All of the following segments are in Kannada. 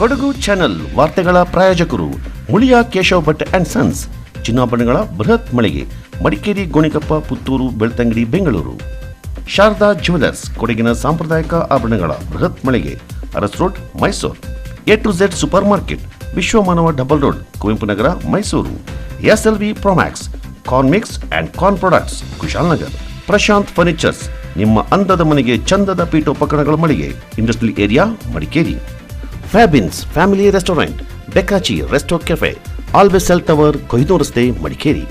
ಕೊಡಗು ಚಾನೆಲ್ ವಾರ್ತೆಗಳ ಪ್ರಾಯೋಜಕರು ಮುಳಿಯ ಕೇಶವ್ ಭಟ್ ಅಂಡ್ ಸನ್ಸ್, ಚಿನ್ನಾಭರಣಗಳ ಬೃಹತ್ ಮಳಿಗೆ, ಮಡಿಕೇರಿ, ಗೋಣಿಕೊಪ್ಪ, ಪುತ್ತೂರು, ಬೆಳ್ತಂಗಡಿ, ಬೆಂಗಳೂರು. ಶಾರದಾ ಜ್ಯುವೆಲರ್ಸ್, ಕೊಡಗಿನ ಸಾಂಪ್ರದಾಯಿಕ ಆಭರಣಗಳ ಬೃಹತ್ ಮಳಿಗೆ, Aras road, Mysuru. A to Z super market, Vishwamanava double road, Kuvempu Nagar, Mysuru. SLV Promax, corn mix and corn products, Kushalnagar. Prashanth furnitures, ನಿಮ್ಮ ಅಂದದ ಮನೆಗೆ ಚಂದದ ಪೀಠೋಪಕರಣಗಳ ಮಳಿಗೆ, industrial area, Madikeri. Fabins family restaurant, ಬೆಕಾಚಿ resto cafe, always cell tower, ಕೊಯ್ದು ರಸ್ತೆ, ಮಡಿಕೇರಿ.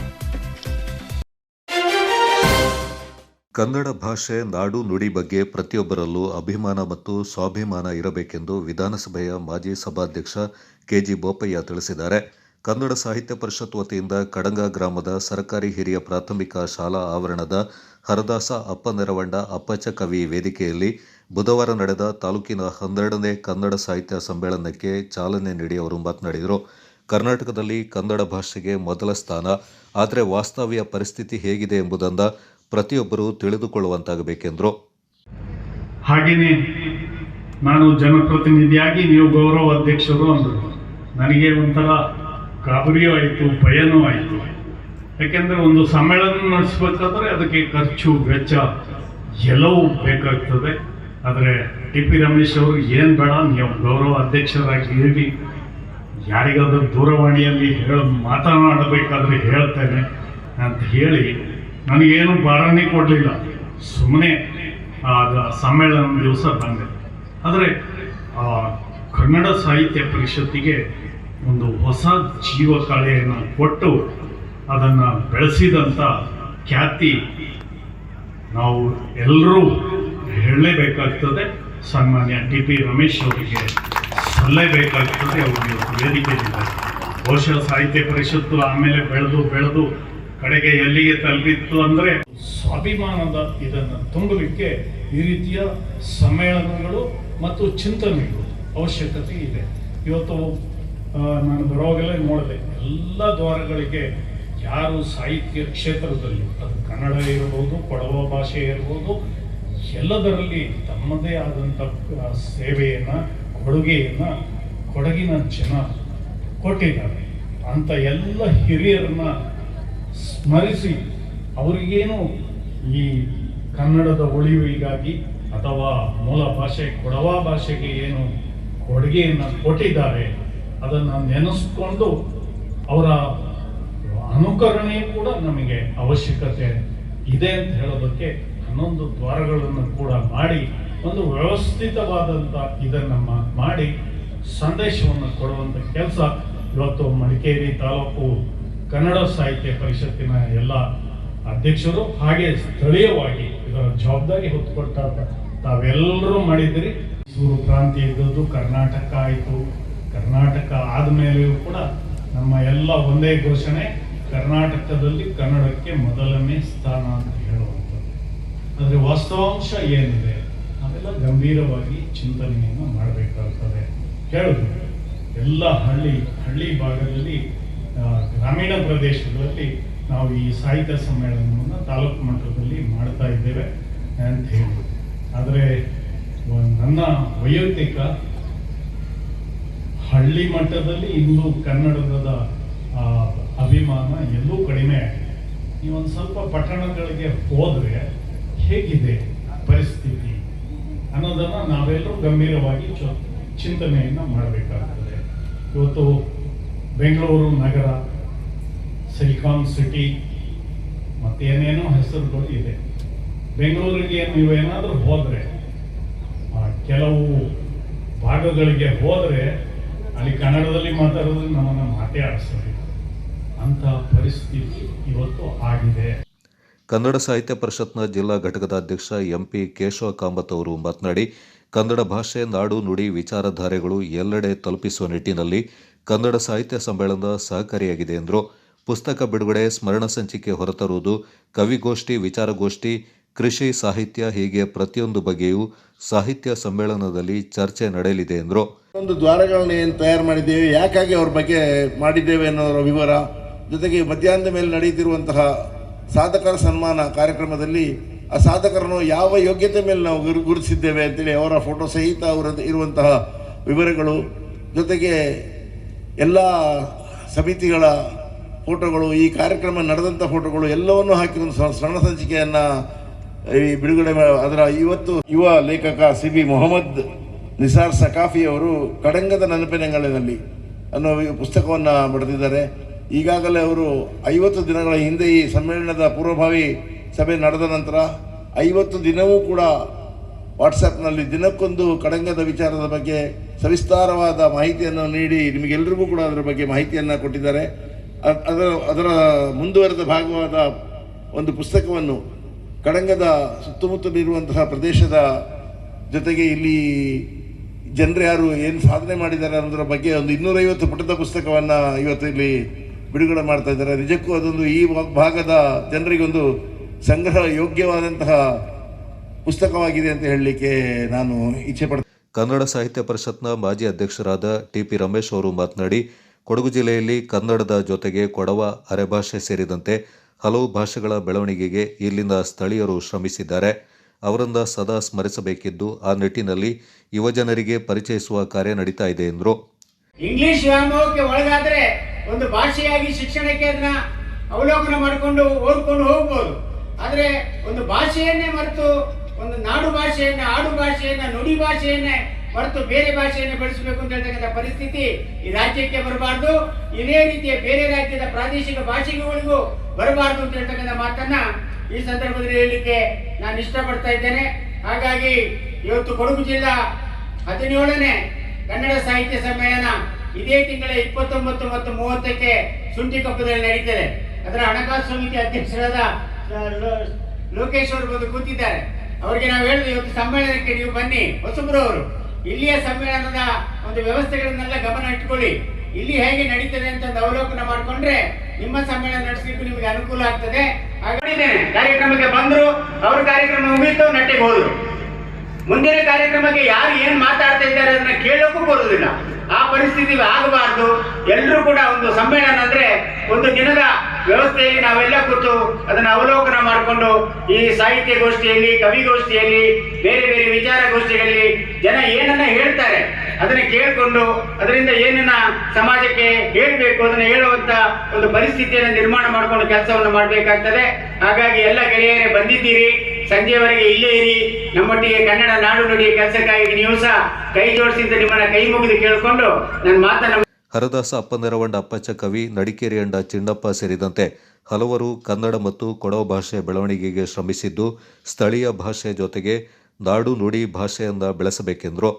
ಕನ್ನಡ ಭಾಷೆ, ನಾಡು, ನುಡಿ ಬಗ್ಗೆ ಪ್ರತಿಯೊಬ್ಬರಲ್ಲೂ ಅಭಿಮಾನ ಮತ್ತು ಸ್ವಾಭಿಮಾನ ಇರಬೇಕೆಂದು ವಿಧಾನಸಭೆಯ ಮಾಜಿ ಸಭಾಧ್ಯಕ್ಷ KG ಬೋಪಯ್ಯ ತಿಳಿಸಿದ್ದಾರೆ. ಕನ್ನಡ ಸಾಹಿತ್ಯ ಪರಿಷತ್ ವತಿಯಿಂದ ಕಡಂಗ ಗ್ರಾಮದ ಸರ್ಕಾರಿ ಹಿರಿಯ ಪ್ರಾಥಮಿಕ ಶಾಲಾ ಆವರಣದ ಹರದಾಸ ಅಪ್ಪನೆರವಂಡ ಅಪ್ಪಚ್ಚ ಕವಿ ವೇದಿಕೆಯಲ್ಲಿ ಬುಧವಾರ ನಡೆದ ತಾಲೂಕಿನ 12ನೇ ಕನ್ನಡ ಸಾಹಿತ್ಯ ಸಮ್ಮೇಳನಕ್ಕೆ ಚಾಲನೆ ನೀಡಿ ಅವರು ಮಾತನಾಡಿದರು. ಕರ್ನಾಟಕದಲ್ಲಿ ಕನ್ನಡ ಭಾಷೆಗೆ ಮೊದಲ ಸ್ಥಾನ, ಆದರೆ ವಾಸ್ತವ್ಯ ಪರಿಸ್ಥಿತಿ ಹೇಗಿದೆ ಎಂಬುದನ್ನು ಪ್ರತಿಯೊಬ್ಬರು ತಿಳಿದುಕೊಳ್ಳುವಂತಾಗಬೇಕೆಂದರು. ಹಾಗೆಯೇ ನಾನು ಜನಪ್ರತಿನಿಧಿಯಾಗಿ ನೀವು ಗೌರವ ಅಧ್ಯಕ್ಷರು ಅಂದರು. ನನಗೆ ಒಂಥರ ಗಾಬರಿಯೂ ಆಯಿತು, ಭಯನೂ ಆಯಿತು. ಯಾಕೆಂದರೆ ಒಂದು ಸಮ್ಮೇಳನ ನಡೆಸಬೇಕಾದ್ರೆ ಅದಕ್ಕೆ ಖರ್ಚು ವೆಚ್ಚ ಎಲ್ಲವೂ ಬೇಕಾಗ್ತದೆ. ಆದರೆ TP ರಮೇಶ್ ಅವರು ಏನು ಬೇಡ, ನೀವು ಗೌರವ ಅಧ್ಯಕ್ಷರಾಗಿ ಇರಿ, ಯಾರಿಗಾದ್ರೂ ದೂರವಾಣಿಯಲ್ಲಿ ಮಾತನಾಡಬೇಕಾದ್ರೆ ಹೇಳ್ತೇನೆ ಅಂತ ಹೇಳಿ ನನಗೇನು ಭಾರನೇ ಕೊಡಲಿಲ್ಲ. ಸುಮ್ಮನೆ ಆಗ ಸಮ್ಮೇಳನ ದಿವಸ ಬಂದೆ. ಆದರೆ ಕನ್ನಡ ಸಾಹಿತ್ಯ ಪರಿಷತ್ತಿಗೆ ಒಂದು ಹೊಸ ಜೀವಕಳೆಯನ್ನು ಕೊಟ್ಟು ಅದನ್ನು ಬೆಳೆಸಿದಂಥ ಖ್ಯಾತಿ ನಾವು ಎಲ್ಲರೂ ಹೇಳಲೇಬೇಕಾಗ್ತದೆ. ಸನ್ಮಾನ್ಯ TP ರಮೇಶ್ ಅವರಿಗೆ ಸಲ್ಲಲೇಬೇಕಾಗ್ತದೆ. ಅವರಿಗೆ ವೇದಿಕೆಯಿದ್ದಾರೆ. ಬಹುಶಃ ಸಾಹಿತ್ಯ ಪರಿಷತ್ತು ಆಮೇಲೆ ಬೆಳೆದು ಕಡೆಗೆ ಎಲ್ಲಿಗೆ ತಲುಪಿತ್ತು ಅಂದರೆ ಸ್ವಾಭಿಮಾನದ ಇದನ್ನು ತುಂಬಲಿಕ್ಕೆ ಈ ರೀತಿಯ ಸಮ್ಮೇಳನಗಳು ಮತ್ತು ಚಿಂತನೆಗಳು ಅವಶ್ಯಕತೆ ಇದೆ. ಇವತ್ತು ನಾನು ಬರುವಾಗಲೇ ನೋಡಿದೆ, ಎಲ್ಲ ದ್ವಾರಗಳಿಗೆ ಯಾರು ಸಾಹಿತ್ಯ ಕ್ಷೇತ್ರದಲ್ಲಿ, ಅದು ಕನ್ನಡ ಇರ್ಬೋದು, ಕೊಡವ ಭಾಷೆ ಇರ್ಬೋದು, ಎಲ್ಲದರಲ್ಲಿ ತಮ್ಮದೇ ಆದಂಥ ಸೇವೆಯನ್ನು, ಕೊಡುಗೆಯನ್ನು ಕೊಡಗಿನ ಜನ ಕೊಟ್ಟಿದ್ದಾರೆ. ಅಂಥ ಎಲ್ಲ ಹಿರಿಯರನ್ನ ಸ್ಮರಿಸಿ ಅವರಿಗೇನು ಈ ಕನ್ನಡದ ಉಳಿವಿಗಾಗಿ ಅಥವಾ ಮೂಲ ಭಾಷೆ ಕೊಡವ ಭಾಷೆಗೆ ಏನು ಕೊಡುಗೆಯನ್ನು ಕೊಟ್ಟಿದ್ದಾರೆ ಅದನ್ನು ನೆನೆಸ್ಕೊಂಡು ಅವರ ಅನುಕರಣೆ ಕೂಡ ನಮಗೆ ಅವಶ್ಯಕತೆ ಇದೆ ಅಂತ ಹೇಳೋದಕ್ಕೆ 11 ದ್ವಾರಗಳನ್ನು ಕೂಡ ಮಾಡಿ ಒಂದು ವ್ಯವಸ್ಥಿತವಾದಂಥ ಇದನ್ನು ಮಾಡಿ ಸಂದೇಶವನ್ನು ಕೊಡುವಂಥ ಕೆಲಸ ಇವತ್ತು ಮಡಿಕೇರಿ ತಾಲೂಕು ಕನ್ನಡ ಸಾಹಿತ್ಯ ಪರಿಷತ್ತಿನ ಎಲ್ಲ ಅಧ್ಯಕ್ಷರು ಹಾಗೆ ಸ್ಥಳೀಯವಾಗಿ ಇದರ ಜವಾಬ್ದಾರಿ ಹೊತ್ತುಕೊಟ್ಟ ತಾವೆಲ್ಲರೂ ಮಾಡಿದ್ದೀರಿ. ಮೈಸೂರು ಕ್ರಾಂತಿ ಇದ್ದದ್ದು ಕರ್ನಾಟಕ ಆಯಿತು. ಕರ್ನಾಟಕ ಆದಮೇಲೆಯೂ ಕೂಡ ನಮ್ಮ ಎಲ್ಲ ಒಂದೇ ಘೋಷಣೆ, ಕರ್ನಾಟಕದಲ್ಲಿ ಕನ್ನಡಕ್ಕೆ ಮೊದಲನೇ ಸ್ಥಾನ ಅಂತ ಹೇಳುವಂಥದ್ದು. ಆದರೆ ವಾಸ್ತವಾಂಶ ಏನಿದೆ ಅವೆಲ್ಲ ಗಂಭೀರವಾಗಿ ಚಿಂತನೆಯನ್ನು ಮಾಡಬೇಕಾಗ್ತದೆ. ಹೇಳಿದ್ರು ಎಲ್ಲ ಹಳ್ಳಿ ಭಾಗದಲ್ಲಿ, ಗ್ರಾಮೀಣ ಪ್ರದೇಶಗಳಲ್ಲಿ ನಾವು ಈ ಸಾಹಿತ್ಯ ಸಮ್ಮೇಳನವನ್ನು ತಾಲೂಕು ಮಟ್ಟದಲ್ಲಿ ಮಾಡ್ತಾ ಇದ್ದೇವೆ ಅಂತ ಹೇಳಿ. ಆದರೆ ನನ್ನ ವೈಯಕ್ತಿಕ ಹಳ್ಳಿ ಮಟ್ಟದಲ್ಲಿ ಇಂದು ಕನ್ನಡದ ಅಭಿಮಾನ ಎಲ್ಲೂ ಕಡಿಮೆ. ನೀವೊಂದು ಸ್ವಲ್ಪ ಪಟ್ಟಣಗಳಿಗೆ ಹೋದರೆ ಹೇಗಿದೆ ಪರಿಸ್ಥಿತಿ ಅನ್ನೋದನ್ನು ನಾವೆಲ್ಲರೂ ಗಂಭೀರವಾಗಿ ಚಿಂತನೆಯನ್ನು ಮಾಡಬೇಕಾಗ್ತದೆ. ಇವತ್ತು ಬೆಂಗಳೂರು ನಗರ, ಸಿಲಿಕಾನ್ ಸಿಟಿ ಮತ್ತೇನೇನೋ ಹೆಸರುಗಳು ಇದೆ. ಬೆಂಗಳೂರಿಗೆ ನೀವೇನಾದರೂ ಹೋದರೆ, ಕೆಲವು ಭಾಗಗಳಿಗೆ ಹೋದರೆ ಅಲ್ಲಿ ಕನ್ನಡದಲ್ಲಿ ಮಾತಾಡೋದ್ರೆ ನಮ್ಮನ್ನು ಮಾತೇ ಆಡಿಸ್ತಾರೆ. ಅಂಥ ಪರಿಸ್ಥಿತಿ ಇವತ್ತು ಆಗಿದೆ. ಕನ್ನಡ ಸಾಹಿತ್ಯ ಪರಿಷತ್ನ ಜಿಲ್ಲಾ ಘಟಕದ ಅಧ್ಯಕ್ಷ MP ಕೇಶವ ಕಾಮತ್ ಅವರು ಮಾತನಾಡಿ, ಕನ್ನಡ ಭಾಷೆ, ನಾಡು, ನುಡಿ, ವಿಚಾರಧಾರೆಗಳು ಎಲ್ಲೆಡೆ ತಲುಪಿಸುವ ನಿಟ್ಟಿನಲ್ಲಿ ಕನ್ನಡ ಸಾಹಿತ್ಯ ಸಮ್ಮೇಳನ ಸಹಕಾರಿಯಾಗಿದೆ ಎಂದರು. ಪುಸ್ತಕ ಬಿಡುಗಡೆ, ಸ್ಮರಣ ಸಂಚಿಕೆ ಹೊರತರುವುದು, ಕವಿಗೋಷ್ಠಿ, ವಿಚಾರಗೋಷ್ಠಿ, ಕೃಷಿ, ಸಾಹಿತ್ಯ ಹೀಗೆ ಪ್ರತಿಯೊಂದು ಬಗೆಯೂ ಸಾಹಿತ್ಯ ಸಮ್ಮೇಳನದಲ್ಲಿ ಚರ್ಚೆ ನಡೆಯಲಿದೆ ಎಂದರು. ಒಂದು ದ್ವಾರಗಳನ್ನ ಏನು ತಯಾರು ಮಾಡಿದ್ದೇವೆ, ಯಾಕಾಗಿ ಅವ್ರ ಬಗ್ಗೆ ಮಾಡಿದ್ದೇವೆ ಅನ್ನೋರ ವಿವರ, ಜೊತೆಗೆ ಮಧ್ಯಾಹ್ನದ ಮೇಲೆ ನಡೆಯುತ್ತಿರುವಂತಹ ಸಾಧಕರ ಸನ್ಮಾನ ಕಾರ್ಯಕ್ರಮದಲ್ಲಿ ಆ ಸಾಧಕರನ್ನು ಯಾವ ಯೋಗ್ಯತೆ ಮೇಲೆ ನಾವು ಗುರುತಿಸಿದ್ದೇವೆ ಅಂತೇಳಿ ಅವರ ಫೋಟೋ ಸಹಿತ ಅವರ ಇರುವಂತಹ ವಿವರಗಳು, ಜೊತೆಗೆ ಎಲ್ಲ ಸಮಿತಿಗಳ ಫೋಟೋಗಳು, ಈ ಕಾರ್ಯಕ್ರಮ ನಡೆದಂಥ ಫೋಟೋಗಳು ಎಲ್ಲವನ್ನೂ ಹಾಕಿ ಒಂದು ಸಣ್ಣ ಸಂಚಿಕೆಯನ್ನು ಈ ಬಿಡುಗಡೆ ಅದರ ಇವತ್ತು ಯುವ ಲೇಖಕ CB ಮೊಹಮ್ಮದ್ ನಿಸಾರ್ ಸಕಾಫಿ ಅವರು ಕಡಂಗದ ನೆನಪಿನಂಗಳಿನಲ್ಲಿ ಅನ್ನೋ ಪುಸ್ತಕವನ್ನು ಬರೆದಿದ್ದಾರೆ. ಈಗಾಗಲೇ ಅವರು 50 ದಿನಗಳ ಹಿಂದೆ ಈ ಸಮ್ಮೇಳನದ ಪೂರ್ವಭಾವಿ ಸಭೆ ನಡೆದ ನಂತರ 50 ದಿನವೂ ಕೂಡ ವಾಟ್ಸಪ್ನಲ್ಲಿ ದಿನಕ್ಕೊಂದು ಕಡಂಗದ ವಿಚಾರದ ಬಗ್ಗೆ ಸವಿಸ್ತಾರವಾದ ಮಾಹಿತಿಯನ್ನು ನೀಡಿ ನಿಮಗೆಲ್ಲರಿಗೂ ಕೂಡ ಅದರ ಬಗ್ಗೆ ಮಾಹಿತಿಯನ್ನು ಕೊಟ್ಟಿದ್ದಾರೆ. ಅದರ ಮುಂದುವರೆದ ಭಾಗವಾದ ಒಂದು ಪುಸ್ತಕವನ್ನು ಕಡಂಗದ ಸುತ್ತಮುತ್ತಲಿರುವಂತಹ ಪ್ರದೇಶದ ಜೊತೆಗೆ ಇಲ್ಲಿ ಜನರು ಯಾರು ಏನು ಸಾಧನೆ ಮಾಡಿದ್ದಾರೆ ಅನ್ನೋದರ ಬಗ್ಗೆ ಒಂದು 250 ಪುಟದ ಪುಸ್ತಕವನ್ನು ಇವತ್ತು ಇಲ್ಲಿ ಬಿಡುಗಡೆ ಮಾಡ್ತಾ ಇದ್ದಾರೆ. ನಿಜಕ್ಕೂ ಅದೊಂದು ಈ ಭಾಗದ ಜನರಿಗೊಂದು ಸಂಗ್ರಹ ಯೋಗ್ಯವಾದಂತಹ ಪುಸ್ತಕವಾಗಿದೆ ಅಂತ ಹೇಳಲಿಕ್ಕೆ ನಾನು ಇಚ್ಛೆ ಪಡ್ತೀನಿ. ಕನ್ನಡ ಸಾಹಿತ್ಯ ಪರಿಷತ್ನ ಮಾಜಿ ಅಧ್ಯಕ್ಷರಾದ TP ರಮೇಶ್ ಅವರು ಮಾತನಾಡಿ, ಕೊಡಗು ಜಿಲ್ಲೆಯಲ್ಲಿ ಕನ್ನಡದ ಜೊತೆಗೆ ಕೊಡವ, ಅರೆಭಾಷೆ ಸೇರಿದಂತೆ ಹಲವು ಭಾಷೆಗಳ ಬೆಳವಣಿಗೆಗೆ ಇಲ್ಲಿನ ಸ್ಥಳೀಯರು ಶ್ರಮಿಸಿದ್ದಾರೆ. ಅವರನ್ನ ಸದಾ ಸ್ಮರಿಸಬೇಕಿದ್ದು ಆ ನಿಟ್ಟಿನಲ್ಲಿ ಯುವಜನರಿಗೆ ಪರಿಚಯಿಸುವ ಕಾರ್ಯ ನಡೀತಾ ಇದೆ ಎಂದರು. ಇಂಗ್ಲಿಷ್ ವ್ಯಾಮೋಹಕ್ಕೆ ಒಳಗಾದ್ರೆ ಒಂದು ಭಾಷೆಯಾಗಿ ಶಿಕ್ಷಣಕ್ಕೆ ಅದನ್ನ ಅವಲೋಕನ ಮಾಡಿಕೊಂಡು ಓದ್ಕೊಂಡು ಹೋಗ್ಬೋದು. ಆದರೆ ಒಂದು ಭಾಷೆಯನ್ನೇ ಮರೆತು, ಒಂದು ನಾಡು ಭಾಷೆಯನ್ನ, ಆಡು ಭಾಷೆಯನ್ನ, ನುಡಿ ಭಾಷೆಯನ್ನೇ ಮರೆತು ಬೇರೆ ಭಾಷೆಯನ್ನು ಬೆಳೆಸಬೇಕು ಅಂತ ಹೇಳ್ತಕ್ಕಂಥ ಪರಿಸ್ಥಿತಿ ಈ ರಾಜ್ಯಕ್ಕೆ ಬರಬಾರ್ದು. ಇದೇ ರೀತಿಯ ಬೇರೆ ರಾಜ್ಯದ ಪ್ರಾದೇಶಿಕ ಭಾಷೆಗಳಿಗೂ ಬರಬಾರ್ದು ಅಂತ ಹೇಳ್ತಕ್ಕಂಥ ಮಾತನ್ನ ಈ ಸಂದರ್ಭದಲ್ಲಿ ಹೇಳಲಿಕ್ಕೆ ನಾನು ಇಷ್ಟಪಡ್ತಾ ಇದ್ದೇನೆ. ಹಾಗಾಗಿ ಇವತ್ತು ಕೊಡಗು ಜಿಲ್ಲಾ 17ನೇ ಕನ್ನಡ ಸಾಹಿತ್ಯ ಸಮ್ಮೇಳನ ಇದೇ ತಿಂಗಳ 29 ಮತ್ತು 30ಕ್ಕೆ ಸುಂಟಿಕೊಪ್ಪದಲ್ಲಿ ನಡೀತದೆ. ಅದರ ಹಣಕಾಸು ಸಮಿತಿ ಅಧ್ಯಕ್ಷರಾದ ಲೋಕೇಶ್ ಅವರು ಬಂದು ಕೂತಿದ್ದಾರೆ. ಅವರಿಗೆ ನಾವು ಹೇಳಿದ್ವಿ, ಇವತ್ತು ಸಮ್ಮೇಳನಕ್ಕೆ ನೀವು ಬನ್ನಿ, ಹೊಸಬ್ರವರು ಇಲ್ಲಿಯ ಸಮ್ಮೇಳನದ ಒಂದು ವ್ಯವಸ್ಥೆಗಳನ್ನೆಲ್ಲ ಗಮನ ಇಟ್ಕೊಳ್ಳಿ, ಇಲ್ಲಿ ಹೇಗೆ ನಡೀತದೆ ಅಂತ ಅವಲೋಕನ ಮಾಡಿಕೊಂಡ್ರೆ ನಿಮ್ಮ ಸಮ್ಮೇಳನ ನಡೆಸಲಿಕ್ಕೆ ನಿಮಗೆ ಅನುಕೂಲ ಆಗ್ತದೆ. ಹಾಗಾಗಿ ಕಾರ್ಯಕ್ರಮಕ್ಕೆ ಬಂದ್ರು, ಅವ್ರ ಕಾರ್ಯಕ್ರಮ ಮುಗಿತು, ನಟ್ಟಿಗೆ ಹೋದ್ರು. ಮುಂದಿನ ಕಾರ್ಯಕ್ರಮಕ್ಕೆ ಯಾರು ಏನ್ ಮಾತಾಡ್ತಾ ಇದ್ದಾರೆ ಅದನ್ನ ಕೇಳೋಕ್ಕೂ ಬರುವುದಿಲ್ಲ. ಆ ಪರಿಸ್ಥಿತಿ ಆಗಬಾರ್ದು. ಎಲ್ಲರೂ ಕೂಡ ಒಂದು ಸಮ್ಮೇಳನ ಅಂದ್ರೆ ಒಂದು ದಿನದ ವ್ಯವಸ್ಥೆಯಲ್ಲಿ ನಾವೆಲ್ಲ ಕೂತು ಅದನ್ನ ಅವಲೋಕನ ಮಾಡಿಕೊಂಡು ಈ ಸಾಹಿತ್ಯ ಗೋಷ್ಠಿಯಲ್ಲಿ, ಕವಿಗೋಷ್ಠಿಯಲ್ಲಿ, ಬೇರೆ ಬೇರೆ ವಿಚಾರಗೋಷ್ಠಿಗಳಲ್ಲಿ ಜನ ಏನನ್ನ ಹೇಳ್ತಾರೆ ಅದನ್ನ ಕೇಳಿಕೊಂಡು ಅದರಿಂದ ಏನನ್ನ ಸಮಾಜಕ್ಕೆ ಹೇಳ್ಬೇಕು ಅದನ್ನ ಹೇಳುವಂತ ಒಂದು ಪರಿಸ್ಥಿತಿಯನ್ನು ನಿರ್ಮಾಣ ಮಾಡಿಕೊಂಡು ಕೆಲಸವನ್ನು ಮಾಡಬೇಕಾಗ್ತದೆ. ಹಾಗಾಗಿ ಎಲ್ಲ ಗೆಳೆಯರೇ ಬಂದಿದ್ದೀರಿ, ಸಂಜೆವರೆಗೆ ಇಲ್ಲೇ ಇರಿ, ನಮ್ಮೊಟ್ಟಿಗೆ ಕನ್ನಡ ನಾಡು ನುಡಿ ಕೆಲಸಕ್ಕಾಗಿ ನೀವು ಸಹ ಕೈ ಜೋಡಿಸಿ ಅಂತ ನಿಮ್ಮನ್ನ ಕೈ ಮುಗಿದು ಕೇಳಿಕೊಂಡು ನನ್ನ ಮಾತನ್ನ. ಹರದಾಸ ಅಪ್ಪನೆರವಂಡ ಅಪ್ಪಚ್ಚ ಕವಿ, ನಡಿಕೇರಿ ಅಂಡ ಚಿನ್ನಪ್ಪ ಸೇರಿದಂತೆ ಹಲವರು ಕನ್ನಡ ಮತ್ತು ಕೊಡವ ಭಾಷೆ ಬೆಳವಣಿಗೆಗೆ ಶ್ರಮಿಸಿದ್ದು ಸ್ಥಳೀಯ ಭಾಷೆ ಜೊತೆಗೆ ನಾಡು ನುಡಿ ಭಾಷೆಯನ್ನು ಬೆಳೆಸಬೇಕೆಂದರು.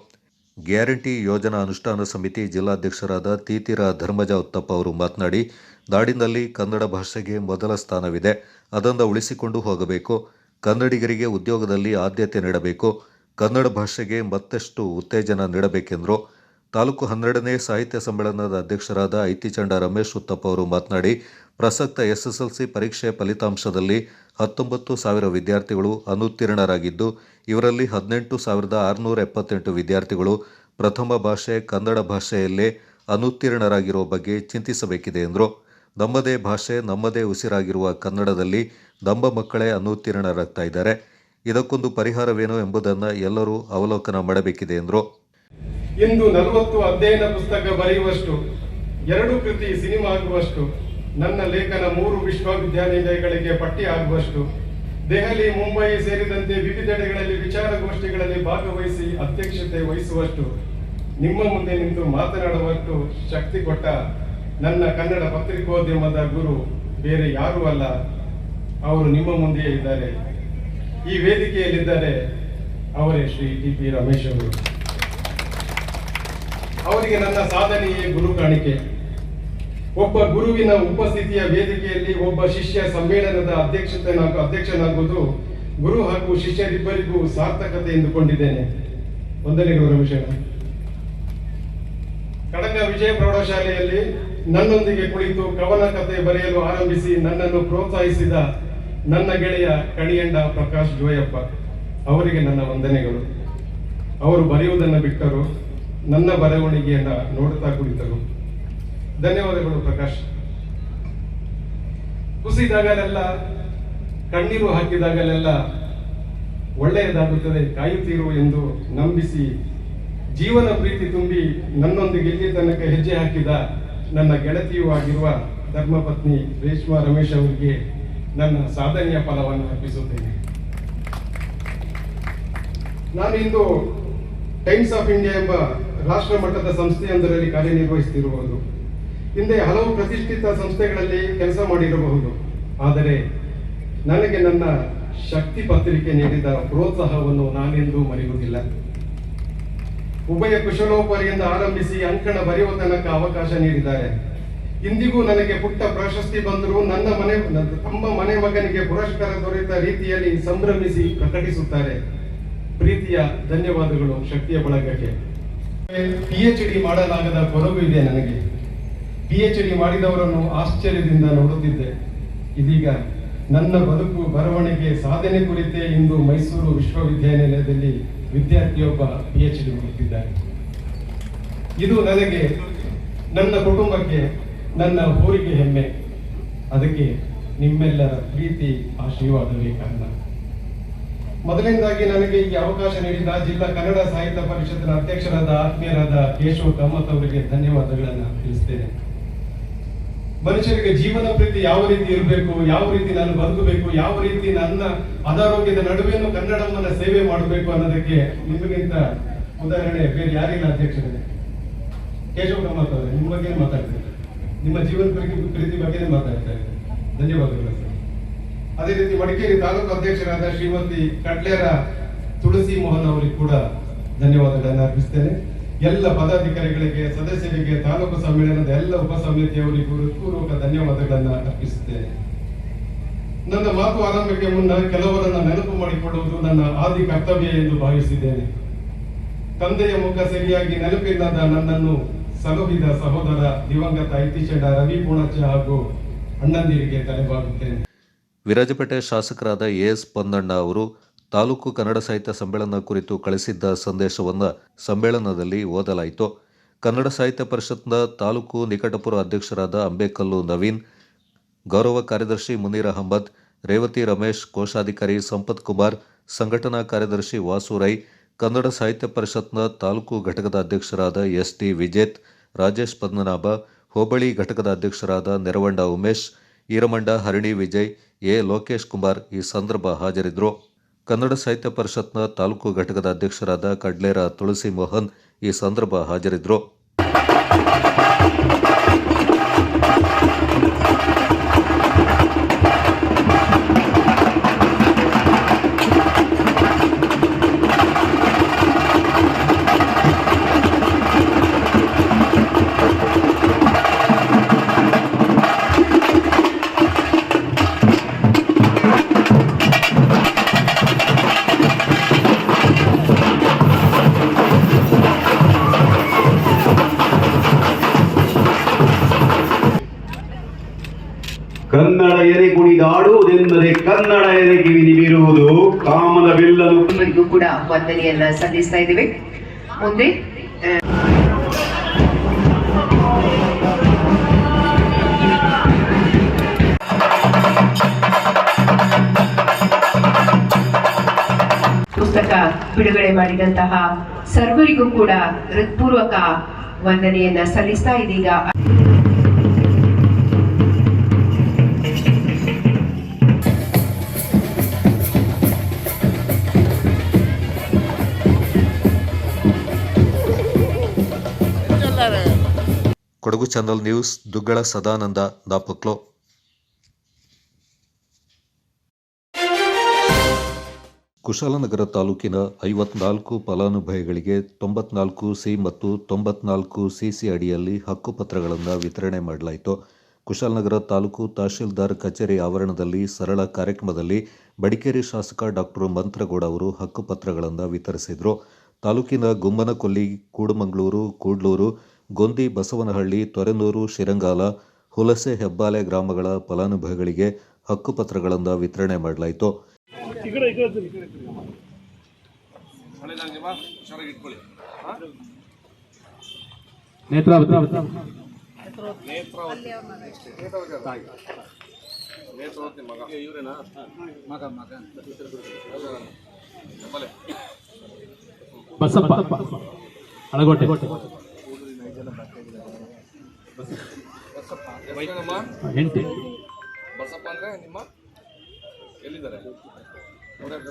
ಗ್ಯಾರಂಟಿ ಯೋಜನಾ ಅನುಷ್ಠಾನ ಸಮಿತಿ ಜಿಲ್ಲಾಧ್ಯಕ್ಷರಾದ ತೀತಿರ ಧರ್ಮಜ ಉತ್ತಪ್ಪ ಅವರು ಮಾತನಾಡಿ, ನಾಡಿನಲ್ಲಿ ಕನ್ನಡ ಭಾಷೆಗೆ ಮೊದಲ ಸ್ಥಾನವಿದೆ, ಅದನ್ನು ಉಳಿಸಿಕೊಂಡು ಹೋಗಬೇಕು. ಕನ್ನಡಿಗರಿಗೆ ಉದ್ಯೋಗದಲ್ಲಿ ಆದ್ಯತೆ ನೀಡಬೇಕು. ಕನ್ನಡ ಭಾಷೆಗೆ ಮತ್ತಷ್ಟು ಉತ್ತೇಜನ ನೀಡಬೇಕೆಂದರು. ತಾಲೂಕು 12ನೇ ಸಾಹಿತ್ಯ ಸಮ್ಮೇಳನದ ಅಧ್ಯಕ್ಷರಾದ ಐತಿಚಂಡ ರಮೇಶ್ ಉತ್ತಪ್ಪ ಅವರು ಮಾತನಾಡಿ, ಪ್ರಸಕ್ತ SSLC ಪರೀಕ್ಷೆ ಫಲಿತಾಂಶದಲ್ಲಿ 19,000 ವಿದ್ಯಾರ್ಥಿಗಳು ಅನುತ್ತೀರ್ಣರಾಗಿದ್ದು, ಇವರಲ್ಲಿ 18,678 ವಿದ್ಯಾರ್ಥಿಗಳು ಪ್ರಥಮ ಭಾಷೆ ಕನ್ನಡ ಭಾಷೆಯಲ್ಲೇ ಅನುತ್ತೀರ್ಣರಾಗಿರುವ ಬಗ್ಗೆ ಚಿಂತಿಸಬೇಕಿದೆ ಎಂದರು. ನಮ್ಮದೇ ಭಾಷೆ, ನಮ್ಮದೇ ಉಸಿರಾಗಿರುವ ಕನ್ನಡದಲ್ಲಿ ನಮ್ಮ ಮಕ್ಕಳೇ ಅನುತ್ತೀರ್ಣರಾಗ್ತಾ ಇದ್ದಾರೆ. ಇದಕ್ಕೊಂದು ಪರಿಹಾರವೇನು ಎಂಬುದನ್ನು ಎಲ್ಲರೂ ಅವಲೋಕನ ಮಾಡಬೇಕಿದೆ ಎಂದರು. ಇಂದು 40 ಅಧ್ಯಯನ ಪುಸ್ತಕ ಬರೆಯುವಷ್ಟು, 2 ಕೃತಿ ಸಿನಿಮಾ ಆಗುವಷ್ಟು, ನನ್ನ ಲೇಖನ 3 ವಿಶ್ವವಿದ್ಯಾನಿಲಯಗಳಿಗೆ ಪಠ್ಯ ಆಗುವಷ್ಟು, ದೆಹಲಿ, ಮುಂಬೈ ಸೇರಿದಂತೆ ವಿವಿಧೆಡೆಗಳಲ್ಲಿ ವಿಚಾರಗೋಷ್ಠಿಗಳಲ್ಲಿ ಭಾಗವಹಿಸಿ ಅಧ್ಯಕ್ಷತೆ ವಹಿಸುವಷ್ಟು, ನಿಮ್ಮ ಮುಂದೆ ನಿಂತು ಮಾತನಾಡುವಷ್ಟು ಶಕ್ತಿ ಕೊಟ್ಟ ನನ್ನ ಕನ್ನಡ ಪತ್ರಿಕೋದ್ಯಮದ ಗುರು ಬೇರೆ ಯಾರೂ ಅಲ್ಲ, ಅವರು ನಿಮ್ಮ ಮುಂದೆಯೇ ಇದ್ದಾರೆ. ಈ ವೇದಿಕೆಯಲ್ಲಿದ್ದಾರೆ, ಅವರೇ ಶ್ರೀ TP ರಮೇಶ್ ಅವರು. ಅವರಿಗೆ ನನ್ನ ಸಾಧನೆಯೇ ಗುರು ಕಾಣಿಕೆ. ಒಬ್ಬ ಗುರುವಿನ ಉಪಸ್ಥಿತಿಯ ವೇದಿಕೆಯಲ್ಲಿ ಒಬ್ಬ ಶಿಷ್ಯ ಸಮ್ಮೇಳನದ ಅಧ್ಯಕ್ಷನಾಗುವುದು ಗುರು ಹಾಗೂ ಶಿಷ್ಯರಿಬ್ಬರಿಗೂ ಸಾರ್ಥಕತೆ ಎಂದುಕೊಂಡಿದ್ದೇನೆ. ವಂದನೆಗಳು ರಮೇಶ್. ಕಡಗ ವಿಜಯ ಪ್ರೌಢಶಾಲೆಯಲ್ಲಿ ನನ್ನೊಂದಿಗೆ ಕುಳಿತು ಕವನ ಕಥೆ ಬರೆಯಲು ಆರಂಭಿಸಿ ನನ್ನನ್ನು ಪ್ರೋತ್ಸಾಹಿಸಿದ ನನ್ನ ಗೆಳೆಯ ಕಣಿಯಂಡ ಪ್ರಕಾಶ್ ಜೋಯಪ್ಪ ಅವರಿಗೆ ನನ್ನ ವಂದನೆಗಳು. ಅವರು ಬರೆಯುವುದನ್ನು ಬಿಟ್ಟರು, ನನ್ನ ಬರವಣಿಗೆಯನ್ನ ನೋಡುತ್ತಾ ಕುಳಿತರು. ಧನ್ಯವಾದಗಳು ಪ್ರಕಾಶ್. ಕುಸಿದಾಗಲೆಲ್ಲ, ಕಣ್ಣೀರು ಹಾಕಿದಾಗಲೆಲ್ಲ ಒಳ್ಳೆಯದಾಗುತ್ತದೆ, ಕಾಯುತ್ತೀರು ಎಂದು ನಂಬಿಸಿ ಜೀವನ ಪ್ರೀತಿ ತುಂಬಿ ನನ್ನೊಂದಿಗೆ ಇಲ್ಲಿ ತನಕ ಹೆಜ್ಜೆ ಹಾಕಿದ ನನ್ನ ಗೆಳತಿಯೂ ಆಗಿರುವ ಧರ್ಮಪತ್ನಿ ರೇಷ್ಮಾ ರಮೇಶ್ ಅವರಿಗೆ ನನ್ನ ಸಾಧನೆಯ ಫಲವನ್ನು ಅರ್ಪಿಸುತ್ತೇನೆ. ನಾನು ಇಂದು ಟೈಮ್ಸ್ ಆಫ್ ಇಂಡಿಯಾ ಎಂಬ ರಾಷ್ಟ್ರ ಮಟ್ಟದ ಸಂಸ್ಥೆಯೊಂದರಲ್ಲಿ ಕಾರ್ಯನಿರ್ವಹಿಸುತ್ತಿರಬಹುದು. ಹಿಂದೆ ಹಲವು ಪ್ರತಿಷ್ಠಿತ ಸಂಸ್ಥೆಗಳಲ್ಲಿ ಕೆಲಸ ಮಾಡಿರಬಹುದು. ಆದರೆ ನನಗೆ ನನ್ನ ಶಕ್ತಿ ಪತ್ರಿಕೆ ನೀಡಿದ ಪ್ರೋತ್ಸಾಹವನ್ನು ನಾನೆಂದೂ ಮರೆಯುವುದಿಲ್ಲ. ಉಭಯ ಕುಶಲೋಪರಿಯಿಂದ ಆರಂಭಿಸಿ ಅಂಕಣ ಬರೆಯುವ ತನಕ ಅವಕಾಶ ನೀಡಿದ್ದಾರೆ. ಇಂದಿಗೂ ನನಗೆ ಪುಟ್ಟ ಪ್ರಶಸ್ತಿ ಬಂದರೂ ತಮ್ಮ ಮನೆ ಮಗನಿಗೆ ಪುರಸ್ಕಾರ ದೊರೆತ ರೀತಿಯಲ್ಲಿ ಸಂಭ್ರಮಿಸಿ ಪ್ರಕಟಿಸುತ್ತಾರೆ. ಪ್ರೀತಿಯ ಧನ್ಯವಾದಗಳು ಶಕ್ತಿಯ ಬಳಗಕ್ಕೆ. PhD ಮಾಡಲಾಗದ ಕೊರಗು ಇದೆ ನನಗೆ. PhD ಮಾಡಿದವರನ್ನು ಆಶ್ಚರ್ಯದಿಂದ ನೋಡುತ್ತಿದ್ದೆ. ಇದೀಗ ನನ್ನ ಬದುಕು ಬರವಣಿಗೆ ಸಾಧನೆ ಕುರಿತೇ ಇಂದು ಮೈಸೂರು ವಿಶ್ವವಿದ್ಯಾನಿಲಯದಲ್ಲಿ ವಿದ್ಯಾರ್ಥಿಯೊಬ್ಬ PhD ಮಾಡುತ್ತಿದ್ದಾರೆ. ಇದು ನನಗೆ, ನನ್ನ ಕುಟುಂಬಕ್ಕೆ, ನನ್ನ ಊರಿಗೆ ಹೆಮ್ಮೆ. ಅದಕ್ಕೆ ನಿಮ್ಮೆಲ್ಲರ ಪ್ರೀತಿ ಆಶೀರ್ವಾದವೇ ಕಾರಣ. ಮೊದಲನೇದಾಗಿ ನನಗೆ ಈ ಅವಕಾಶ ನೀಡಿದ ಜಿಲ್ಲಾ ಕನ್ನಡ ಸಾಹಿತ್ಯ ಪರಿಷತ್ತಿನ ಅಧ್ಯಕ್ಷರಾದ ಆತ್ಮೀಯರಾದ ಕೇಶವ ಕಾಮತ್ ಅವರಿಗೆ ಧನ್ಯವಾದಗಳನ್ನು ತಿಳಿಸ್ತೇನೆ. ಮನುಷ್ಯರಿಗೆ ಜೀವನ ಪ್ರೀತಿ ಯಾವ ರೀತಿ ಇರಬೇಕು, ಯಾವ ರೀತಿ ನಾನು ಬದುಕಬೇಕು, ಯಾವ ರೀತಿ ನನ್ನ ಅನಾರೋಗ್ಯದ ನಡುವೆನೂ ಕನ್ನಡವನ್ನ ಸೇವೆ ಮಾಡಬೇಕು ಅನ್ನೋದಕ್ಕೆ ನಿಮಗಿಂತ ಉದಾಹರಣೆ ಬೇರೆ ಯಾರಿಲ್ಲ ಅಧ್ಯಕ್ಷರೇ. ಕೇಶವ ಕಾಮತ್ ಅವರೇ, ನಿಮ್ಮ ಬಗ್ಗೆ ಮಾತಾಡ್ತಾರೆ, ನಿಮ್ಮ ಜೀವನ ಪ್ರೀತಿ ಬಗ್ಗೆ ಮಾತಾಡ್ತಾ ಇದ್ದಾರೆ. ಧನ್ಯವಾದಗಳು ಸರ್. ಅದೇ ರೀತಿ ಮಡಿಕೇರಿ ತಾಲೂಕು ಅಧ್ಯಕ್ಷರಾದ ಶ್ರೀಮತಿ ಕಡ್ಲೇರ ತುಳಸಿ ಮೋಹನ್ ಅವರಿಗೆ ಕೂಡ ಧನ್ಯವಾದಗಳನ್ನು ಅರ್ಪಿಸ್ತೇನೆ. ಎಲ್ಲ ಪದಾಧಿಕಾರಿಗಳಿಗೆ, ಸದಸ್ಯರಿಗೆ, ತಾಲೂಕು ಸಮ್ಮೇಳನದ ಎಲ್ಲ ಉಪ ಸಮಿತಿಯವರಿಗೂ ಹೃತ್ಪೂರ್ವಕ ಧನ್ಯವಾದಗಳನ್ನು ಅರ್ಪಿಸುತ್ತೇನೆ. ನನ್ನ ಮಾತು ಆರಂಭಕ್ಕೆ ಮುನ್ನ ಕೆಲವರನ್ನ ನೆನಪು ಮಾಡಿಕೊಳ್ಳುವುದು ನನ್ನ ಆದಿ ಕರ್ತವ್ಯ ಎಂದು ಭಾವಿಸಿದ್ದೇನೆ. ತಂದೆಯ ಮುಖ ಸರಿಯಾಗಿ ನೆನಪಿಲ್ಲದ ನನ್ನನ್ನು ಸಲುಹಿದ ಸಹೋದರ ದಿವಂಗತ ಐತಿಚಂಡ ರವಿ ಪೂಣಚ್ಚ ಹಾಗೂ ಅಣ್ಣಂದಿರಿಗೆ ತಲೆಬಾಗುತ್ತೇನೆ. ವಿರಾಜಪೇಟೆ ಶಾಸಕರಾದ ಎಸ್ ಪೊನ್ನಣ್ಣ ಅವರು ತಾಲೂಕು ಕನ್ನಡ ಸಾಹಿತ್ಯ ಸಮ್ಮೇಳನ ಕುರಿತು ಕಳಿಸಿದ್ದ ಸಂದೇಶವನ್ನು ಸಮ್ಮೇಳನದಲ್ಲಿ ಓದಲಾಯಿತು. ಕನ್ನಡ ಸಾಹಿತ್ಯ ಪರಿಷತ್ನ ತಾಲೂಕು ನಿಕಟಪುರ ಅಧ್ಯಕ್ಷರಾದ ಅಂಬೇಕಲ್ಲು ನವೀನ್, ಗೌರವ ಕಾರ್ಯದರ್ಶಿ ಮುನೀರ್ ಅಹಮದ್, ರೇವತಿ ರಮೇಶ್, ಕೋಶಾಧಿಕಾರಿ ಸಂಪತ್ ಕುಮಾರ್, ಸಂಘಟನಾ ಕಾರ್ಯದರ್ಶಿ ವಾಸು ರೈ, ಕನ್ನಡ ಸಾಹಿತ್ಯ ಪರಿಷತ್ನ ತಾಲೂಕು ಘಟಕದ ಅಧ್ಯಕ್ಷರಾದ ಎಸ್ ಟಿ ವಿಜೇತ್, ರಾಜೇಶ್ ಪದ್ಮನಾಭ, ಹೋಬಳಿ ಘಟಕದ ಅಧ್ಯಕ್ಷರಾದ ನೆರವಂಡ ಉಮೇಶ್, ಈರಮಂಡ ಹರಣಿ ವಿಜಯ್, ಎ ಲೋಕೇಶ್ ಕುಮಾರ್ ಈ ಸಂದರ್ಭ ಹಾಜರಿದ್ದರು. ಕನ್ನಡ ಸಾಹಿತ್ಯ ಪರಿಷತ್ನ ತಾಲೂಕು ಘಟಕದ ಅಧ್ಯಕ್ಷರಾದ ಕಡ್ಲೇರ ತುಳಸಿ ಮೋಹನ್ ಈ ಸಂದರ್ಭ ಹಾಜರಿದ್ದರು. ಕನ್ನಡ ಎರೆ ಕುಣಿದಾಡುವುದೆಂದರೆ ಕನ್ನಡ ಎರೆ ಕಿವಿ ನಿಮಿರುವುದು ಕಾಮದ ಬಿಲ್ಲನ್ನು ಕೂಡ ವಂದನೆಯನ್ನ ಸಲ್ಲಿಸ್ತಾ ಇದ್ದೇವೆ. ಮುಂದೆ ಪುಸ್ತಕ ಬಿಡುಗಡೆ ಮಾಡಿದಂತಹ ಸರ್ವರಿಗೂ ಕೂಡ ಹೃತ್ಪೂರ್ವಕ ವಂದನೆಯನ್ನ ಸಲ್ಲಿಸ್ತಾ ಇದೀಗ ಕೊಡಗು ಚಾನಲ್ ನ್ಯೂಸ್ ದುಗ್ಗಳ ಸದಾನಂದ ದಾಪಕ್ಲೋ. ಕುಶಾಲನಗರ ತಾಲೂಕಿನ 54 ಫಲಾನುಭವಿಗಳಿಗೆ 94C ಮತ್ತು 94CC ಅಡಿಯಲ್ಲಿ ಹಕ್ಕುಪತ್ರಗಳನ್ನು ವಿತರಣೆ ಮಾಡಲಾಯಿತು. ಕುಶಾಲನಗರ ತಾಲೂಕು ತಹಶೀಲ್ದಾರ್ ಕಚೇರಿ ಆವರಣದಲ್ಲಿ ಸರಳ ಕಾರ್ಯಕ್ರಮದಲ್ಲಿ ಮಡಿಕೇರಿ ಶಾಸಕ ಡಾಕ್ಟರ್ ಮಂತ್ರಗೌಡ ಅವರು ಹಕ್ಕುಪತ್ರಗಳನ್ನು ವಿತರಿಸಿದರು. ತಾಲೂಕಿನ ಗುಮ್ಮನಕೊಲ್ಲಿ, ಕೂಡುಮಂಗಳೂರು, ಕೂಡ್ಲೂರು, ಗೊಂದಿ, ಬಸವನಹಳ್ಳಿ, ತೊರೆನೂರು, ಶಿರಂಗಾಲ, ಹುಲಸೆ, ಹೆಬ್ಬಾಲೆ ಗ್ರಾಮಗಳ ಫಲಾನುಭವಿಗಳಿಗೆ ಹಕ್ಕುಪತ್ರಗಳನ್ನು ವಿತರಣೆ ಮಾಡಲಾಯಿತು. ಬಸಪ್ಪ ಹಳಗೋಟೆ ಹೆಂಟಿ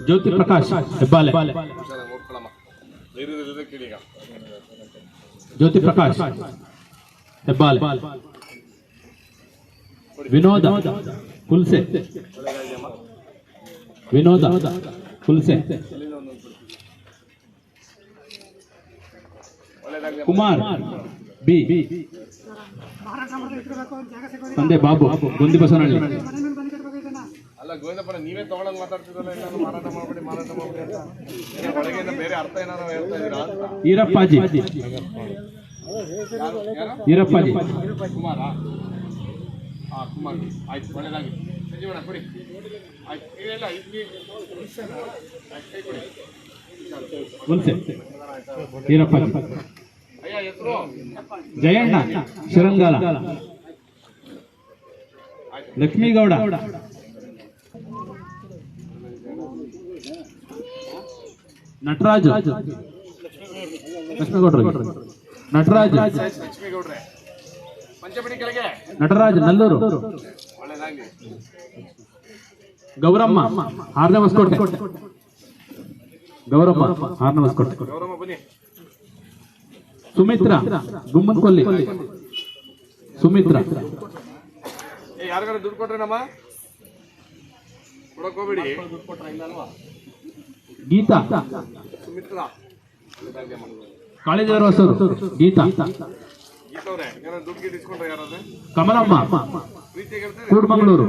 ಜ್ಯೋತಿ ಪ್ರಕಾಶ್ ಹೆಬ್ಬಾಲೆ ಜ್ಯೋತಿ ಪ್ರಕಾಶ್ ಹೆಬ್ಬಾಲೆ ವಿನೋದ ಕುಲ್ಸೆ ವಿನೋದ ಕುಲ್ಸೆ ಕುಮಾರ್ ಬಿ ತಂದೆ ಬಾಬು ಗೊಂದಿ ಬಸವನಹಳ್ಳಿ ಅಲ್ಲ ಗೋವಿಂದಪ್ಪನ ನೀವೇ ತಗೊಳ್ಳೋದು ಮಾತಾಡ್ತಿರಲ್ಲ ಏನಾದ್ರು ಮಾರಾಟ ಮಾಡ್ಬಿಡಿ ಅಂತ ಒಳಗಿಂದ ಬೇರೆ ಅರ್ಥ ಏನಾದ್ರು ಹೇಳ್ತಾ ಇದ್ದೀರಾ ಅಂತ. ಈರಪ್ಪಾಜಿ ಈರಪ್ಪಾಜಿ ಕುಮಾರ ಕುಮಾರ್ ಆಯ್ತು ಒಳ್ಳೆದಾಗಿ ಸಂಜೀವನ ಕೊಡಿ ಆಯ್ತು ಇವೆಲ್ಲ ಕೈ ಕೊಡಿ ಕುಲ್ಸೆ ಈರಪ್ಪಾಜಿ ಅಯ್ಯ ಹೆಸರು ಜಯಣ್ಣ ಶಿರಂಗಾಲ ಲಕ್ಷ್ಮೀಗೌಡ ನಟರಾಜ್ ಲಕ್ಷ್ಮೀಗೌಡ್ರು ನಟರಾಜ್ ಲಕ್ಷ್ಮೀಗೌಡ್ರೆ ಪಂಚಪಡಿ ಕೆಳಗೆ ನಟರಾಜ್ ನಲ್ಲೂರು ಒಳ್ಳೆದಾಗಿ ಗೌರಮ್ಮ ಆರ್ನ ಹೊಸಕೋಟೆ ಗೌರಮ್ಮ ಆರ್ನ ಹೊಸಕೋಟೆ ಗೌರಮ್ಮ ಬನ್ನಿ ಸುಮಿತ್ರಾ ಗುಮ್ಮನ್ಕೊಲ್ಲಿ ಸುಮಿತ್ರಾ ಯಾರಿಗಾರ ದುಡ್ಡು ಕೊಟ್ರೆ ನಮ್ಮ ಕೊಡಕ್ ಹೋಗ್ಬೇಡಿ ದುಡ್ಡು ಕೊಟ್ರೆ ಇಲ್ಲ ಅಲ್ವಾ ಗೀತಾ ಸುಮಿತ್ರಾ ಕಾಳಿದೇವರ ಹೊಸೂರು ಗೀತಾ ಗೀತವ್ರೆ ಯಾರು ದುಡ್ಡು ಗಿಟ್ಟು ಇಸ್ಕೊಂಡ್ರೆ ಯಾರಾದ್ರೆ ಕಮಲಮ್ಮ ಪ್ರೀತಿಯಾಗಿರ್ತಾರೆ ಕೂಡ್ಮಂಗ್ಳೂರು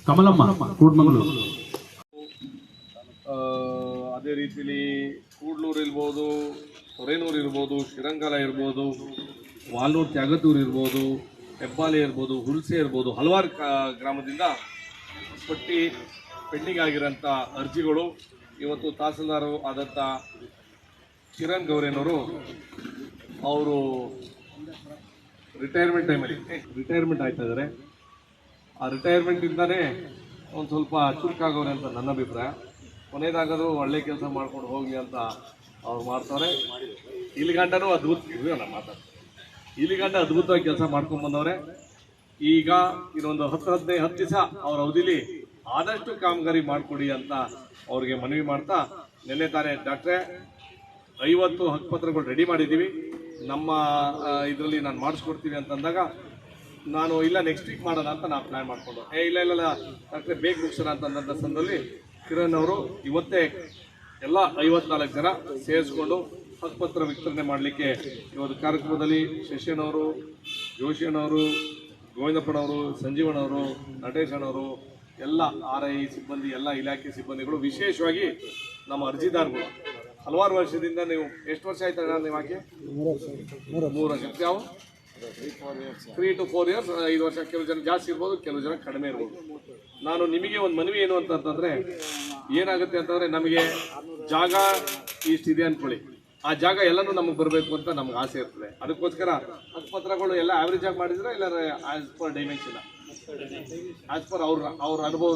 ಕಮಲಮ್ಮ ಕೂಡ್ಮಂಗ್ಳೂರು ಅದೇ ರೀತಿಲಿ ಕೂಡ್ಲೂರು ಇರ್ಬೋದು ಹೊರೇನೂರು ಇರ್ಬೋದು ಶ್ರೀರಂಗಾಲ ಇರ್ಬೋದು ವಾಲ್ನೂರು ತ್ಯಾಗತೂರು ಇರ್ಬೋದು ಹೆಬ್ಬಾಲೆ ಇರ್ಬೋದು ಹುಲ್ಸೆ ಇರ್ಬೋದು ಹಲವಾರು ಗ್ರಾಮದಿಂದ ಪಟ್ಟಿ ಪೆಂಡಿಂಗ್ ಆಗಿರೋಂಥ ಅರ್ಜಿಗಳು ಇವತ್ತು ತಹಸೀಲ್ದಾರು ಆದಂಥ ಕಿರಣ್ ಗೌರೇನವರು ಅವರು ರಿಟೈರ್ಮೆಂಟ್ ಟೈಮಲ್ಲಿ ರಿಟೈರ್ಮೆಂಟ್ ಆಯ್ತಾ ಇದ್ದಾರೆ. ಆ ರಿಟೈರ್ಮೆಂಟಿಂದನೇ ಒಂದು ಸ್ವಲ್ಪ ಚುರುಕಾಗವ್ರೆ ಅಂತ ನನ್ನ ಅಭಿಪ್ರಾಯ. ಕೊನೆಯದಾಗದು ಒಳ್ಳೆ ಕೆಲಸ ಮಾಡ್ಕೊಂಡು ಹೋಗಲಿ ಅಂತ ಅವ್ರು ಮಾಡ್ತಾರೆ. ಇಲ್ಲಿ ಗಂಟನೂ ಅದ್ಭುತ ಇಲ್ಲಿ ಗಂಟ ಅದ್ಭುತವಾಗಿ ಕೆಲಸ ಮಾಡ್ಕೊಂಡು ಬಂದವ್ರೆ. ಈಗ ಇನ್ನೊಂದು 10 ದಿವಸ ಅವ್ರ ಅವಧಿಲಿ ಆದಷ್ಟು ಕಾಮಗಾರಿ ಮಾಡಿಕೊಡಿ ಅಂತ ಅವ್ರಿಗೆ ಮನವಿ ಮಾಡ್ತಾ, ನಿನ್ನೆ ತಾನೇ ಡಾಕ್ಟ್ರೇ 50 ಹಕ್ಕುಪತ್ರಗಳು ರೆಡಿ ಮಾಡಿದ್ದೀವಿ, ನಮ್ಮ ಇದರಲ್ಲಿ ನಾನು ಮಾಡಿಸ್ಕೊಡ್ತೀವಿ ಅಂತಂದಾಗ ನಾನು ಇಲ್ಲ ನೆಕ್ಸ್ಟ್ ವೀಕ್ ಮಾಡೋಣ ಅಂತ ನಾವು ಪ್ಲ್ಯಾನ್ ಮಾಡಿಕೊಂಡು ಇಲ್ಲ ಡಾಕ್ಟ್ರೆ ಬೇಗ ಮುಗಿಸೋಣ ಅಂತಂದಂಥ ಸಂದರ್ಭದಲ್ಲಿ ಕಿರಣ್ ಅವರು ಇವತ್ತೇ ಎಲ್ಲ 54 ಜನ ಸೇರಿಸ್ಕೊಂಡು ಹಕ್ಕುಪತ್ರ ವಿತರಣೆ ಮಾಡಲಿಕ್ಕೆ ಇವತ್ತು ಕಾರ್ಯಕ್ರಮದಲ್ಲಿ ಶಶಿಯಣ್ಣವರು, ಜೋಶಿಯಣ್ಣವರು, ಗೋವಿಂದಪ್ಪನವರು, ಸಂಜೀವಣ್ಣವರು, ನಟೇಶಣ್ಣವರು, ಎಲ್ಲ RI ಸಿಬ್ಬಂದಿ, ಎಲ್ಲ ಇಲಾಖೆ ಸಿಬ್ಬಂದಿಗಳು, ವಿಶೇಷವಾಗಿ ನಮ್ಮ ಅರ್ಜಿದಾರಗಳು ಹಲವಾರು ವರ್ಷದಿಂದ. ನೀವು ಎಷ್ಟು ವರ್ಷ ಆಯ್ತು ನೀವು ಹಾಕಿ? 3 ವರ್ಷ. ಯಾವ 3 to 4 years, 5 ವರ್ಷ. ಕೆಲವು ಜನ ಜಾಸ್ತಿ ಇರ್ಬೋದು, ಕೆಲವು ಜನ ಕಡಿಮೆ ಇರ್ಬೋದು. ನಾನು ನಿಮಗೆ ಒಂದು ಮನವಿ ಏನು ಅಂತಂತಂದರೆ, ಏನಾಗುತ್ತೆ ಅಂತಂದರೆ, ನಮಗೆ ಜಾಗ ಇಷ್ಟಿದೆ ಅಂದ್ಕೊಳ್ಳಿ, ಆ ಜಾಗ ಎಲ್ಲನೂ ನಮಗೆ ಬರಬೇಕು ಅಂತ ನಮ್ಗೆ ಆಸೆ ಇರ್ತದೆ. ಅದಕ್ಕೋಸ್ಕರ ಹಕ್ಕುಪತ್ರಗಳು ಎಲ್ಲ ಆವ್ರೇಜ್ ಆಗಿ ಮಾಡಿದ್ರೆ, ಇಲ್ಲ as per dimension, as per ಅವ್ರ ಅನುಭವ,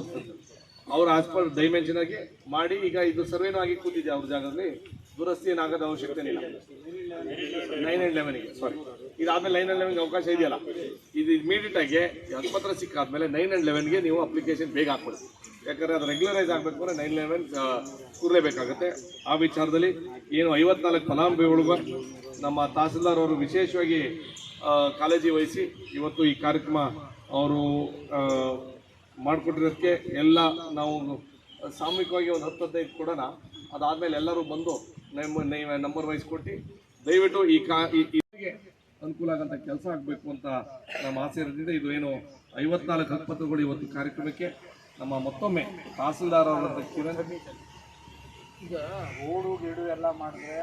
ಅವ್ರ ಆಸ್ ಪರ್ ಡೈಮೆನ್ಷನ್ ಆಗಿ ಮಾಡಿ. ಈಗ ಇದು ಸರ್ವೇನೂ ಆಗಿ ಕೂತಿದೆ ಅವ್ರ ಜಾಗದಲ್ಲಿ, ದುರಸ್ತಿ ಏನಾಗೋದು ಅವಶ್ಯಕತೆ ಇಲ್ಲ. 9 and 11ಗೆ ಸಾರಿ, ಇದಾದ್ಮೇಲೆ 9 and 11ಗೆ ಅವಕಾಶ ಇದೆಯಲ್ಲ, ಇದು ಇಮಿಡಿಯೇಟ್ ಆಗಿ ಹಕ್ಕುಪತ್ರ ಸಿಕ್ಕಾದ್ಮೇಲೆ 9 and 11ಗೆ ನೀವು ಅಪ್ಲಿಕೇಶನ್ ಬೇಗ ಹಾಕ್ಬಿಡಿ. ಯಾಕಂದರೆ ಅದು ರೆಗ್ಯುಲರೈಸ್ ಆಗಬೇಕು ಅಂದರೆ 9 and 11 ಕೂರಲೇಬೇಕಾಗುತ್ತೆ. ಆ ವಿಚಾರದಲ್ಲಿ ಏನು 54 ಫಲಾನುಭವಿಗಳಿಗೂ ನಮ್ಮ ತಹಸೀಲ್ದಾರ್ ಅವರು ವಿಶೇಷವಾಗಿ ಕಾಳಜಿ ವಹಿಸಿ ಇವತ್ತು ಈ ಕಾರ್ಯಕ್ರಮ ಅವರು ಮಾಡಿಕೊಟ್ಟಿರೋದಕ್ಕೆ ಎಲ್ಲ ನಾವು ಸಾಮೂಹಿಕವಾಗಿ ಒಂದು 10-15 ಕೊಡೋಣ. ಅದಾದಮೇಲೆ ಎಲ್ಲರೂ ಬಂದು ನಂಬರ್ ವೈಸ್ ಕೊಟ್ಟು ದಯವಿಟ್ಟು ಇದಕ್ಕೆ ಅನುಕೂಲ ಆಗೋಂಥ ಕೆಲಸ ಆಗಬೇಕು ಅಂತ ನಮ್ಮ ಆಸೆ ಇರೋದ್ರಿಂದ ಇದು ಏನು 54 ಹಕ್ಕುಪತ್ರಗಳು ಇವತ್ತು ಕಾರ್ಯಕ್ರಮಕ್ಕೆ ನಮ್ಮ ಮತ್ತೊಮ್ಮೆ ತಹಸೀಲ್ದಾರ್ ಅವರಂತ ಕಿರಣ್. ಈಗ ರೋಡು ಗಿಡು ಎಲ್ಲ ಮಾಡಿದ್ರೆ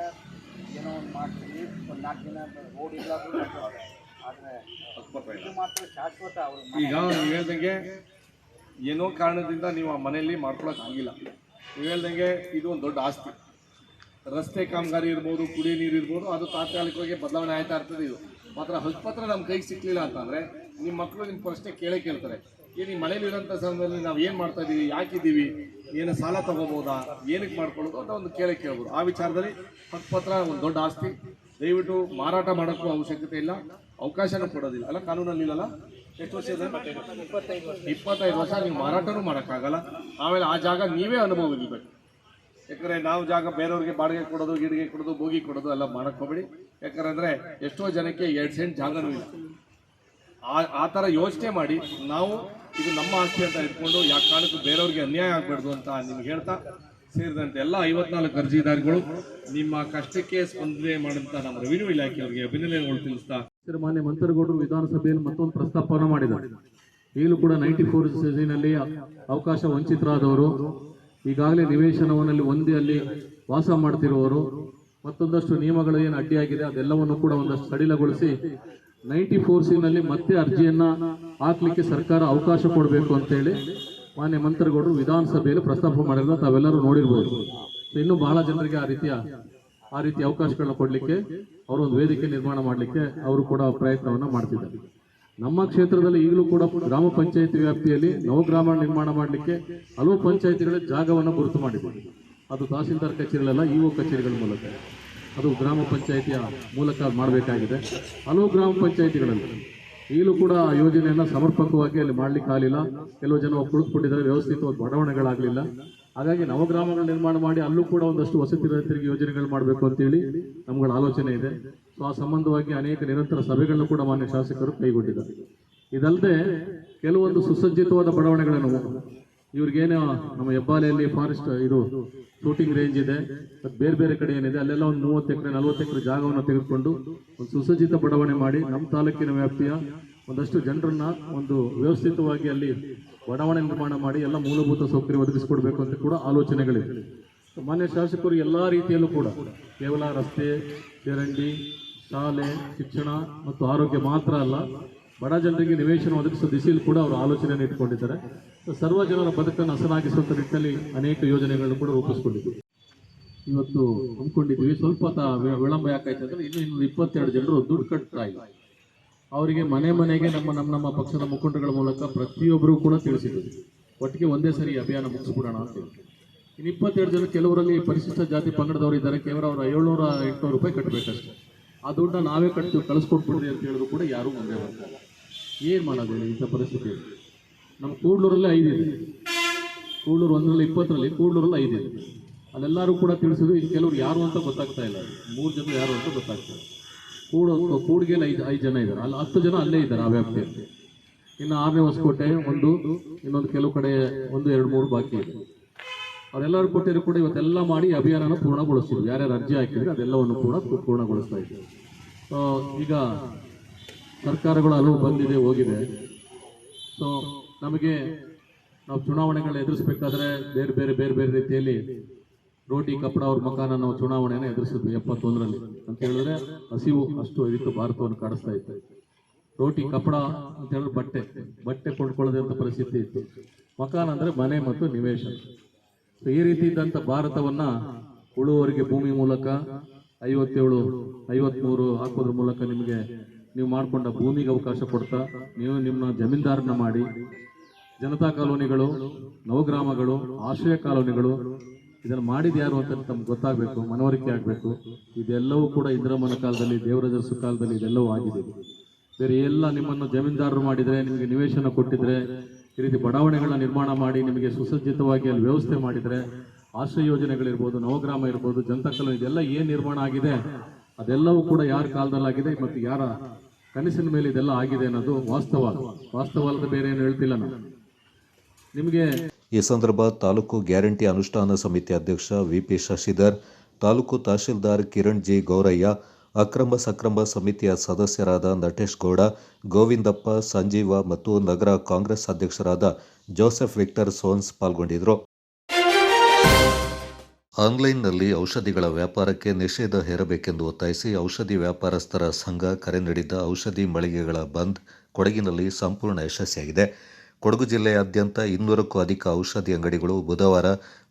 ಏನೋ ಒಂದು ಮಾಡ್ತೀವಿ, ಒಂದು 4 ದಿನ ರೋಡ್ ಇಲ್ಲ ಆದರೆ ಇದು ಮಾತ್ರ ಶಾಶ್ವತ. ಅವರು ಈಗ ನೀವು ಹೇಳ್ದಂಗೆ ಏನೋ ಕಾರಣದಿಂದ ನೀವು ಆ ಮನೆಯಲ್ಲಿ ಮಾಡ್ಕೊಳಕ್ಕೆ ಆಗಿಲ್ಲ. ನೀವು ಹೇಳ್ದಂಗೆ ಇದು ಒಂದು ದೊಡ್ಡ ಆಸ್ತಿ. ರಸ್ತೆ ಕಾಮಗಾರಿ ಇರ್ಬೋದು, ಕುಡಿಯೋ ನೀರು ಇರ್ಬೋದು, ಅದು ತಾತ್ಕಾಲಿಕವಾಗಿ ಬದಲಾವಣೆ ಆಯ್ತಾ ಇರ್ತದೆ. ಇದು ಮಾತ್ರ ಹಕ್ಕುಪತ್ರ ನಮ್ಮ ಕೈಗೆ ಸಿಕ್ಕಲಿಲ್ಲ ಅಂತಂದರೆ ನಿಮ್ಮ ಮಕ್ಕಳು ನಿಮ್ಮ ಪ್ರಶ್ನೆ ಕೇಳ್ತಾರೆ, ಏನು ಈ ಮನೇಲಿರೋಂಥ ಸಮಯದಲ್ಲಿ ನಾವು ಏನು ಮಾಡ್ತಾ ಇದ್ದೀವಿ, ಯಾಕಿದ್ದೀವಿ, ಏನು ಸಾಲ ತಗೋಬೋದಾ, ಏನಕ್ಕೆ ಮಾಡ್ಕೊಳ್ಳೋದು ಅಂತ ಒಂದು ಕೇಳ್ಬೋದು. ಆ ವಿಚಾರದಲ್ಲಿ ಹಕ್ಕುಪತ್ರ ಒಂದು ದೊಡ್ಡ ಆಸ್ತಿ, ದಯವಿಟ್ಟು ಮಾರಾಟ ಮಾಡೋಕ್ಕೂ ಅವಶ್ಯಕತೆ ಇಲ್ಲ, ಅವಕಾಶನೂ ಕೊಡೋದಿಲ್ಲ ಅಲ್ಲ, ಕಾನೂನಲ್ಲಿ ಇಲ್ಲಲ್ಲ. ಎಷ್ಟು ವರ್ಷ ಇದೆ? 25 ವರ್ಷ ನೀವು ಮಾರಾಟನೂ ಮಾಡೋಕ್ಕಾಗಲ್ಲ. ಆಮೇಲೆ ಆ ಜಾಗ ನೀವೇ ಅನುಭವಿಸಬೇಕು. ಯಾಕಂದರೆ ನಾವು ಜಾಗ ಬೇರೆಯವ್ರಿಗೆ ಬಾಡಿಗೆ ಕೊಡೋದು, ಗಿಡಿಗೆ ಕೊಡೋದು, ಬೋಗಿ ಕೊಡೋದು ಎಲ್ಲ ಮಾಡೋಕ್ಕೆ ಹೋಗ್ಬೇಡಿ. ಯಾಕಂದರೆ ಎಷ್ಟೋ ಜನಕ್ಕೆ 2 ಸೆಂಟ್ ಜಾಗನೂ ಇಲ್ಲ. ಆ ಥರ ಯೋಚನೆ ಮಾಡಿ ನಾವು ಇದು ನಮ್ಮ ಆಸ್ತಿ ಅಂತ ಇಟ್ಕೊಂಡು ಯಾವ ಕಾರಣಕ್ಕೂ ಬೇರೆಯವ್ರಿಗೆ ಅನ್ಯಾಯ ಆಗಬಾರ್ದು ಅಂತ ನಿಮ್ಗೆ ಹೇಳ್ತಾ, ಸೇರಿದಂತೆ ಎಲ್ಲ 54 ಅರ್ಜಿದಾರಗಳು ನಿಮ್ಮ ಕಷ್ಟಕ್ಕೆ ಸ್ಪಂದನೆ ಮಾಡಿದಂಥ ನಮ್ಮ ರೆವಿನ್ಯೂ ಇಲಾಖೆಯವರಿಗೆ ಅಭಿನಂದನೆಗಳು ತಿಳಿಸ್ತಾ, ಮಾನ್ಯ ಮಂತ್ರಿಗೌಡರು ವಿಧಾನಸಭೆಯಲ್ಲಿ ಮತ್ತೊಂದು ಪ್ರಸ್ತಾಪವನ್ನು ಮಾಡಿದ್ದಾರೆ. ಈಗಲೂ ಕೂಡ 94 ಸೀಸನ್ನಲ್ಲಿ ಅವಕಾಶ ವಂಚಿತರಾದವರು, ಈಗಾಗಲೇ ನಿವೇಶನವನ್ನಲ್ಲಿ ಹೊಂದಿ ಅಲ್ಲಿ ವಾಸ ಮಾಡ್ತಿರುವವರು, ಮತ್ತೊಂದಷ್ಟು ನಿಯಮಗಳು ಏನು ಅಡ್ಡಿಯಾಗಿದೆ ಅದೆಲ್ಲವನ್ನು ಕೂಡ ಒಂದಷ್ಟು ಸಡಿಲಗೊಳಿಸಿ 94 ಸಿನಲ್ಲಿ ಮತ್ತೆ ಅರ್ಜಿಯನ್ನ ಹಾಕ್ಲಿಕ್ಕೆ ಸರ್ಕಾರ ಅವಕಾಶ ಕೊಡಬೇಕು ಅಂತೇಳಿ ಮಾನ್ಯ ಮಂತ್ರಿಗೌಡರು ವಿಧಾನಸಭೆಯಲ್ಲಿ ಪ್ರಸ್ತಾಪ ಮಾಡಿರೋದು ತಾವೆಲ್ಲರೂ ನೋಡಿರ್ಬೋದು. ಇನ್ನೂ ಬಹಳ ಜನರಿಗೆ ಆ ರೀತಿ ಅವಕಾಶಗಳನ್ನ ಕೊಡಲಿಕ್ಕೆ ಅವರು ಒಂದು ವೇದಿಕೆ ನಿರ್ಮಾಣ ಮಾಡಲಿಕ್ಕೆ ಅವರು ಕೂಡ ಪ್ರಯತ್ನವನ್ನು ಮಾಡ್ತಿದ್ದಾರೆ. ನಮ್ಮ ಕ್ಷೇತ್ರದಲ್ಲಿ ಈಗಲೂ ಕೂಡ ಗ್ರಾಮ ಪಂಚಾಯತಿ ವ್ಯಾಪ್ತಿಯಲ್ಲಿ ನವಗ್ರಾಮ ನಿರ್ಮಾಣ ಮಾಡಲಿಕ್ಕೆ ಹಲವು ಪಂಚಾಯತಿಗಳ ಜಾಗವನ್ನು ಗುರುತು ಮಾಡಿದ್ದೀವಿ. ಅದು ತಹಸೀಲ್ದಾರ್ ಕಚೇರಿಗಳಲ್ಲ, ಇಒ ಕಚೇರಿಗಳ ಮೂಲಕ, ಅದು ಗ್ರಾಮ ಪಂಚಾಯತಿಯ ಮೂಲಕ ಮಾಡಬೇಕಾಗಿದೆ. ಹಲವು ಗ್ರಾಮ ಪಂಚಾಯತಿಗಳಲ್ಲಿ ಈಗಲೂ ಕೂಡ ಆ ಯೋಜನೆಯನ್ನು ಸಮರ್ಪಕವಾಗಿ ಅಲ್ಲಿ ಮಾಡಲಿಕ್ಕೆ ಆಗಲಿಲ್ಲ. ಕೆಲವು ಜನ ಕುಳಿತುಕೊಂಡಿದ್ದಾರೆ, ವ್ಯವಸ್ಥಿತವಾಗಿ ಬಡಾವಣೆಗಳಾಗಲಿಲ್ಲ. ಹಾಗಾಗಿ ನವಗ್ರಾಮಗಳ ನಿರ್ಮಾಣ ಮಾಡಿ ಅಲ್ಲೂ ಕೂಡ ಒಂದಷ್ಟು ವಸತಿ ರಹಿತರಿಗೆ ಯೋಜನೆಗಳು ಮಾಡಬೇಕು ಅಂತೇಳಿ ನಮ್ಗಳ ಆಲೋಚನೆ ಇದೆ. ಸೊ ಆ ಸಂಬಂಧವಾಗಿ ಅನೇಕ ನಿರಂತರ ಸಭೆಗಳನ್ನು ಕೂಡ ಮಾನ್ಯ ಶಾಸಕರು ಕೈಗೊಂಡಿದ್ದಾರೆ. ಇದಲ್ಲದೆ ಕೆಲವೊಂದು ಸುಸಜ್ಜಿತವಾದ ಬಡಾವಣೆಗಳನ್ನು ಇವ್ರಿಗೇನು ನಮ್ಮ ಹೆಬ್ಬಾಲೆಯಲ್ಲಿ ಫಾರೆಸ್ಟ್ ಇದು ಶೂಟಿಂಗ್ ರೇಂಜ್ ಇದೆ, ಮತ್ತು ಬೇರೆ ಬೇರೆ ಕಡೆ ಏನಿದೆ ಅಲ್ಲೆಲ್ಲ ಒಂದು 30 ಎಕರೆ 40 ಎಕರೆ ಜಾಗವನ್ನು ತೆಗೆದುಕೊಂಡು ಒಂದು ಸುಸಜ್ಜಿತ ಬಡಾವಣೆ ಮಾಡಿ ನಮ್ಮ ತಾಲೂಕಿನ ವ್ಯಾಪ್ತಿಯ ಒಂದಷ್ಟು ಜನರನ್ನ ಒಂದು ವ್ಯವಸ್ಥಿತವಾಗಿ ಅಲ್ಲಿ ಬಡಾವಣೆ ನಿರ್ಮಾಣ ಮಾಡಿ ಎಲ್ಲ ಮೂಲಭೂತ ಸೌಕರ್ಯ ಒದಗಿಸಿಕೊಡ್ಬೇಕು ಅಂತ ಕೂಡ ಆಲೋಚನೆಗಳಿವೆ. ಮಾನ್ಯ ಶಾಸಕರು ಎಲ್ಲ ರೀತಿಯಲ್ಲೂ ಕೂಡ ಕೇವಲ ರಸ್ತೆ, ಚರಂಡಿ, ಶಾಲೆ, ಶಿಕ್ಷಣ ಮತ್ತು ಆರೋಗ್ಯ ಮಾತ್ರ ಅಲ್ಲ, ಬಡ ಜನರಿಗೆ ನಿವೇಶನ ಒದಗಿಸುವ ದಿಸೆಯಲ್ಲಿ ಕೂಡ ಅವರು ಆಲೋಚನೆಯನ್ನು ಇಟ್ಕೊಂಡಿದ್ದಾರೆ. ಸರ್ವ ಜನರ ಬದುಕನ್ನು ಹಸನಾಗಿಸುವಂಥ ನಿಟ್ಟಿನಲ್ಲಿ ಅನೇಕ ಯೋಜನೆಗಳನ್ನು ಕೂಡ ರೂಪಿಸ್ಕೊಂಡಿದ್ದೀವಿ. ಇವತ್ತು ಹಮ್ಮಿಕೊಂಡಿದ್ದೀವಿ. ಸ್ವಲ್ಪ ವಿಳಂಬ ಯಾಕಾಯ್ತು ಅಂದರೆ ಇನ್ನೂ 22 ಜನರು ದುಡ್ಡು ಕಟ್ತಾ ಇಲ್ಲ. ಅವರಿಗೆ ಮನೆ ಮನೆಗೆ ನಮ್ಮ ಪಕ್ಷದ ಮುಖಂಡಗಳ ಮೂಲಕ ಪ್ರತಿಯೊಬ್ಬರು ಕೂಡ ತಿಳಿಸಿದ್ದೀವಿ. ಒಟ್ಟಿಗೆ ಒಂದೇ ಸರಿ ಅಭಿಯಾನ ಮುಗಿಸ್ಬಿಡೋಣ ಅಂತೇಳಿ. ಇನ್ನು 22 ಜನ, ಕೆಲವರಲ್ಲಿ ಪರಿಶಿಷ್ಟ ಜಾತಿ ಪಂಗಡದವರು ಇದ್ದಾರೆ, ಕೇವಲ ಅವರು 700-800 ರೂಪಾಯಿ ಕಟ್ಟಬೇಕಷ್ಟೇ. ಆ ದುಡ್ಡನ್ನ ನಾವೇ ಕಟ್ತೀವಿ, ಕಳಿಸ್ಕೊಟ್ಬಿಡ್ರಿ ಅಂತ ಹೇಳಿದ್ರು ಕೂಡ ಯಾರೂ ಮುಂದೆ ಬರ್ತಾರೆ. ಏನು ಮಾಡೋದು ಇಂಥ ಪರಿಸ್ಥಿತಿ? ನಮ್ಮ ಕೂಡ್ಲೂರಲ್ಲಿ 5 ಇದೆ, ಕೂಡ್ಲೂರು 1ರಲ್ಲಿ 20ರಲ್ಲಿ ಕೂಡ್ಲೂರಲ್ಲಿ 5 ಇದೆ. ಅಲ್ಲೆಲ್ಲರೂ ಕೂಡ ತಿಳಿಸಿದ್ರು. ಇನ್ನು ಕೆಲವರು ಯಾರು ಅಂತ ಗೊತ್ತಾಗ್ತಾ ಇಲ್ಲ, 3 ಜನ ಯಾರು ಅಂತ ಗೊತ್ತಾಗ್ತಾ ಇಲ್ಲ. ಕೂಡ್ಗೆಲ್ಲ 5 ಜನ ಇದ್ದಾರೆ, ಅಲ್ಲಿ 10 ಜನ ಅಲ್ಲೇ ಇದ್ದಾರೆ ಆ ವ್ಯಾಪ್ತಿಯಲ್ಲಿ. ಇನ್ನು 6ನೇ ಹೊಸಕೋಟೆ ಇನ್ನೊಂದು ಕೆಲವು ಕಡೆ 1, 2, 3 ಬಾಕಿ ಇದೆ. ಅವರೆಲ್ಲರೂ ಕೊಟ್ಟಿದ್ರು ಕೂಡ ಇವತ್ತೆಲ್ಲ ಮಾಡಿ ಅಭಿಯಾನನ ಪೂರ್ಣಗೊಳಿಸ್ತೀವಿ. ಯಾರ್ಯಾರು ಅರ್ಜಿ ಹಾಕಿದ್ರೆ ಅದೆಲ್ಲವನ್ನು ಕೂಡ ಪೂರ್ಣಗೊಳಿಸ್ತಾ ಇದ್ದೀವಿ. ಈಗ ಸರ್ಕಾರಗಳು ಹಲವು ಬಂದಿದೆ, ಹೋಗಿದೆ. ಸೊ ನಮಗೆ ನಾವು ಚುನಾವಣೆಗಳನ್ನ ಎದುರಿಸಬೇಕಾದ್ರೆ ಬೇರೆ ಬೇರೆ ರೀತಿಯಲ್ಲಿ ರೋಟಿ ಕಪಡ ಅವ್ರ ಮಕಾನ ನಾವು ಚುನಾವಣೆಯನ್ನು ಎದುರಿಸಿದ್ವಿ 71ರಲ್ಲಿ ಅಂತ ಹೇಳಿದ್ರೆ ಹಸಿವು ಅಷ್ಟು ಇದಕ್ಕೆ ಭಾರತವನ್ನು ಕಾಡಿಸ್ತಾ ಇತ್ತು. ರೋಟಿ ಕಪಡ ಅಂತ ಹೇಳಿದ್ರೆ ಬಟ್ಟೆ ಕೊಂಡ್ಕೊಳ್ಳೋದಂಥ ಪರಿಸ್ಥಿತಿ ಇತ್ತು. ಮಕಾನ ಅಂದರೆ ಮನೆ ಮತ್ತು ನಿವೇಶನ. ಈ ರೀತಿ ಇದ್ದಂಥ ಭಾರತವನ್ನ ಉಳುವವರಿಗೆ ಭೂಮಿ ಮೂಲಕ 57-53 ಹಾಕೋದ್ರ ಮೂಲಕ ನೀವು ಮಾಡಿಕೊಂಡ ಭೂಮಿಗೆ ಅವಕಾಶ ಕೊಡ್ತಾ ನೀವು ನಿಮ್ಮ ಜಮೀನ್ದಾರನ್ನ ಮಾಡಿ ಜನತಾ ಕಾಲೋನಿಗಳು, ನವಗ್ರಾಮಗಳು, ಆಶ್ರಯ ಕಾಲೋನಿಗಳು ಇದನ್ನು ಮಾಡಿದ ಯಾರು ಅಂತ ತಮ್ಗೆ ಗೊತ್ತಾಗಬೇಕು, ಮನವರಿಕೆ ಆಗಬೇಕು. ಇದೆಲ್ಲವೂ ಕೂಡ ಇಂದಿರಮ್ಮನ ಕಾಲದಲ್ಲಿ, ದೇವರಾಜರಸು ಕಾಲದಲ್ಲಿ ಇದೆಲ್ಲವೂ ಆಗಿದೆ. ಬೇರೆ ಎಲ್ಲ ನಿಮ್ಮನ್ನು ಜಮೀನ್ದಾರರು ಮಾಡಿದರೆ, ನಿಮಗೆ ನಿವೇಶನ ಕೊಟ್ಟಿದ್ರೆ, ಈ ರೀತಿ ಬಡಾವಣೆಗಳನ್ನ ನಿರ್ಮಾಣ ಮಾಡಿ ನಿಮಗೆ ಸುಸಜ್ಜಿತವಾಗಿ ಅಲ್ಲಿ ವ್ಯವಸ್ಥೆ ಮಾಡಿದರೆ, ಆಶ್ರಯ ಯೋಜನೆಗಳಿರ್ಬೋದು, ನವಗ್ರಾಮ ಇರ್ಬೋದು, ಜನತಾ ಕಾಲೋನಿ, ಇದೆಲ್ಲ ಏನು ನಿರ್ಮಾಣ ಆಗಿದೆ ಅದೆಲ್ಲವೂ ಕೂಡ ಯಾರ ಕಾಲದಲ್ಲಾಗಿದೆ ಮತ್ತು ಯಾರ ಕನಸಿನ ಮೇಲೆ ಇದೆಲ್ಲ ಆಗಿದೆ ಅನ್ನೋದು ವಾಸ್ತವ ಬೇರೆ ಏನು ಹೇಳ್ತಿಲ್ಲ ನಾನು ನಿಮಗೆ. ಈ ಸಂದರ್ಭ ತಾಲೂಕು ಗ್ಯಾರಂಟಿ ಅನುಷ್ಠಾನ ಸಮಿತಿ ಅಧ್ಯಕ್ಷ ವಿಪಿ ಶಶಿಧರ್, ತಾಲೂಕು ತಹಶೀಲ್ದಾರ್ ಕಿರಣ್ ಜಿ ಗೌರಯ್ಯ, ಅಕ್ರಮ ಸಕ್ರಮ ಸಮಿತಿಯ ಸದಸ್ಯರಾದ ನಟೇಶ್ ಗೌಡ, ಗೋವಿಂದಪ್ಪ, ಸಂಜೀವ ಮತ್ತು ನಗರ ಕಾಂಗ್ರೆಸ್ ಅಧ್ಯಕ್ಷರಾದ ಜೋಸೆಫ್ ವಿಕ್ಟರ್ ಸೋನ್ಸ್ ಪಾಲ್ಗೊಂಡಿದ್ದರು. ಆನ್ಲೈನ್ನಲ್ಲಿ ಔಷಧಿಗಳ ವ್ಯಾಪಾರಕ್ಕೆ ನಿಷೇಧ ಹೇರಬೇಕೆಂದು ಒತ್ತಾಯಿಸಿ ಔಷಧಿ ವ್ಯಾಪಾರಸ್ಥರ ಸಂಘ ಕರೆ ನೀಡಿದ್ದ ಔಷಧಿ ಮಳಿಗೆಗಳ ಬಂದ್ ಕೊಡಗಿನಲ್ಲಿ ಸಂಪೂರ್ಣ ಯಶಸ್ವಿಯಾಗಿದೆ. ಕೊಡಗು ಜಿಲ್ಲೆಯಾದ್ಯಂತ 200ಕ್ಕೂ ಅಧಿಕ ಔಷಧಿ ಅಂಗಡಿಗಳು ಬುಧವಾರ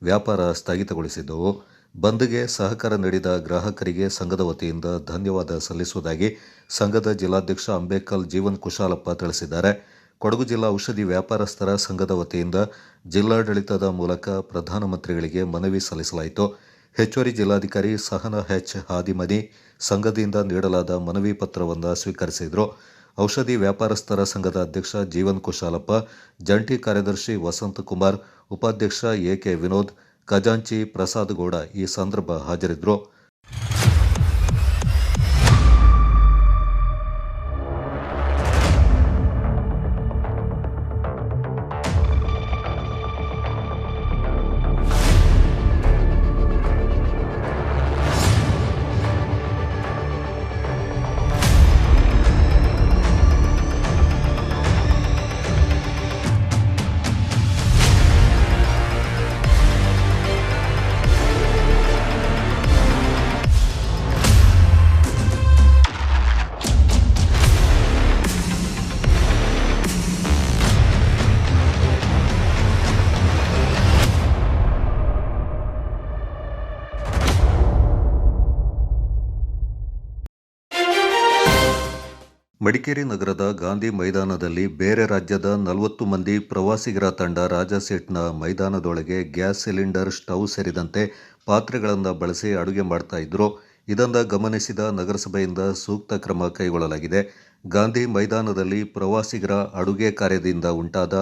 ವ್ಯಾಪಾರ ಸ್ಥಗಿತಗೊಳಿಸಿದ್ದವು. ಬಂದ್ಗೆ ಸಹಕಾರ ನೀಡಿದ ಗ್ರಾಹಕರಿಗೆ ಸಂಘದ ವತಿಯಿಂದ ಧನ್ಯವಾದ ಸಲ್ಲಿಸುವುದಾಗಿ ಸಂಘದ ಜಿಲ್ಲಾಧ್ಯಕ್ಷ ಅಂಬೇಕಲ್ ಜೀವನ್ ಕುಶಾಲಪ್ಪ ತಿಳಿಸಿದ್ದಾರೆ. ಕೊಡಗು ಜಿಲ್ಲಾ ಔಷಧಿ ವ್ಯಾಪಾರಸ್ಥರ ಸಂಘದ ವತಿಯಿಂದ ಜಿಲ್ಲಾಡಳಿತದ ಮೂಲಕ ಪ್ರಧಾನಮಂತ್ರಿಗಳಿಗೆ ಮನವಿ ಸಲ್ಲಿಸಲಾಯಿತು. ಹೆಚ್ಚುವರಿ ಜಿಲ್ಲಾಧಿಕಾರಿ ಸಹನಾ ಎಚ್ ಹಾದಿಮನಿ ಸಂಘದಿಂದ ನೀಡಲಾದ ಮನವಿ ಪತ್ರವನ್ನು ಸ್ವೀಕರಿಸಿದರು. ಔಷಧಿ ವ್ಯಾಪಾರಸ್ಥರ ಸಂಘದ ಅಧ್ಯಕ್ಷ ಜೀವನ್ ಕುಶಾಲಪ್ಪ, ಜಂಟಿ ಕಾರ್ಯದರ್ಶಿ ವಸಂತಕುಮಾರ್, ಉಪಾಧ್ಯಕ್ಷ ಎಕೆ ವಿನೋದ್, ಖಜಾಂಚಿ ಪ್ರಸಾದ್ ಗೌಡ ಈ ಸಂದರ್ಭ ಹಾಜರಿದ್ದರು. ಮಡಿಕೇರಿ ನಗರದ ಗಾಂಧಿ ಮೈದಾನದಲ್ಲಿ ಬೇರೆ ರಾಜ್ಯದ 40 ಮಂದಿ ಪ್ರವಾಸಿಗರ ತಂಡ ರಾಜಾಸೀಟ್ನ ಮೈದಾನದೊಳಗೆ ಗ್ಯಾಸ್ ಸಿಲಿಂಡರ್, ಸ್ಟವ್ ಸೇರಿದಂತೆ ಪಾತ್ರೆಗಳನ್ನು ಬಳಸಿ ಅಡುಗೆ ಮಾಡ್ತಾ ಇದ್ರು. ಇದನ್ನು ಗಮನಿಸಿದ ನಗರಸಭೆಯಿಂದ ಸೂಕ್ತ ಕ್ರಮ ಕೈಗೊಳ್ಳಲಾಗಿದೆ. ಗಾಂಧಿ ಮೈದಾನದಲ್ಲಿ ಪ್ರವಾಸಿಗರ ಅಡುಗೆ ಕಾರ್ಯದಿಂದ ಉಂಟಾದ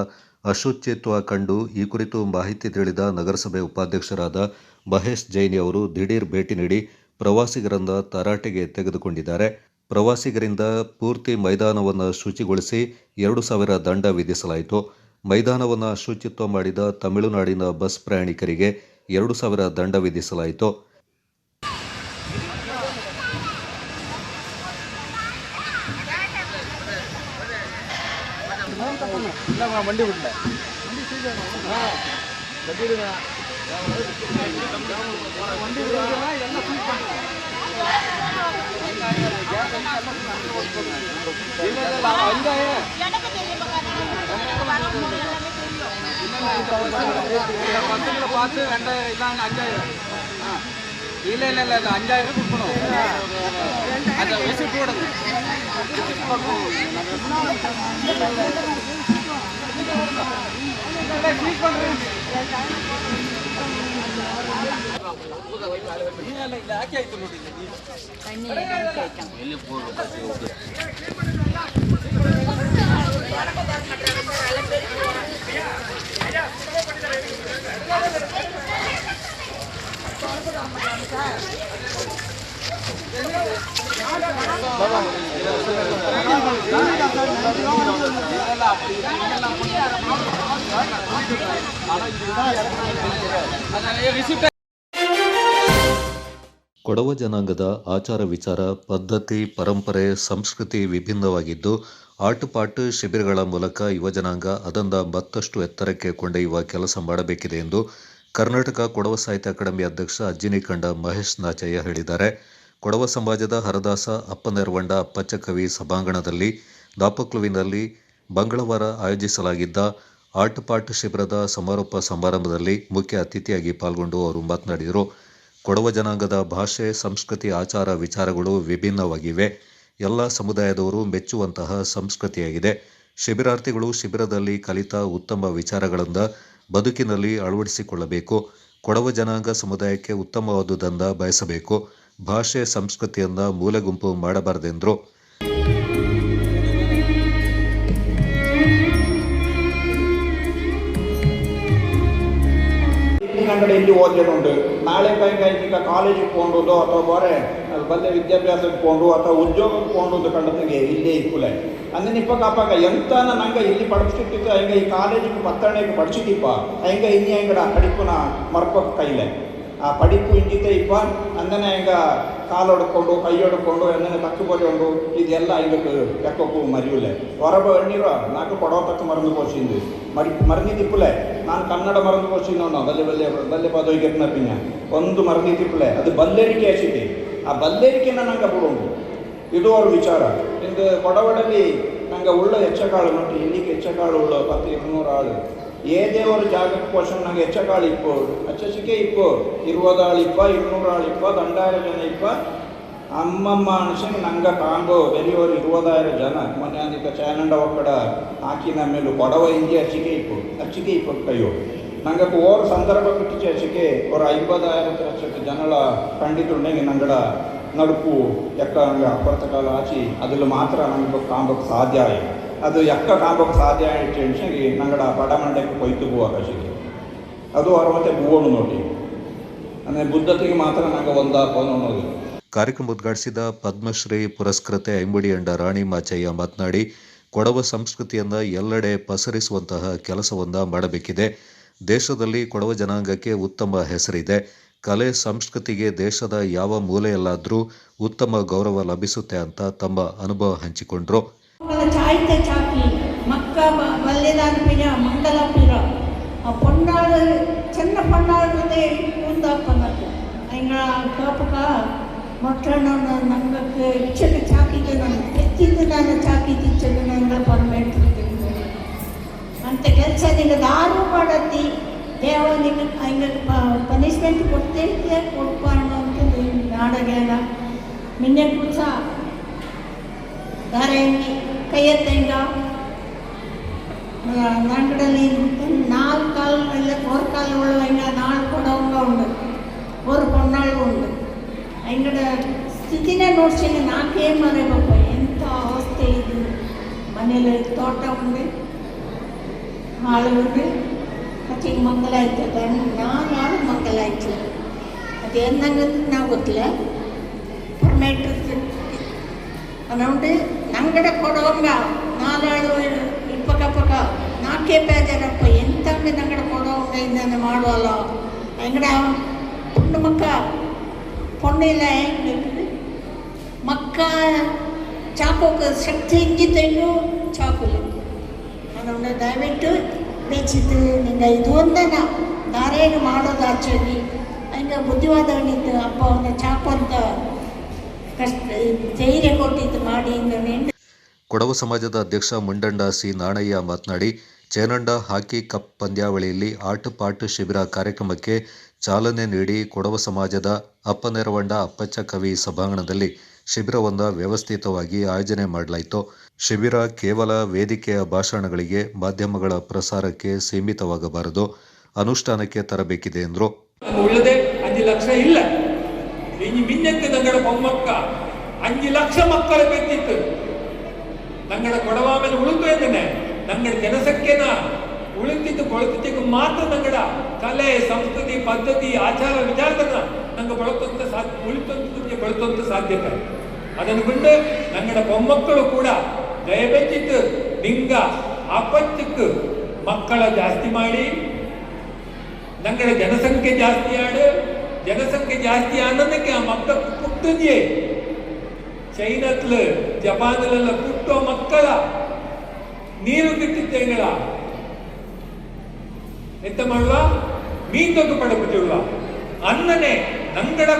ಅಶುಚಿತ್ವ ಕಂಡು ಈ ಕುರಿತು ಮಾಹಿತಿ ತಿಳಿದ ನಗರಸಭೆ ಉಪಾಧ್ಯಕ್ಷರಾದ ಮಹೇಶ್ ಜೈನಿ ಅವರು ದಿಢೀರ್ ಭೇಟಿ ನೀಡಿ ಪ್ರವಾಸಿಗರನ್ನು ತರಾಟೆಗೆ ತೆಗೆದುಕೊಂಡಿದ್ದಾರೆ. ಪ್ರವಾಸಿಗರಿಂದ ಪೂರ್ತಿ ಮೈದಾನವನ್ನು ಶುಚಿಗೊಳಿಸಿ 2,000 ದಂಡ ವಿಧಿಸಲಾಯಿತು. ಮೈದಾನವನ್ನು ಅಶುಚಿತ್ವ ಮಾಡಿದ ತಮಿಳುನಾಡಿನ ಬಸ್ ಪ್ರಯಾಣಿಕರಿಗೆ 2,000 ದಂಡ ವಿಧಿಸಲಾಯಿತು. ಕೊಡವ ಜನಾಂಗದ ಆಚಾರ ವಿಚಾರ, ಪದ್ಧತಿ, ಪರಂಪರೆ, ಸಂಸ್ಕೃತಿ ವಿಭಿನ್ನವಾಗಿದ್ದು ಆಟಪಾಟ ಶಿಬಿರಗಳ ಮೂಲಕ ಯುವಜನಾಂಗ ಅದನ್ನು ಮತ್ತಷ್ಟು ಎತ್ತರಕ್ಕೆ ಕೊಂಡೊಯ್ಯುವ ಕೆಲಸ ಮಾಡಬೇಕಿದೆ ಎಂದು ಕರ್ನಾಟಕ ಕೊಡವ ಸಾಹಿತ್ಯ ಅಕಾಡೆಮಿ ಅಧ್ಯಕ್ಷ ಅಜ್ಜಿನಿಕಂಡ ಮಹೇಶ್ ನಾಚಯ್ಯ ಹೇಳಿದ್ದಾರೆ. ಕೊಡವ ಸಮಾಜದ ಹರದಾಸ ಅಪ್ಪನೆರವಂಡ ಅಪ್ಪಚ್ಚ ಕವಿ ಸಭಾಂಗಣದಲ್ಲಿ ದಾಪಕ್ಲುವಿನಲ್ಲಿ ಮಂಗಳವಾರ ಆಯೋಜಿಸಲಾಗಿದ್ದ ಆಟಪಾಟ ಶಿಬಿರದ ಸಮಾರೋಪ ಸಮಾರಂಭದಲ್ಲಿ ಮುಖ್ಯ ಅತಿಥಿಯಾಗಿ ಪಾಲ್ಗೊಂಡು ಅವರು ಮಾತನಾಡಿದರು. ಕೊಡವ ಜನಾಂಗದ ಭಾಷೆ, ಸಂಸ್ಕೃತಿ, ಆಚಾರ ವಿಚಾರಗಳು ವಿಭಿನ್ನವಾಗಿವೆ. ಎಲ್ಲ ಸಮುದಾಯದವರು ಮೆಚ್ಚುವಂತಹ ಸಂಸ್ಕೃತಿಯಾಗಿದೆ. ಶಿಬಿರಾರ್ಥಿಗಳು ಶಿಬಿರದಲ್ಲಿ ಕಲಿತ ಉತ್ತಮ ವಿಚಾರಗಳನ್ನು ಬದುಕಿನಲ್ಲಿ ಅಳವಡಿಸಿಕೊಳ್ಳಬೇಕು. ಕೊಡವ ಜನಾಂಗ ಸಮುದಾಯಕ್ಕೆ ಉತ್ತಮವಾದುದನ್ನು ಬಯಸಬೇಕು. ಭಾಷೆ, ಸಂಸ್ಕೃತಿಯನ್ನು ಮೂಲೆಗುಂಪು ಮಾಡಬಾರದೆಂದರು. ಕನ್ನಡ ಇಲ್ಲಿ ಓದಿಕೊಂಡು ನಾಳೆ ಈಗ ಕಾಲೇಜಿಗೆ ಕೊಂಡೋದು ಅಥವಾ ಬೇರೆ ಬಲ್ಲೆ ವಿದ್ಯಾಭ್ಯಾಸಕ್ಕೆ ಕೊಂಡು ಅಥವಾ ಉದ್ಯೋಗಕ್ಕೆ ಕೊಂಡೋದು ಕಂಡತಿಗೆ ಇಲ್ಲೇ ಇಕ್ಕುಲೆ ಅಂದಿನ ಇಪ್ಪಕ್ಕ ಎಂತನ ನಂಗೆ ಇಲ್ಲಿ ಪಡಿಸ್ತಿತ್ತು ಹಂಗೆ ಈ ಕಾಲೇಜಿಗೆ ಪತ್ತಣೆಗೆ ಪಡಿಸಿದಿಪ್ಪ ಹಂಗೆ ಇನ್ನಿ ಹೆಂಗಡ ಪಡಿಪುನ ಮರ್ಕೋಕ್ ಕೈಲೆ ಆ ಪಡಿಪು ಇಂಜಿತೆ ಇಪ್ಪ ಅಂದನೆ ಹೆಂಗ ಕಾಲು ಹೊಡ್ಕೊಂಡು ಕೈ ಹೊಡ್ಕೊಂಡು ಎಂದನೆ ತಕ್ಕ ಬರೆಯೋಂಡು ಇದೆಲ್ಲ ಹಿಂಗೆ ಎಕ್ಕೋಕು ಮರಿಯುಲೆ ಹೊರಬ ಎಣ್ಣೀರ ನಾಲ್ಕು ಕೊಡವ ತಕ್ಕ ಮರಂದು ಕೋಸಿಂದು ಮರನಿ ತಿಪ್ಪುಲೆ ನಾನು ಕನ್ನಡ ಮರಂದು ಕೋಸಿನೋ ಬಲ್ಲೆ ಪದೋಯ್ಗೆರ್ನ ಪಿನ್ನ ಒಂದು ಮರನಿ ತಿಪ್ಪುಲೆ ಅದು ಬಲ್ಲೇರಿಕೆ ಹಸಿದೆ ಆ ಬಲ್ಲೇರಿಕೆನ ನಂಗೆ ಬಿಡೋದು ಇದು ಅವ್ರ ವಿಚಾರ ಇಂದು ಕೊಡವಡಲ್ಲಿ ನಂಗೆ ಉಳ್ಳ ಹೆಚ್ಚಕಾಳು ಮತ್ತು ಇಲ್ಲಿಗೆ ಹೆಚ್ಚಕಾಳು ಉಳ್ಳ 10-200 ಆಳು ಏದೇ ಒಂದು ಜಾಗಕ್ಕೆ ಕೋಶನ್ ನಂಗೆ ಹೆಚ್ಚಕಾಳು ಇಪ್ಪು ಅಚ್ಚಸಿಕೆ ಇಪ್ಪು 20 ಆಳು ಇಪ್ಪ 200 ಆಳು ಇಪ್ಪ 2000 ಜನ ಇಪ್ಪ ಅಮ್ಮಮ್ಮ ಅನಿಸಿಗೆ ನಂಗೆ ಕಾಂಬು ಬೆರಿಯೋರು 20,000 ಜನ ಮೊನ್ನೆ ಅಂದಿದ್ದ ಚಾನಂಡ ಒಕ್ಕಡ ಹಾಕಿನ ಮೇಲೂ ಕೊಡವ ಇಂಜಿ ಅಚ್ಚಿಗೆ ಇಪ್ಪತ್ತೈಯೋ ನಂಗೆ ಓರ್ ಸಂದರ್ಭ ಬಿಟ್ಟಿச்சு ಅಚ್ಚಿಗೆ ஒரு 50,000 ಜನಳ ಕಂಡಿದ್ದುಂಡೆಗೆ ನಂಗಡ ನಡುಪು ಎಕ್ಕ ನಂಗೆ ಅಪ್ಪರ್ತ ಕಾಲ ಆಚಿ ಅದ್ರಲ್ಲಿ ಮಾತ್ರ ನಂಗೆ ಕಾಂಬಕ್ಕೆ ಸಾಧ್ಯ ಆಯ್ತು ಅದು ಎಕ್ಕ ಕಾಂಬಕ್ಕೆ ಸಾಧ್ಯ ಆಯ್ತು ಅನ್ಸಿಗೆ ನಂಗಡ ಪಡಮಂಡಕ್ಕೆ ಕೊಯ್ತು ಹೋಗಕ್ಕೆ ಅಚ್ಚಿಗೆ ಅದು ಅವ್ರ ಮತ್ತೆ ಬೂವಣು ನೋಡಿ ಅಂದರೆ ಬುದ್ಧತೆಗೆ ಮಾತ್ರ ನಂಗೆ ಒಂದಾಪನು ಅನ್ನೋದು. ಕಾರ್ಯಕ್ರಮ ಉದ್ಘಾಟಿಸಿದ ಪದ್ಮಶ್ರೀ ಪುರಸ್ಕೃತೆ ಐಂಬುಡಿಯಂಡ ರಾಣಿ ಮಾಚಯ್ಯ ಮಾತನಾಡಿ, ಕೊಡವ ಸಂಸ್ಕೃತಿಯನ್ನು ಎಲ್ಲೆಡೆ ಪಸರಿಸುವಂತಹ ಕೆಲಸವನ್ನ ಮಾಡಬೇಕಿದೆ. ದೇಶದಲ್ಲಿ ಕೊಡವ ಜನಾಂಗಕ್ಕೆ ಉತ್ತಮ ಹೆಸರಿದೆ. ಕಲೆ ಸಂಸ್ಕೃತಿಗೆ ದೇಶದ ಯಾವ ಮೂಲೆಯಲ್ಲಾದರೂ ಉತ್ತಮ ಗೌರವ ಲಭಿಸುತ್ತೆ ಅಂತ ತಮ್ಮ ಅನುಭವ ಹಂಚಿಕೊಂಡ್ರು. చిన్న పండుగ ఉందాపన్నట్టు ఇంకా కాపుక మొట్టను ನಂಗೆ ಇಚ್ಚಕ್ಕೆ ಚಾಕಿದ್ದು ನಾನು ಎತ್ತಿದ್ದು ನಾನು ಚಾಕಿದ್ದು ಇಚ್ಚಕ್ಕೆ ನಂಗೆ ಪರ್ಮೆಂಟ್ ಅಂತ ಕೆಲಸ ನಿಂಗೆ ದಾರು ಮಾಡತ್ತಿ ದೇವ ನಿಂಗೆ ಹಂಗೆ ಪನಿಷ್ಮೆಂಟ್ ಕೊಡ್ತೈತೆ ಕೊಡ್ಪಾಣ ಅಂತ ನಾಡಗೇನ ಮಿನ್ನೆ ಕೂಸ ದಾರ ಹೆಂಗಿ ಕೈ ಎತ್ತಂಗ ನಂಗಡಲ್ಲಿ 4 ಕಾಲು ಇಲ್ಲ 4 ಕಾಲು ಉಳ್ಳುವಂಗ 4 ಕೊಡವಂಗ ಉಂಡು 1 పొన్నాళ్ళు ಉಂಡು ಅಂಗಡ ಸ್ಥಿತಿನೇ ನೋಡ್ಸಿಲ್ಲ. ನಾಕೇನು ಮರೆಯಪ್ಪ ಎಂಥ ಅವಸ್ಥೆ ಇದು. ಮನೇಲಿ ತೋಟ ಉಂಡು ಹಾಳು ಉಂಡು ಅಚ್ಚಿಗೆ ಮಂಗಲ ಆಯ್ತದ ನಾನು ಮಂಗಲ ಆಯ್ತು ಅದು ಏನಂಗೆ ನಾವು ಗೊತ್ತಿಲ್ಲ ಪರ್ಮೇಟ್ ಅನ್ನೋಂಡು ನಂಗಡ ಕೊಡವಂಗ 4 ಪಕ್ಕ ನಾಲ್ಕೇ ಬೇಜಾರಪ್ಪ ಎಂತಂಗೆ ನಂಗಡ ಕೊಡೋಂಗ ಇಂದ ಮಾಡುವಲ್ಲ ಅಂಗಡ ಪುಣ್ಣ ಮಕ್ಕ ಪೊಣ್ಣಿಲ್ಲ ಹೆಂಗೆ ಮಕ್ಕ ಚಾಕೋಕ್ಕೆ ಶಕ್ತಿ ಹಿಂಗಿದ್ದೂ ಚಾಕುಲಿ ಅದನ್ನು ದಯವಿಟ್ಟು ಬೇಚಿದ್ದು ನಿಂಗೆ ಇದು ಒಂದನ ದಾರೇನು ಮಾಡೋದು ಆಚೆಗೆ ಹಂಗೆ ಬುದ್ಧಿವಾದವನಿದ್ದು ಅಪ್ಪ ಅವನ ಚಾಕು ಅಂತ ಕಷ್ಟ ಧೈರ್ಯ ಕೊಟ್ಟಿದ್ದು ಮಾಡಿ ಹಿಂಗೆ. ಕೊಡವ ಸಮಾಜದ ಅಧ್ಯಕ್ಷ ಮುಂಡಂಡ ಸಿ ನಾಣಯ್ಯ ಮಾತನಾಡಿ, ಚೇನಂಡ ಹಾಕಿ ಕಪ್ ಪಂದ್ಯಾವಳಿಯಲ್ಲಿ ಆಟಪಾಠ ಶಿಬಿರ ಕಾರ್ಯಕ್ರಮಕ್ಕೆ ಚಾಲನೆ ನೀಡಿ ಕೊಡವ ಸಮಾಜದ ಅಪ್ಪನೆರವಂಡ ಅಪ್ಪಚ್ಚ ಕವಿ ಸಭಾಂಗಣದಲ್ಲಿ ಶಿಬಿರವನ್ನು ವ್ಯವಸ್ಥಿತವಾಗಿ ಆಯೋಜನೆ ಮಾಡಲಾಯಿತು. ಶಿಬಿರ ಕೇವಲ ವೇದಿಕೆಯ ಭಾಷಣಗಳಿಗೆ, ಮಾಧ್ಯಮಗಳ ಪ್ರಸಾರಕ್ಕೆ ಸೀಮಿತವಾಗಬಾರದು, ಅನುಷ್ಠಾನಕ್ಕೆ ತರಬೇಕಿದೆ ಎಂದರು. ಉಳ್ಳದೆ 5 ಲಕ್ಷ ಇಲ್ಲ ಮಿನ್ನಕ್ಕೆ ನಂಗಡ ಬೊಮ್ಮಕ್ಕ 5 ಲಕ್ಷ ಮಕ್ಕಳ ಬೇಕಿತ್ತು. ನಂಗಡ ಕೊಡವ ಮೇಲೆ ಉಳಿದು ಇದ್ದೇನೆ ನಂಗಡ ಜನಸಂಖ್ಯೆನ ಉಳಿತಿದ್ದು ಕೊಳತಿದ್ದಕ್ಕೆ ಮಾತ್ರ ನಂಗಡ ಕಲೆ ಸಂಸ್ಕೃತಿ ಪದ್ಧತಿ ಆಚಾರ ವಿಚಾರದನ್ನ ನಂಗೆ ಬಳತಂತ ಸಾಧ್ಯತೆ ಅದನ್ನು ಬಿಟ್ಟು ನಂಗಡ ಮೊಮ್ಮಕ್ಕಳು ಕೂಡ ದಯಬೆಚ್ಚಿತ್ತು ನಿಂಗ ಅಪ್ಪಚ್ಚಕ್ಕೆ ಮಕ್ಕಳ ಜಾಸ್ತಿ ಮಾಡಿ ನಂಗಡ ಜನಸಂಖ್ಯೆ ಜಾಸ್ತಿ ಅನ್ನೋದಕ್ಕೆ ಆ ಮಕ್ಕಳ ಪುಟ್ಟಿದೆಯೇ ಚೈನಾತ್ಲು ಜಪಾನಲ್ಲೆಲ್ಲ ಪುಟ್ಟೋ ಮಕ್ಕಳ ನೀರು ಕಿಟ್ಟಿದ್ದೇಗಳ ಎಂತ ಮಾಡುವ ಮೀನ್ದೊಂದು ಪಡಬಿಟ್ಟಿರುವ ಅನ್ನನೆ ನಂಗಡ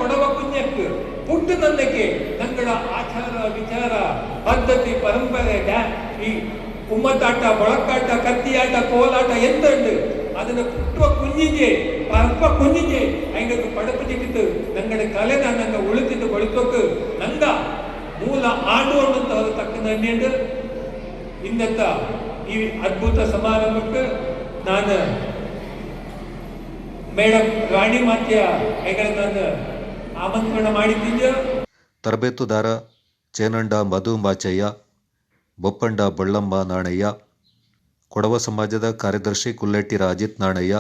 ಕೊಡವ ಕುഞ്ഞಕ್ಕೆ ಪುಟ್ಟು ನಂದಕ್ಕೆ ನಂಗಡ ಆಚಾರ ವಿಚಾರ ಪದ್ಧತಿ ಪರಂಪರೆ ಈ ಕುಮ್ಮತ್ತಾಟ ಮೊಳಕಾಟ ಕತ್ತಿಯಾಟ ಕೋಲಾಟ ಎಂತ ಉಂಟು ಅದನ್ನು ಪುಟ್ಟುವ ಕುഞ്ഞിಗೆ ಪರಪ ಕುഞ്ഞിಗೆ ಹಂಗಕ್ಕೆ ಪಡಪಟ್ಟಿತ್ತು ನಂಗಡ ಕಲೆನ ನಂಗೆ ಉಳಿತಿದ್ದು ಬಳಸೋಕೆ ನಂಗ ಮೂಲ ಆಡು ಅನ್ನುವಂತಹ ತಕ್ಕಂಡು ಇಂದತ್ತ ಈ ಅದ್ಭುತ ಸಮಾರಂಭಕ್ಕೆ ನಾನು ಮೇಡಮ್ ರಾಣಿ ಮಾತ್ಯ ನಾನು ಆಮಂತ್ರಣ ಮಾಡಿದ್ದೆ. ತರಬೇತುದಾರ ಚೇನಂಡ ಮಧು ಮಾಚಯ್ಯ, ಬೊಪ್ಪಂಡ ಬಳ್ಳಮ್ಮ ನಾಣಯ್ಯ, ಕೊಡವ ಸಮಾಜದ ಕಾರ್ಯದರ್ಶಿ ಕುಲ್ಲೆಟ್ಟಿರ ಅಜಿತ್ ನಾಣಯ್ಯ,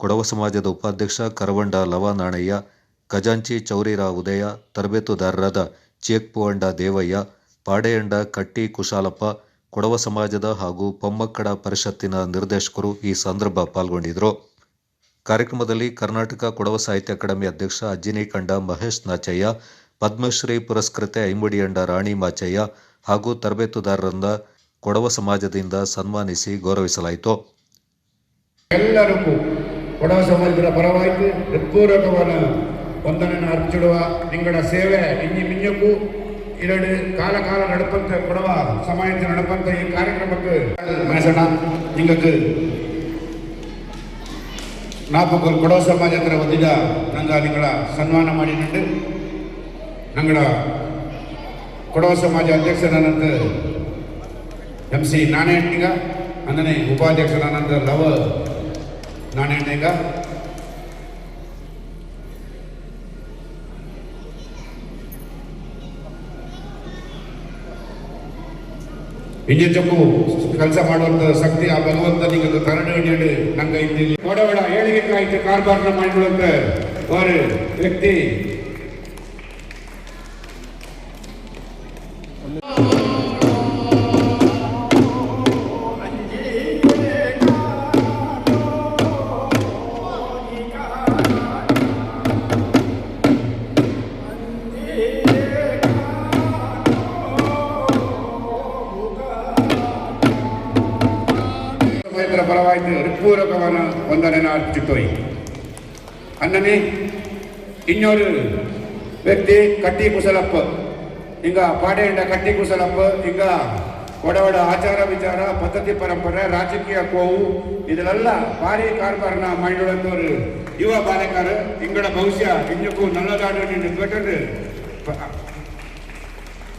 ಕೊಡವ ಸಮಾಜದ ಉಪಾಧ್ಯಕ್ಷ ಕರವಂಡ ಲವ ನಾಣಯ್ಯ, ಖಜಾಂಚಿ ಚೌರಿರ ಉದಯ, ತರಬೇತುದಾರರಾದ ಚೇಕ್ಪುವಂಡ ದೇವಯ್ಯ, ಪಾಡೆಯಂಡ ಕಟ್ಟಿ ಕುಶಾಲಪ್ಪ, ಕೊಡವ ಸಮಾಜದ ಹಾಗೂ ಪೊಮ್ಮಕ್ಕಡ ಪರಿಷತ್ತಿನ ನಿರ್ದೇಶಕರು ಈ ಸಂದರ್ಭ ಪಾಲ್ಗೊಂಡಿದ್ದರು. ಕಾರ್ಯಕ್ರಮದಲ್ಲಿ ಕರ್ನಾಟಕ ಕೊಡವ ಸಾಹಿತ್ಯ ಅಕಾಡೆಮಿ ಅಧ್ಯಕ್ಷ ಅಜ್ಜಿನಿಕಂಡ ಮಹೇಶ್ ನಾಚಯ್ಯ, ಪದ್ಮಶ್ರೀ ಪುರಸ್ಕೃತೆ ಐಂಬುಡಿಯಂಡ ರಾಣಿ ಮಾಚಯ್ಯ ಹಾಗೂ ತರಬೇತುದಾರರನ್ನ ಕೊಡವ ಸಮಾಜದಿಂದ ಸನ್ಮಾನಿಸಿ ಗೌರವಿಸಲಾಯಿತು. ಎಲ್ಲರಿಗೂ ಕೊಡವ ಸಮಾಜದ ಪರವಾಗಿ ಹೃತ್ಪೂರ್ವಕವಾದ ವಂದನೆಯನ್ನು ಅರ್ಪಿಸಿಡುವ ನಿಂಗಳ ಸೇವೆ ಇನ್ನಿ ಮಿಂಜಕ್ಕೂ ಎರಡು ಕಾಲ ನಡಪಂತ ಕೊಡವ ಸಮಾಜ ನಡಪಂತ ಈ ಕಾರ್ಯಕ್ರಮಕ್ಕೆ ಮೇಸಣ ನಿಂಗಕ್ಕೆ ನಾಪು ಕೊಡವ ಸಮಾಜದ ವತಿದ ನಂಗೆ ನಿಂಗಳ ಸನ್ಮಾನ ಮಾಡಿಕೊಂಡು ನಂಗಡ ಕೊಡವ ಸಮಾಜ ಅಧ್ಯಕ್ಷರಾನಂತ MC ನಾಣೆಹಟ್ಟಿಗ ಅಂದನೆ ಉಪಾಧ್ಯಕ್ಷರಾನಂತ ಲವ ನಾಣೆಹಟ್ಟಿಗ ಇಂಜಿಂಚಕ್ಕೂ ಕೆಲಸ ಮಾಡುವಂತ ಶಕ್ತಿ ಆ ಭಗವಂತನಿಗೆ ಕರುಣೆ ನಂಗೆ ಇಲ್ಲಿ ಒಡವಡ ಏಳಿಗೆ ಕಾಯ್ತು ಕಾರ್ಬಾರ್ನ ಮಾಡಿಕೊಳ್ಳುವಂತ ஒரு ವ್ಯಕ್ತಿ ಪರವಾಯಿತು ಹೃತ್ಪೂರ್ವಕವಾದ ವಂದನೆಯನ್ನು ಅರ್ಪಿಸುತ್ತೋಯ್ ಅನ್ನನೆ ಇನ್ನೊರು ವ್ಯಕ್ತಿ ಕಟ್ಟಿ ಕುಸಲಪ್ಪ ಹಿಂಗ ಪಾಡೆಂಡ ಕಟ್ಟಿ ಕುಸಲಪ್ಪ ಹಿಂಗ ಒಡವಡ ಆಚಾರ ವಿಚಾರ ಪದ್ಧತಿ ಪರಂಪರೆ ರಾಜಕೀಯ ಕೋವು ಇದೆಲ್ಲ ಭಾರಿ ಕಾರ್ಬಾರ್ನ ಮಾಡಿರುವಂತವರು ಯುವ ಬಾಲಕರ ಇಂಗಡ ಭವಿಷ್ಯ ಇನ್ನಕ್ಕೂ ನಲ್ಲದಾಡು ಬೆಟ್ಟರು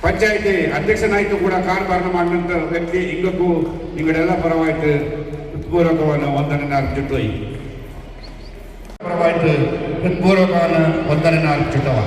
ಪಂಚಾಯಿತಿ ಅಧ್ಯಕ್ಷನಾಯ್ತು ಕೂಡ ಕಾರ್ಬಾರ್ನ ಮಾಡಿದಂಥ ವ್ಯಕ್ತಿ ಇಂಗಕ್ಕೂ ಇಂಗಡೆಲ್ಲ ಪರವಾಯ್ತು ಹೃತ್ಪೂರ್ವಕವಾದ ವಂದನೆಯನ್ನು ಅರ್ಪಿಸುತ್ತೋಯ್ ಪರವಾಯ್ತು ಹೃತ್ಪೂರ್ವಕವಾದ ವಂದನೆಯನ್ನು ಅರ್ಪಿಸುತ್ತವ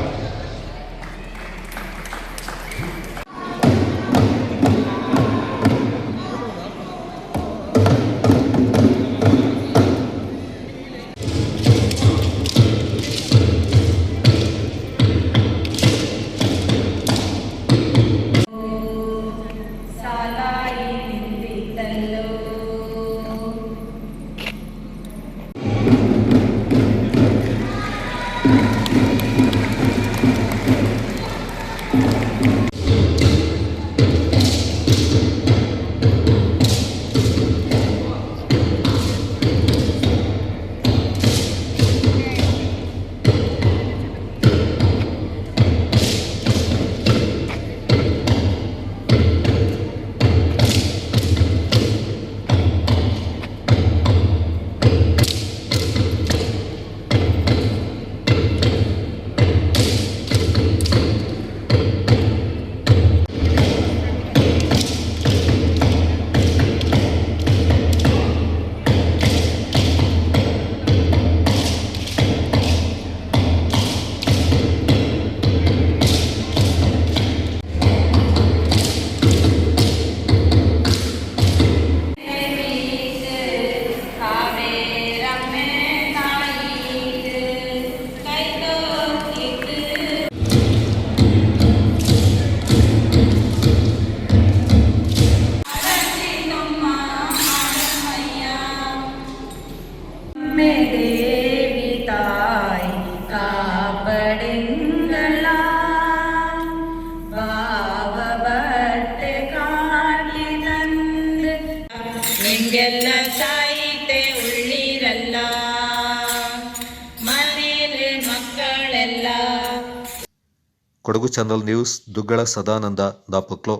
ಕೊಡಗು ಚಾನಲ್ ನ್ಯೂಸ್ ದುಗ್ಗಳ ಸದಾನಂದ ದಾಪಕ್ಲೋ.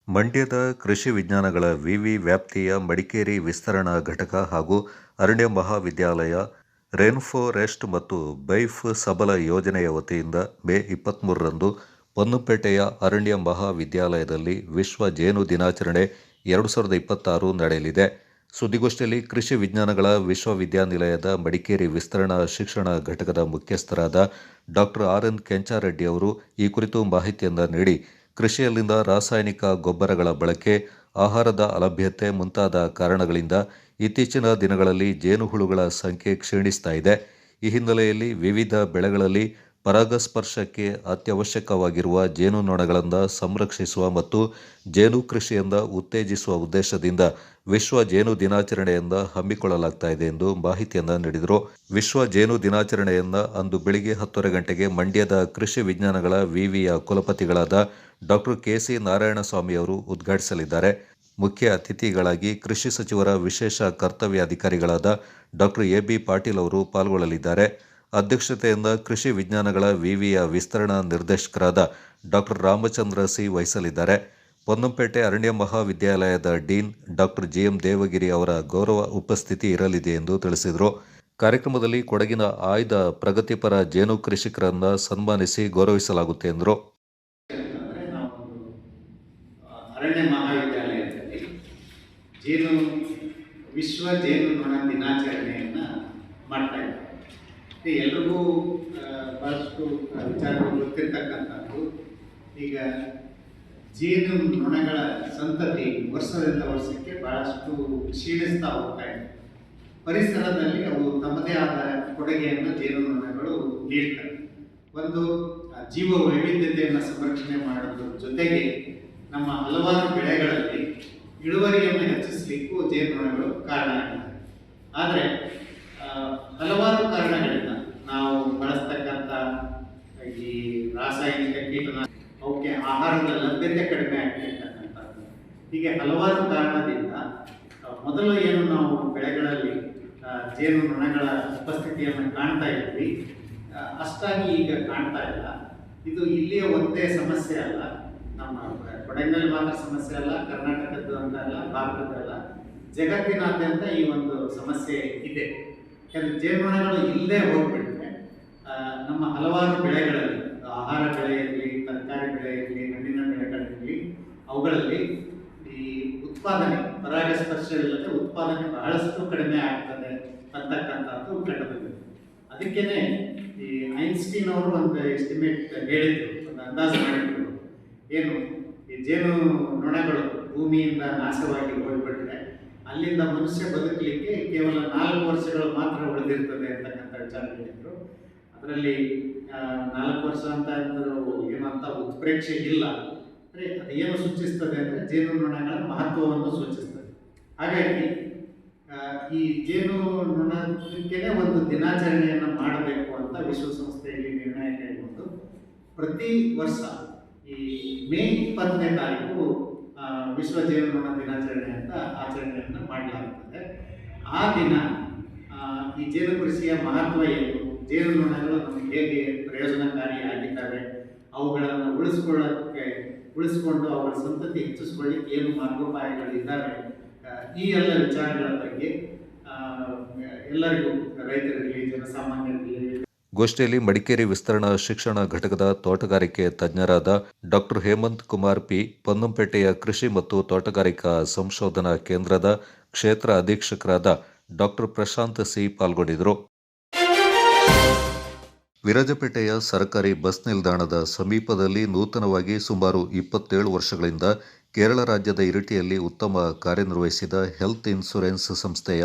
ಮಂಡ್ಯದ ಕೃಷಿ ವಿಜ್ಞಾನಗಳ ವಿವಿ ವ್ಯಾಪ್ತಿಯ ಮಡಿಕೇರಿ ವಿಸ್ತರಣಾ ಘಟಕ ಹಾಗೂ ಅರಣ್ಯ ಮಹಾವಿದ್ಯಾಲಯ ರೇನ್ಫಾರೆಸ್ಟ್ ಮತ್ತು ಬೈಫ್ ಸಬಲ ಯೋಜನೆಯ ವತಿಯಿಂದ ಮೇ 23ರಂದು ಪೊನ್ನಂಪೇಟೆಯ ಅರಣ್ಯ ಮಹಾವಿದ್ಯಾಲಯದಲ್ಲಿ ವಿಶ್ವ ಜೇನು ದಿನಾಚರಣೆ 2026 ನಡೆಯಲಿದೆ. ಸುದ್ದಿಗೋಷ್ಠಿಯಲ್ಲಿ ಕೃಷಿ ವಿಜ್ಞಾನಗಳ ವಿಶ್ವವಿದ್ಯಾನಿಲಯದ ಮಡಿಕೇರಿ ವಿಸ್ತರಣಾ ಶಿಕ್ಷಣ ಘಟಕದ ಮುಖ್ಯಸ್ಥರಾದ ಡಾಕ್ಟರ್ RN ಕೆಂಚಾರೆಡ್ಡಿ ಅವರು ಈ ಕುರಿತು ಮಾಹಿತಿಯನ್ನು ನೀಡಿ, ಕೃಷಿಯಲ್ಲಿಂದ ರಾಸಾಯನಿಕ ಗೊಬ್ಬರಗಳ ಬಳಕೆ, ಆಹಾರದ ಅಲಭ್ಯತೆ ಮುಂತಾದ ಕಾರಣಗಳಿಂದ ಇತ್ತೀಚಿನ ದಿನಗಳಲ್ಲಿ ಜೇನುಹುಳುಗಳ ಸಂಖ್ಯೆ ಕ್ಷೀಣಿಸ್ತಾ ಇದೆ. ಈ ಹಿನ್ನೆಲೆಯಲ್ಲಿ ವಿವಿಧ ಬೆಳೆಗಳಲ್ಲಿ ಪರಾಗಸ್ಪರ್ಶಕ್ಕೆ ಅತ್ಯವಶ್ಯಕವಾಗಿರುವ ಜೇನುನೊಣಗಳನ್ನು ಸಂರಕ್ಷಿಸುವ ಮತ್ತು ಜೇನು ಕೃಷಿಯನ್ನು ಉತ್ತೇಜಿಸುವ ಉದ್ದೇಶದಿಂದ ವಿಶ್ವ ಜೇನು ದಿನಾಚರಣೆಯನ್ನು ಹಮ್ಮಿಕೊಳ್ಳಲಾಗ್ತಾ ಇದೆ ಎಂದು ಮಾಹಿತಿಯನ್ನು ನೀಡಿದರು. ವಿಶ್ವ ಜೇನು ದಿನಾಚರಣೆಯನ್ನು ಅಂದು ಬೆಳಿಗ್ಗೆ 10 ಗಂಟೆಗೆ ಮಂಡ್ಯದ ಕೃಷಿ ವಿಜ್ಞಾನಗಳ ವಿವಿಯ ಕುಲಪತಿಗಳಾದ ಡಾಕ್ಟರ್ KC ನಾರಾಯಣಸ್ವಾಮಿ ಅವರು ಉದ್ಘಾಟಿಸಲಿದ್ದಾರೆ. ಮುಖ್ಯ ಅತಿಥಿಗಳಾಗಿ ಕೃಷಿ ಸಚಿವರ ವಿಶೇಷ ಕರ್ತವ್ಯಾಧಿಕಾರಿಗಳಾದ ಡಾಕ್ಟರ್ AB ಪಾಟೀಲ್ ಅವರು ಪಾಲ್ಗೊಳ್ಳಲಿದ್ದಾರೆ. ಅಧ್ಯಕ್ಷತೆಯಿಂದ ಕೃಷಿ ವಿಜ್ಞಾನಗಳ ವಿವಿಯ ವಿಸ್ತರಣಾ ನಿರ್ದೇಶಕರಾದ ಡಾಕ್ಟರ್ ರಾಮಚಂದ್ರ C ವಹಿಸಲಿದ್ದಾರೆ. ಪೊನ್ನಂಪೇಟೆ ಅರಣ್ಯ ಮಹಾವಿದ್ಯಾಲಯದ ಡೀನ್ ಡಾಕ್ಟರ್ GM ದೇವಗಿರಿ ಅವರ ಗೌರವ ಉಪಸ್ಥಿತಿ ಇರಲಿದೆ ಎಂದು ತಿಳಿಸಿದರು. ಕಾರ್ಯಕ್ರಮದಲ್ಲಿ ಕೊಡಗಿನ ಆಯ್ದ ಪ್ರಗತಿಪರ ಜೇನು ಕೃಷಿಕರನ್ನ ಸನ್ಮಾನಿಸಿ ಗೌರವಿಸಲಾಗುತ್ತೆ ಎಂದರು. ಅರಣ್ಯ ಮಹಾವಿದ್ಯಾಲಯದಲ್ಲಿ ವಿಶ್ವ ಜೇನುನೊಣ ದಿನಾಚರಣೆಯನ್ನು ಮಾಡ್ತಾ ಇದ್ದಾರೆ. ಎಲ್ರಿಗೂ ಬಹಳಷ್ಟು ವಿಚಾರಗಳು ಗೊತ್ತಿರ್ತಕ್ಕಂಥದ್ದು. ಈಗ ಜೇನು ನೊಣಗಳ ಸಂತತಿ ವರ್ಷದಿಂದ ವರ್ಷಕ್ಕೆ ಬಹಳಷ್ಟು ಕ್ಷೀಣಿಸ್ತಾ ಹೋಗ್ತಾ ಇದೆ. ಪರಿಸರದಲ್ಲಿ ಅವು ತಮ್ಮದೇ ಆದ ಕೊಡುಗೆಯನ್ನು ಜೇನುನೊಣಗಳು ನೀಡ್ತವೆ. ಒಂದು ಜೀವ ವೈವಿಧ್ಯತೆಯನ್ನು ಸಂರಕ್ಷಣೆ ಮಾಡೋದ್ರ ಜೊತೆಗೆ ನಮ್ಮ ಹಲವಾರು ಬೆಳೆಗಳಲ್ಲಿ ಇಳುವರಿಯನ್ನು ಹೆಚ್ಚಿಸಲಿಕ್ಕೂ ಜೇನುನೊಣಗಳು ಕಾರಣ ಆಗಿವೆ. ಆದರೆ ಹಲವಾರು ಕಾರಣಗಳಿಂದ ನಾವು ಬಳಸ್ತಕ್ಕಂಥ ಈ ರಾಸಾಯನಿಕ ಕೀಟನಾಶಕ, ಅವಕ್ಕೆ ಆಹಾರದ ಲಭ್ಯತೆ ಕಡಿಮೆ ಆಗಿರ್ತಕ್ಕಂಥದ್ದು, ಹೀಗೆ ಹಲವಾರು ಕಾರಣದಿಂದ ಮೊದಲು ಏನು ನಾವು ಬೆಳೆಗಳಲ್ಲಿ ಜೇನುನೊಣಗಳ ಉಪಸ್ಥಿತಿಯನ್ನು ಕಾಣ್ತಾ ಇದ್ವಿ, ಅಷ್ಟಾಗಿ ಈಗ ಕಾಣ್ತಾ ಇಲ್ಲ. ಇದು ಇಲ್ಲಿಯ ಒಂದೇ ಸಮಸ್ಯೆ ಅಲ್ಲ, ನಮ್ಮ ಕೊಡಗಿನಲ್ಲಿ ಮಾತ್ರ ಸಮಸ್ಯೆ ಅಲ್ಲ, ಕರ್ನಾಟಕದ್ದು ಅಂತ ಅಲ್ಲ, ಭಾರತದಲ್ಲ, ಜಗತ್ತಿನಾದ್ಯಂತ ಈ ಒಂದು ಸಮಸ್ಯೆ ಇದೆ. ಯಾಕಂದರೆ ಜೇನುನೊಣಗಳು ಇಲ್ಲದೆ ಹೋಗ್ಬಿಟ್ರೆ ನಮ್ಮ ಹಲವಾರು ಬೆಳೆಗಳಲ್ಲಿ, ಆಹಾರ ಬೆಳೆ ಇರಲಿ, ತರಕಾರಿ ಬೆಳೆ ಇರಲಿ, ಹಣ್ಣಿನ ಬೆಳೆಗಳಿರಲಿ, ಅವುಗಳಲ್ಲಿ ಈ ಉತ್ಪಾದನೆ, ಪರಾಗಸ್ಪರ್ಶವಿಲ್ಲದೆ ಉತ್ಪಾದನೆ ಬಹಳಷ್ಟು ಕಡಿಮೆ ಆಗ್ತದೆ ಅಂತಕ್ಕಂಥದ್ದು ಕಂಡುಬಂದಿದೆ. ಅದಕ್ಕೇನೆ ಈ ಐನ್ಸ್ಟೀನ್ ಅವರು ಒಂದು ಎಸ್ಟಿಮೇಟ್ ಹೇಳಿದ್ರು, ಒಂದು ಅಂದಾಜು ಮಾಡಿದ್ರು. ಏನು ಈ ಜೇನು ನೊಣಗಳು ಭೂಮಿಯಿಂದ ನಾಶವಾಗಿ ಹೋಗ್ಬಿಟ್ರೆ ಅಲ್ಲಿಂದ ಮನುಷ್ಯ ಬದುಕಲಿಕ್ಕೆ ಕೇವಲ 4 ವರ್ಷಗಳು ಮಾತ್ರ ಉಳಿದಿರ್ತದೆ ಅಂತಕ್ಕಂಥ ವಿಚಾರ ಹೇಳಿದ್ರು. ಅದರಲ್ಲಿ 4 ವರ್ಷ ಅಂತ ಏನಂತ ಉತ್ಪ್ರೇಕ್ಷೆ ಇಲ್ಲ. ಅಂದರೆ ಅದೇನು ಸೂಚಿಸ್ತದೆ ಅಂದರೆ ಜೇನುನೊಣಗಳ ಮಹತ್ವವನ್ನು ಸೂಚಿಸ್ತದೆ. ಹಾಗಾಗಿ ಈ ಜೇನುನೊಣಕ್ಕೆ ಒಂದು ದಿನಾಚರಣೆಯನ್ನು ಮಾಡಬೇಕು ಅಂತ ವಿಶ್ವಸಂಸ್ಥೆಯಲ್ಲಿ ನಿರ್ಣಯ ಕೈಗೊಂಡು ಪ್ರತಿ ವರ್ಷ ಈ ಮೇ 20ನೇ ತಾರೀಕು ವಿಶ್ವ ಜೇನುನೊಣ ದಿನಾಚರಣೆ ಅಂತ ಆಚರಣೆಯನ್ನು ಮಾಡಲಾಗುತ್ತದೆ. ಆ ದಿನ ಈ ಜೇನು ಕೃಷಿಯ ಮಹತ್ವ ಏನು, ಜೇನುನೊಣಗಳು ನಮಗೆ ಹೇಗೆ ಪ್ರಯೋಜನಕಾರಿಯಾಗಿದ್ದಾವೆ, ಅವುಗಳನ್ನು ಉಳಿಸ್ಕೊಂಡು ಅವುಗಳ ಸಂತತಿ ಹೆಚ್ಚಿಸ್ಕೊಳ್ಳಿಕ್ಕೆ ಏನು ಮಾರ್ಗೋಪಾಯಗಳಿದ್ದಾವೆ, ಈ ಎಲ್ಲ ವಿಚಾರಗಳ ಬಗ್ಗೆ ಎಲ್ಲರಿಗೂ, ರೈತರಿರಲಿ, ಜನಸಾಮಾನ್ಯರಿರಲಿ. ಗೋಷ್ಠಿಯಲ್ಲಿ ಮಡಿಕೇರಿ ವಿಸ್ತರಣಾ ಶಿಕ್ಷಣ ಘಟಕದ ತೋಟಗಾರಿಕೆ ತಜ್ಞರಾದ ಡಾಕ್ಟರ್ ಹೇಮಂತ್ ಕುಮಾರ್ ಪಿ, ಪೊನ್ನಂಪೇಟೆಯ ಕೃಷಿ ಮತ್ತು ತೋಟಗಾರಿಕಾ ಸಂಶೋಧನಾ ಕೇಂದ್ರದ ಕ್ಷೇತ್ರ ಅಧೀಕ್ಷಕರಾದ ಡಾಕ್ಟರ್ ಪ್ರಶಾಂತ್ ಸಿ ಪಾಲ್ಗೊಂಡಿದ್ದರು. ವಿರಾಜಪೇಟೆಯ ಸರ್ಕಾರಿ ಬಸ್ ನಿಲ್ದಾಣದ ಸಮೀಪದಲ್ಲಿ ನೂತನವಾಗಿ ಸುಮಾರು 27 ವರ್ಷಗಳಿಂದ ಕೇರಳ ರಾಜ್ಯದ ಇರಿಟಿಯಲ್ಲಿ ಉತ್ತಮ ಕಾರ್ಯನಿರ್ವಹಿಸಿದ ಹೆಲ್ತ್ ಇನ್ಶೂರೆನ್ಸ್ ಸಂಸ್ಥೆಯ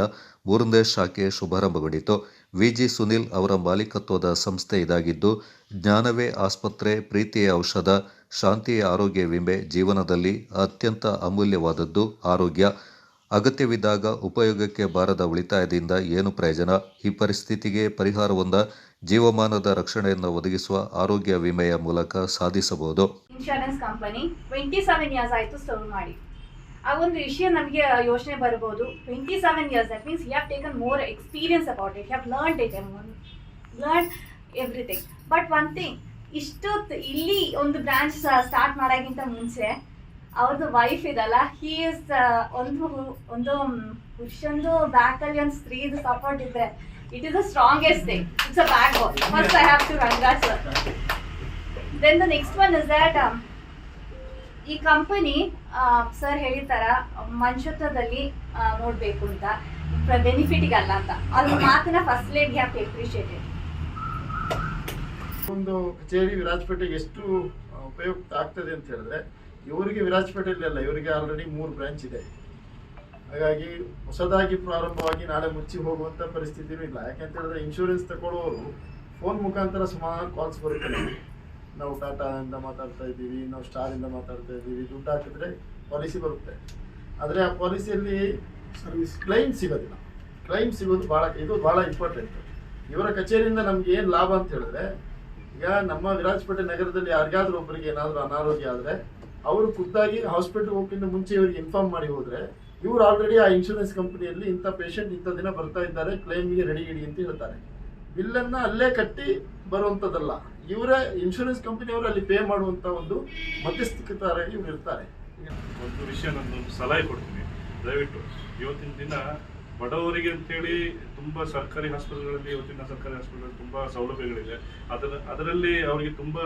3ನೇ ಶಾಖೆ ಶುಭಾರಂಭಗೊಂಡಿತು. ವಿಜಿ ಸುನಿಲ್ ಅವರ ಮಾಲೀಕತ್ವದ ಸಂಸ್ಥೆ ಇದಾಗಿದ್ದು, ಜ್ಞಾನವೇ ಆಸ್ಪತ್ರೆ, ಪ್ರೀತಿಯ ಔಷಧ, ಶಾಂತಿಯ ಆರೋಗ್ಯ ವಿಮೆ ಜೀವನದಲ್ಲಿ ಅತ್ಯಂತ ಅಮೂಲ್ಯವಾದದ್ದು. ಆರೋಗ್ಯ ಅಗತ್ಯವಿದ್ದಾಗ ಉಪಯೋಗಕ್ಕೆ ಬಾರದ ಉಳಿತಾಯದಿಂದ ಏನು ಪ್ರಯೋಜನ? ಈ ಪರಿಸ್ಥಿತಿಗೆ ಪರಿಹಾರವೊಂದ ಜೀವಮಾನದ ರಕ್ಷಣೆಯನ್ನು ಒದಗಿಸುವ ಆರೋಗ್ಯ ವಿಮೆಯ ಮೂಲಕ ಸಾಧಿಸಬಹುದು. ಇನ್ಶೂರೆನ್ಸ್ ಕಂಪನಿ 27 ಇಯರ್ಸ್ ಆಯಿತು ಸರ್ವ್ ಮಾಡಿ. ಆ ಒಂದು ವಿಷಯ ನಮಗೆ ಯೋಚನೆ ಬರ್ಬೋದು, 27 years, that means you have taken more experience about it, you have learn everything. But one thing, ಇಷ್ಟು ಇಲ್ಲಿ ಒಂದು ಬ್ರಾಂಚ್ ಸ್ಟಾರ್ಟ್ ಮಾಡೋಕ್ಕಿಂತ ಮುಂಚೆ ಅವ್ರದ್ದು ವೈಫ್ ಇದಲ್ಲ, ಹಿ ಇಸ್ ಒಂದು ಪುರುಷಂದು ಬ್ಯಾಕಲ್ಲಿ ಒಂದು ಸ್ತ್ರೀದು ಸಪೋರ್ಟ್ ಇದ್ರೆ it is the strongest thing. It's a backbone. First I have to congratulate her. Then the next one is that ಈ ಕಂಪನಿ ಸರ್ ಹೇಳಿರ್ತಾರ ಮನುಷ್ಯತ್ವದಲ್ಲಿ ನೋಡಬೇಕು ಅಂತ, ಬೆನಿಫಿಟಿಗೆ ಅಲ್ಲ ಅಂತ. ಅದ್ರ ಮಾತನ್ನ first lady have to appreciate it. ಒಂದು ಕಚೇರಿ ವಿರಾಜಪೇಟೆಗೆ ಎಷ್ಟು ಉಪಯುಕ್ತ ಆಗ್ತದೆ ಅಂತ ಹೇಳಿದ್ರೆ, ಇವರಿಗೆ ವಿರಾಜಪೇಟೆಯಲ್ಲಿ ಅಲ್ಲ, ಇವರಿಗೆ ಆಲ್ರೆಡಿ 3 ಬ್ರಾಂಚ್ ಇದೆ. ಹಾಗಾಗಿ ಹೊಸದಾಗಿ ಪ್ರಾರಂಭವಾಗಿ ನಾಳೆ ಮುಚ್ಚಿ ಹೋಗುವಂಥ ಪರಿಸ್ಥಿತಿನೂ ಇಲ್ಲ. ಯಾಕೆಂತ ಹೇಳಿದ್ರೆ ಇನ್ಶೂರೆನ್ಸ್ ತಗೊಳ್ಳೋರು ಫೋನ್ ಮುಖಾಂತರ ಸುಮಾರು ಕಾಲ್ಸ್ ಬರುತ್ತೆ. ನಾವು ಟಾಟಾದಿಂದ ಮಾತಾಡ್ತಾ ಇದ್ದೀವಿ, ನಾವು ಸ್ಟಾರಿಂದ ಮಾತಾಡ್ತಾ ಇದ್ದೀವಿ, ದುಡ್ಡು ಹಾಕಿದ್ರೆ ಪಾಲಿಸಿ ಬರುತ್ತೆ. ಆದರೆ ಆ ಪಾಲಿಸಿಯಲ್ಲಿ ಸರ್ವಿಸ್ ಕ್ಲೈಮ್ ಸಿಗೋದಿಲ್ಲ. ಕ್ಲೈಮ್ ಸಿಗೋದು ಇದು ಭಾಳ ಇಂಪಾರ್ಟೆಂಟ್. ಇವರ ಕಚೇರಿಯಿಂದ ನಮ್ಗೆ ಏನು ಲಾಭ ಅಂತ ಹೇಳಿದ್ರೆ, ಈಗ ನಮ್ಮ ವಿರಾಜಪೇಟೆ ನಗರದಲ್ಲಿ ಯಾರಿಗಾದ್ರೂ ಒಬ್ಬರಿಗೆ ಏನಾದರೂ ಅನಾರೋಗ್ಯ ಆದರೆ ಅವರು ಖುದ್ದಾಗಿ ಹಾಸ್ಪಿಟಲ್ ಹೋಗೋಕ್ಕಿಂತ ಮುಂಚೆ ಇವರಿಗೆ ಇನ್ಫಾರ್ಮ್ ಮಾಡಿ ಹೋದರೆ, ಇವರು ಆಲ್ರೆಡಿ ಆ ಇನ್ಶೂರೆನ್ಸ್ ಕಂಪನಿಯಲ್ಲಿ ಇಂಥ ಪೇಷಂಟ್ ಇಂಥ ದಿನ ಬರ್ತಾ ಇದ್ದಾರೆ, ಕ್ಲೈಮ್ಗೆ ರೆಡಿ ಇಡಿ ಅಂತ ಹೇಳ್ತಾರೆ. ಬಿಲ್ಲನ್ನು ಅಲ್ಲೇ ಕಟ್ಟಿ ಬರುವಂಥದ್ದಲ್ಲ, ಇವರೇ ಇನ್ಶೂರೆನ್ಸ್ ಕಂಪನಿಯವರು ಅಲ್ಲಿ ಪೇ ಮಾಡುವಂಥ ಒಂದು ಮಧ್ಯಸ್ಥಿಕೆದಾರರಾಗಿ ಇವರು ಇರ್ತಾರೆ. ಒಂದು ವಿಷಯ, ನನ್ನೊಂದು ಸಲಹೆ ಕೊಡ್ತೀನಿ, ದಯವಿಟ್ಟು ಇವತ್ತಿನ ದಿನ ಬಡವರಿಗೆ ಅಂತೇಳಿ ತುಂಬ ಸರ್ಕಾರಿ ಹಾಸ್ಪಿಟಲ್ಗಳಲ್ಲಿ, ಇವತ್ತಿನ ಸರ್ಕಾರಿ ಹಾಸ್ಪಿಟಲ್ ತುಂಬ ಸೌಲಭ್ಯಗಳಿದೆ. ಅದರಲ್ಲಿ ಅವರಿಗೆ ತುಂಬ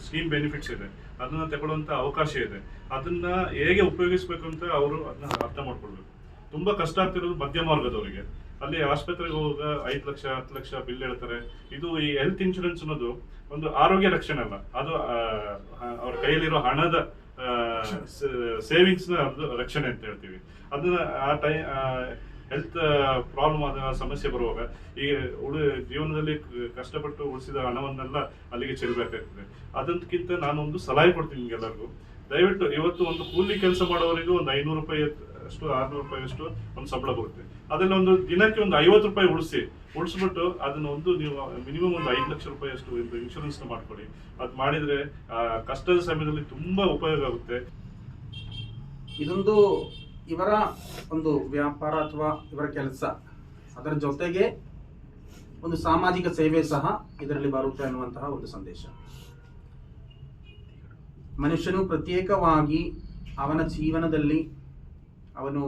ಸ್ಕೀಮ್ ಬೆನಿಫಿಟ್ಸ್ ಇದೆ, ಅದನ್ನು ತಗೊಳ್ಳುವಂಥ ಅವಕಾಶ ಇದೆ. ಅದನ್ನ ಹೇಗೆ ಉಪಯೋಗಿಸ್ಬೇಕು ಅಂತ ಅವರು ಅದನ್ನ ಅರ್ಥ ಮಾಡ್ಕೊಳ್ಬೇಕು. ತುಂಬ ಕಷ್ಟ ಆಗ್ತಿರೋದು ಮಧ್ಯಮ ವರ್ಗದವರಿಗೆ. ಅಲ್ಲಿ ಆಸ್ಪತ್ರೆಗೆ ಹೋಗುವಾಗ 5 ಲಕ್ಷ 10 ಲಕ್ಷ ಬಿಲ್ ಹೇಳ್ತಾರೆ. ಇದು ಈ ಹೆಲ್ತ್ ಇನ್ಶೂರೆನ್ಸ್ ಅನ್ನೋದು ಒಂದು ಆರೋಗ್ಯ ರಕ್ಷಣೆ ಅಲ್ಲ, ಅದು ಅವ್ರ ಕೈಯಲ್ಲಿರೋ ಹಣದ ಸೇವಿಂಗ್ಸ್ ರಕ್ಷಣೆ ಅಂತ ಹೇಳ್ತೀವಿ. ಅದನ್ನ ಹೆಲ್ತ್ ಪ್ರಾಬ್ಲಮ್ ಆದ ಸಮಸ್ಯೆ ಬರುವಾಗ ಈ ಜೀವನದಲ್ಲಿ ಕಷ್ಟಪಟ್ಟು ಉಳಿಸಿದ ಹಣವನ್ನೆಲ್ಲ ಅಲ್ಲಿಗೆ ಚೆಲ್ಲಬೇಕಾಗ್ತದೆ. ಅದಕ್ಕಿಂತ ನಾನೊಂದು ಸಲಹೆ ಕೊಡ್ತೀನಿ ನಿಮ್ಗೆಲ್ಲರಿಗೂ, ದಯವಿಟ್ಟು ಇವತ್ತು ಒಂದು ಕೂಲಿ ಕೆಲಸ ಮಾಡೋವರಿಗೂ ಒಂದು 500 ರೂಪಾಯಿ ಅಷ್ಟು 600 ರೂಪಾಯಿ ಅಷ್ಟು ಒಂದು ಸಂಬಳ ಬರುತ್ತೆ. ಅದನ್ನ ಒಂದು ದಿನಕ್ಕೆ ಒಂದು 50 ರೂಪಾಯಿ ಉಳಿಸ್ಬಿಟ್ಟು ಅದನ್ನ ಒಂದು ನೀವು ಮಿನಿಮಮ್ ಒಂದು 5 ಲಕ್ಷ ರೂಪಾಯಿ ಅಷ್ಟು ಇನ್ಶೂರೆನ್ಸ್ ಮಾಡ್ಕೊಳ್ಳಿ. ಅದು ಮಾಡಿದ್ರೆ ಕಷ್ಟದ ಸಮಯದಲ್ಲಿ ತುಂಬಾ ಉಪಯೋಗ ಆಗುತ್ತೆ. ಇದೊಂದು ಇವರ ಒಂದು ವ್ಯಾಪಾರ ಅಥವಾ ಇವರ ಕೆಲಸ, ಅದರ ಜೊತೆಗೆ ಒಂದು ಸಾಮಾಜಿಕ ಸೇವೆ ಸಹ ಇದರಲ್ಲಿ ಬರುತ್ತೆ ಅನ್ನುವಂತಹ ಒಂದು ಸಂದೇಶ. ಮನುಷ್ಯನು ಪ್ರತ್ಯೇಕವಾಗಿ ಅವನ ಜೀವನದಲ್ಲಿ ಅವನು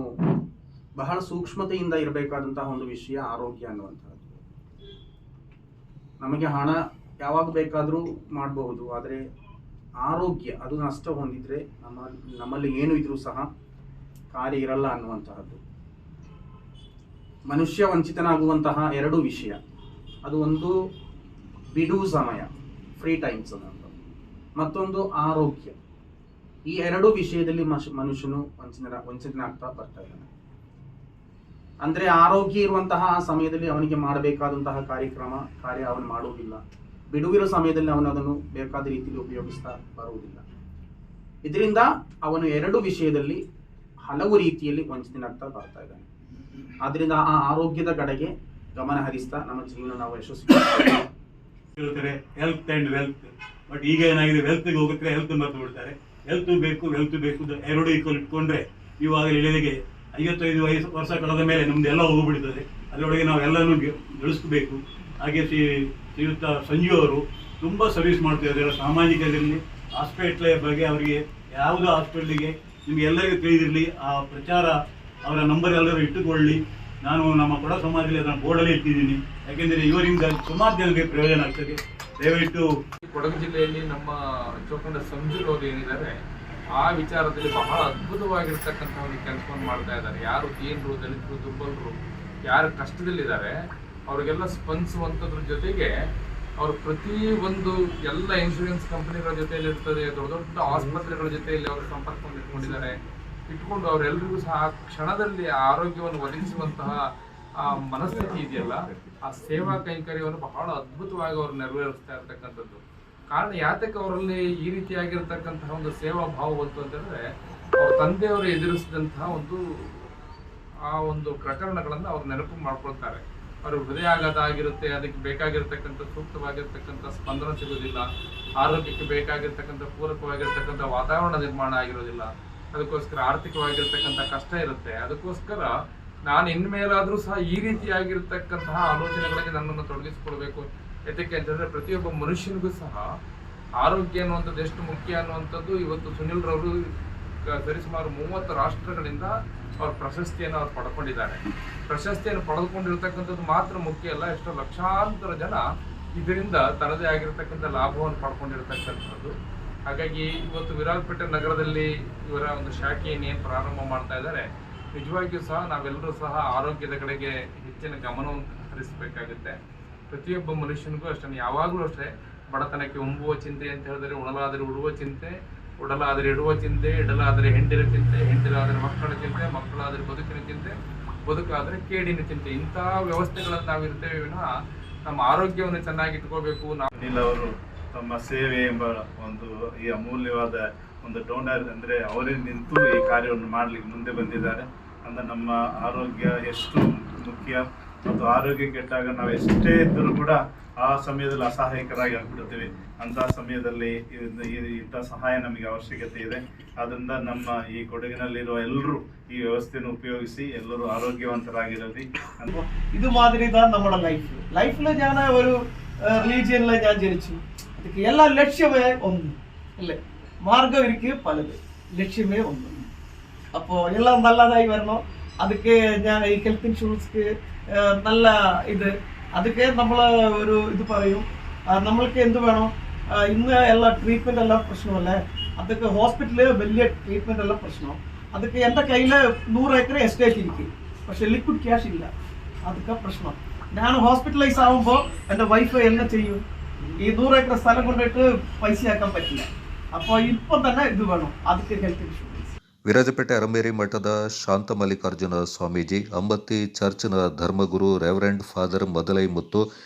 ಬಹಳ ಸೂಕ್ಷ್ಮತೆಯಿಂದ ಇರಬೇಕಾದಂತಹ ಒಂದು ವಿಷಯ ಆರೋಗ್ಯ ಅನ್ನುವಂಥದ್ದು. ನಮಗೆ ಹಣ ಯಾವಾಗ ಬೇಕಾದರೂ ಮಾಡಬಹುದು, ಆದರೆ ಆರೋಗ್ಯ ಅದು ನಷ್ಟ ಹೊಂದಿದ್ರೆ ನಮ್ಮಲ್ಲಿ ಏನು ಇದ್ರೂ ಸಹ ಕಾರ್ಯ ಇರಲ್ಲ ಅನ್ನುವಂತಹದ್ದು. ಮನುಷ್ಯ ವಂಚಿತನಾಗುವಂತಹ 2 ವಿಷಯ, ಅದು ಒಂದು ಬಿಡು ಸಮಯ, ಫ್ರೀ ಟೈಮ್ಸ್ ಅನ್ನೋದು, ಮತ್ತೊಂದು ಆರೋಗ್ಯ. ಈ 2 ವಿಷಯದಲ್ಲಿ ಮನುಷ್ಯನು ವಂಚಿತನಾಗ್ತಾ ಬರ್ತಾ ಇದ್ದಾನೆ. ಅಂದ್ರೆ ಆರೋಗ್ಯ ಇರುವಂತಹ ಸಮಯದಲ್ಲಿ ಅವನಿಗೆ ಮಾಡಬೇಕಾದಂತಹ ಕಾರ್ಯ ಅವನು ಮಾಡುವುದಿಲ್ಲ. ಬಿಡುವಿರೋ ಸಮಯದಲ್ಲಿ ಅವನು ಅದನ್ನು ಬೇಕಾದ ರೀತಿಯಲ್ಲಿ ಉಪಯೋಗಿಸ್ತಾ ಬರುವುದಿಲ್ಲ. ಇದರಿಂದ ಅವನು 2 ವಿಷಯದಲ್ಲಿ ಹಲವು ರೀತಿಯಲ್ಲಿ ವಂಚಿತನಾಗ್ತಾ ಬರ್ತಾ ಇದ್ದಾನೆ. ಆದ್ರಿಂದ ಆ ಆರೋಗ್ಯದ ಕಡೆಗೆ ಗಮನ ಹರಿಸ್ತಾ ನಮ್ಮ ಜೀವನ ನಾವು ಯಶಸ್ವಿ ಹೇಳ್ತಾರೆ ಹೆಲ್ತ್ ಅಂಡ್ ವೆಲ್ತ್. ಬಟ್ ಈಗ ಏನಾಗಿದೆ, ವೆಲ್ತ್ಗೆ ಹೋಗುತ್ತೆ ಹೆಲ್ತ್ ಮರೆತು ಬಿಡ್ತಾರೆ. ಹೆಲ್ತ್ ಬೇಕು 2 ಈಕ್ವಲ್ ಇಟ್ಕೊಂಡ್ರೆ ಇವಾಗ ಇಳಿಗೆ 55 ವರ್ಷ ಕಳೆದ ಮೇಲೆ ನಮ್ದು ಎಲ್ಲ ಹೋಗ್ಬಿಡ್ತದೆ. ಅದರೊಳಗೆ ನಾವು ಎಲ್ಲನೂ ಗಳಿಸ್ಬೇಕು. ಹಾಗೆ ಶ್ರೀಯುತ ಸಂಜು ಅವರು ತುಂಬ ಸರ್ವಿಸ್ ಮಾಡ್ತಾ ಇದ್ದಾರೆ ಸಾಮಾಜಿಕದಲ್ಲಿ. ಹಾಸ್ಪಿಟ್ಲ್ ಬಗ್ಗೆ ಅವರಿಗೆ ಯಾವುದೋ ಹಾಸ್ಪಿಟ್ಲಿಗೆ ನಿಮಗೆ ಎಲ್ಲರಿಗೂ ತಿಳಿದಿರಲಿ, ಆ ಪ್ರಚಾರ ಅವರ ನಂಬರ್ ಎಲ್ಲರೂ ಇಟ್ಟುಕೊಳ್ಳಿ. ನಾನು ನಮ್ಮ ಕೊಡ ಸಮಾಜದಲ್ಲಿ ಅದನ್ನು ಬೋರ್ಡಲ್ಲಿ ಇಟ್ಟಿದ್ದೀನಿ. ಯಾಕೆಂದರೆ ಇವರಿಂದ ಸುಮಾರು ಜನರಿಗೆ ಪ್ರಯೋಜನ ಆಗ್ತದೆ. ದಯವಿಟ್ಟು ಕೊಡಗು ಜಿಲ್ಲೆಯಲ್ಲಿ ನಮ್ಮ ಚೋಖಂಡ ಸಂಜೂರವರು ಏನಿದ್ದಾರೆ ಆ ವಿಚಾರದಲ್ಲಿ ಬಹಳ ಅದ್ಭುತವಾಗಿರ್ತಕ್ಕಂಥ ಒಂದು ಕೆಲಸವನ್ನು ಮಾಡ್ತಾ ಇದ್ದಾರೆ. ಯಾರು ದೀನರು, ದಲಿತರು, ದುರ್ಬಲರು, ಯಾರು ಕಷ್ಟದಲ್ಲಿದ್ದಾರೆ ಅವರಿಗೆಲ್ಲ ಸ್ಪಂದಿಸುವಂಥದ್ರ ಜೊತೆಗೆ ಅವರು ಪ್ರತಿ ಒಂದು ಎಲ್ಲ ಇನ್ಶೂರೆನ್ಸ್ ಕಂಪನಿಗಳ ಜೊತೆಯಲ್ಲಿ ಇರ್ತದೆ, ದೊಡ್ಡ ದೊಡ್ಡ ಆಸ್ಪತ್ರೆಗಳ ಜೊತೆಯಲ್ಲಿ ಅವರು ಸಂಪರ್ಕವನ್ನು ಇಟ್ಕೊಂಡು ಅವರೆಲ್ಲರಿಗೂ ಸಹ ಆ ಕ್ಷಣದಲ್ಲಿ ಆರೋಗ್ಯವನ್ನು ಒದಗಿಸುವಂತಹ ಆ ಮನಸ್ಥಿತಿ ಇದೆಯಲ್ಲ, ಆ ಸೇವಾ ಕೈಂಕರ್ಯವನ್ನು ಬಹಳ ಅದ್ಭುತವಾಗಿ ಅವರು ನೆರವೇರಿಸ್ತಾ ಇರ್ತಕ್ಕಂಥದ್ದು. ಕಾರಣ ಯಾತಕ್ಕೆ ಅವರಲ್ಲಿ ಈ ರೀತಿಯಾಗಿರ್ತಕ್ಕಂತಹ ಒಂದು ಸೇವಾ ಭಾವ ಬಂತು ಅಂತಂದ್ರೆ, ಅವ್ರ ತಂದೆಯವರು ಎದುರಿಸಿದಂತಹ ಒಂದು ಪ್ರಕರಣಗಳನ್ನು ಅವ್ರು ನೆನಪು ಮಾಡ್ಕೊಳ್ತಾರೆ. ಅವರು ಹೃದಯಾಘಾತ ಆಗಿರುತ್ತೆ, ಅದಕ್ಕೆ ಬೇಕಾಗಿರ್ತಕ್ಕಂಥ ಸೂಕ್ತವಾಗಿರ್ತಕ್ಕಂಥ ಸ್ಪಂದನ ಸಿಗೋದಿಲ್ಲ, ಆರೋಗ್ಯಕ್ಕೆ ಬೇಕಾಗಿರ್ತಕ್ಕಂಥ ಪೂರಕವಾಗಿರ್ತಕ್ಕಂಥ ವಾತಾವರಣ ನಿರ್ಮಾಣ ಆಗಿರೋದಿಲ್ಲ, ಅದಕ್ಕೋಸ್ಕರ ಆರ್ಥಿಕವಾಗಿರ್ತಕ್ಕಂಥ ಕಷ್ಟ ಇರುತ್ತೆ. ಅದಕ್ಕೋಸ್ಕರ ನಾನು ಇನ್ಮೇಲಾದರೂ ಸಹ ಈ ರೀತಿಯಾಗಿರ್ತಕ್ಕಂತಹ ಆಲೋಚನೆಗಳಿಗೆ ನನ್ನನ್ನು ತೊಡಗಿಸಿಕೊಳ್ಬೇಕು. ಯಾಕೆ ಅಂತಂದ್ರೆ ಪ್ರತಿಯೊಬ್ಬ ಮನುಷ್ಯನಿಗೂ ಸಹ ಆರೋಗ್ಯ ಅನ್ನುವಂಥದ್ದು ಎಷ್ಟು ಮುಖ್ಯ ಅನ್ನುವಂಥದ್ದು ಇವತ್ತು ಸುನಿಲ್ ರವರು ಸರಿಸುಮಾರು 30 ರಾಷ್ಟ್ರಗಳಿಂದ ಅವ್ರ ಪ್ರಶಸ್ತಿಯನ್ನು ಅವ್ರು ಪಡ್ಕೊಂಡಿದ್ದಾರೆ. ಪ್ರಶಸ್ತಿಯನ್ನು ಪಡೆದುಕೊಂಡಿರ್ತಕ್ಕಂಥದ್ದು ಮಾತ್ರ ಮುಖ್ಯ ಅಲ್ಲ, ಎಷ್ಟೋ ಲಕ್ಷಾಂತರ ಜನ ಇದರಿಂದ ತನ್ನದೇ ಆಗಿರ್ತಕ್ಕಂಥ ಲಾಭವನ್ನು ಪಡ್ಕೊಂಡಿರ್ತಕ್ಕಂಥದ್ದು. ಹಾಗಾಗಿ ಇವತ್ತು ವಿರಾಜಪೇಟೆ ನಗರದಲ್ಲಿ ಇವರ ಒಂದು ಶಾಖೆಯನ್ನು ಏನು ಪ್ರಾರಂಭ ಮಾಡ್ತಾ ಇದ್ದಾರೆ, ನಿಜವಾಗಿಯೂ ಸಹ ನಾವೆಲ್ಲರೂ ಸಹ ಆರೋಗ್ಯದ ಕಡೆಗೆ ಹೆಚ್ಚಿನ ಗಮನವನ್ನು ಹರಿಸಬೇಕಾಗುತ್ತೆ. ಪ್ರತಿಯೊಬ್ಬ ಮನುಷ್ಯನಿಗೂ ಅಷ್ಟೇ, ಯಾವಾಗಲೂ ಅಷ್ಟೇ, ಬಡತನಕ್ಕೆ ಉಂಬುವ ಚಿಂತೆ ಅಂತ ಹೇಳಿದರೆ ಉಣಲಾದರೆ ಉಡುವ ಚಿಂತೆ, ಉಡಲಾದರೆ ಇಡುವ ಚಿಂತೆ, ಇಡಲಾದರೆ ಹೆಂಡಿನ ಚಿಂತೆ, ಹೆಂಡಿಲಾದರೆ ಮಕ್ಕಳ ಚಿಂತೆ, ಮಕ್ಕಳಾದರೆ ಬದುಕಿನ ಚಿಂತೆ, ಬದುಕಾದರೆ ಕೇಡಿನ ಚಿಂತೆ. ಇಂತಹ ವ್ಯವಸ್ಥೆಗಳನ್ನು ನಾವು ಇರ್ತೇವೆ ವಿನಃ ನಮ್ಮ ಆರೋಗ್ಯವನ್ನು ಚೆನ್ನಾಗಿ ಇಟ್ಕೋಬೇಕು. ಅನಿಲ್ ಅವರು ತಮ್ಮ ಸೇವೆ ಎಂಬ ಒಂದು ಈ ಅಮೂಲ್ಯವಾದ ಒಂದು ಡೋನರ್, ಅಂದರೆ ಅವರೇ ನಿಂತು ಈ ಕಾರ್ಯವನ್ನು ಮಾಡಲಿಕ್ಕೆ ಮುಂದೆ ಬಂದಿದ್ದಾರೆ. ಅಂದರೆ ನಮ್ಮ ಆರೋಗ್ಯ ಎಷ್ಟು ಮುಖ್ಯ, ಮತ್ತು ಆರೋಗ್ಯ ಕೆಟ್ಟಾಗ ನಾವು ಎಷ್ಟೇ ಇದ್ದರೂ ಕೂಡ ಆ ಸಮಯದಲ್ಲಿ ಅಸಹಾಯಕರಾಗಿ ಆಗ್ಬಿಡ್ತೀವಿ. ಅಂತಹ ಸಮಯದಲ್ಲಿ ಇಂಥ ಸಹಾಯ ನಮಗೆ ಅವಶ್ಯಕತೆ ಇದೆ. ಆದ್ದರಿಂದ ನಮ್ಮ ഈ കൊടകിനಲ್ಲಿರುವ ಎಲ್ಲರೂ ഈ വ്യവസ്ഥയെ ഉപയോഗിച്ച് ಎಲ್ಲರೂ ആരോഗ്യವಂതരാകിരതി. ഇത് മാതിരി தான் നമ്മുടെ ലൈഫിൽ ഞാൻ ഒരു റിലീജിയനിൽ ഞാൻ ജനിച്ചു. എല്ലാ ലക്ഷ്യമേ ഒന്ന് അല്ലേ, മാർഗം ഇരിക്കും പലത്, ലക്ഷ്യമേ ഒന്ന്. അപ്പോൾ എല്ലാം നല്ലതായി വരണം. அதுக்கு ഈ ഹെൽത്ത് ഇൻഷുറൻസ് നല്ല ഇത് അതൊക്കെ നമ്മൾ ഒരു ഇത് പറയും നമ്മൾക്ക് എന്ത് വേണം ഇന്ന് എല്ലാ ട്രീറ്റ്മെന്റ് എല്ലാം പ്രശ്നമല്ലേ അതൊക്കെ ഹോസ്പിറ്റലിൽ വലിയ ട്രീറ്റ്മെന്റ് എല്ലാം പ്രശ്നം അതൊക്കെ എൻ്റെ കയ്യിൽ 100 ഏക്കർ എസ്റ്റേറ്റ് ഇരിക്കും പക്ഷെ ലിക്വിഡ് ക്യാഷ് ഇല്ല അതൊക്കെ പ്രശ്നം ഞാൻ ഹോസ്പിറ്റലൈസ് ആകുമ്പോൾ എൻ്റെ വൈഫ് എന്നെ ചെയ്യും ഈ 100 ഏക്കർ സ്ഥലം കൊണ്ടിട്ട് പൈസയാക്കാൻ പറ്റില്ല അപ്പോൾ ഇപ്പം തന്നെ ഇത് വേണം ಅದಕ್ಕೆ ಹೆಲ್ತ್ ಇನ್ಶೂರೆನ್ಸ್. ವಿರಾಜಪೇಟೆ ಅರಮೇರಿ ಮಠದ ಶಾಂತ ಮಲ್ಲಿಕಾರ್ಜುನ ಸ್ವಾಮೀಜಿ ಅಂಬತ್ತಿ ಚರ್ಚ್ನ ಧರ್ಮಗುರು ರೆವರೆಂಡ್ ಫಾದರ್ ಮದಲೈ ಮುತ್ತು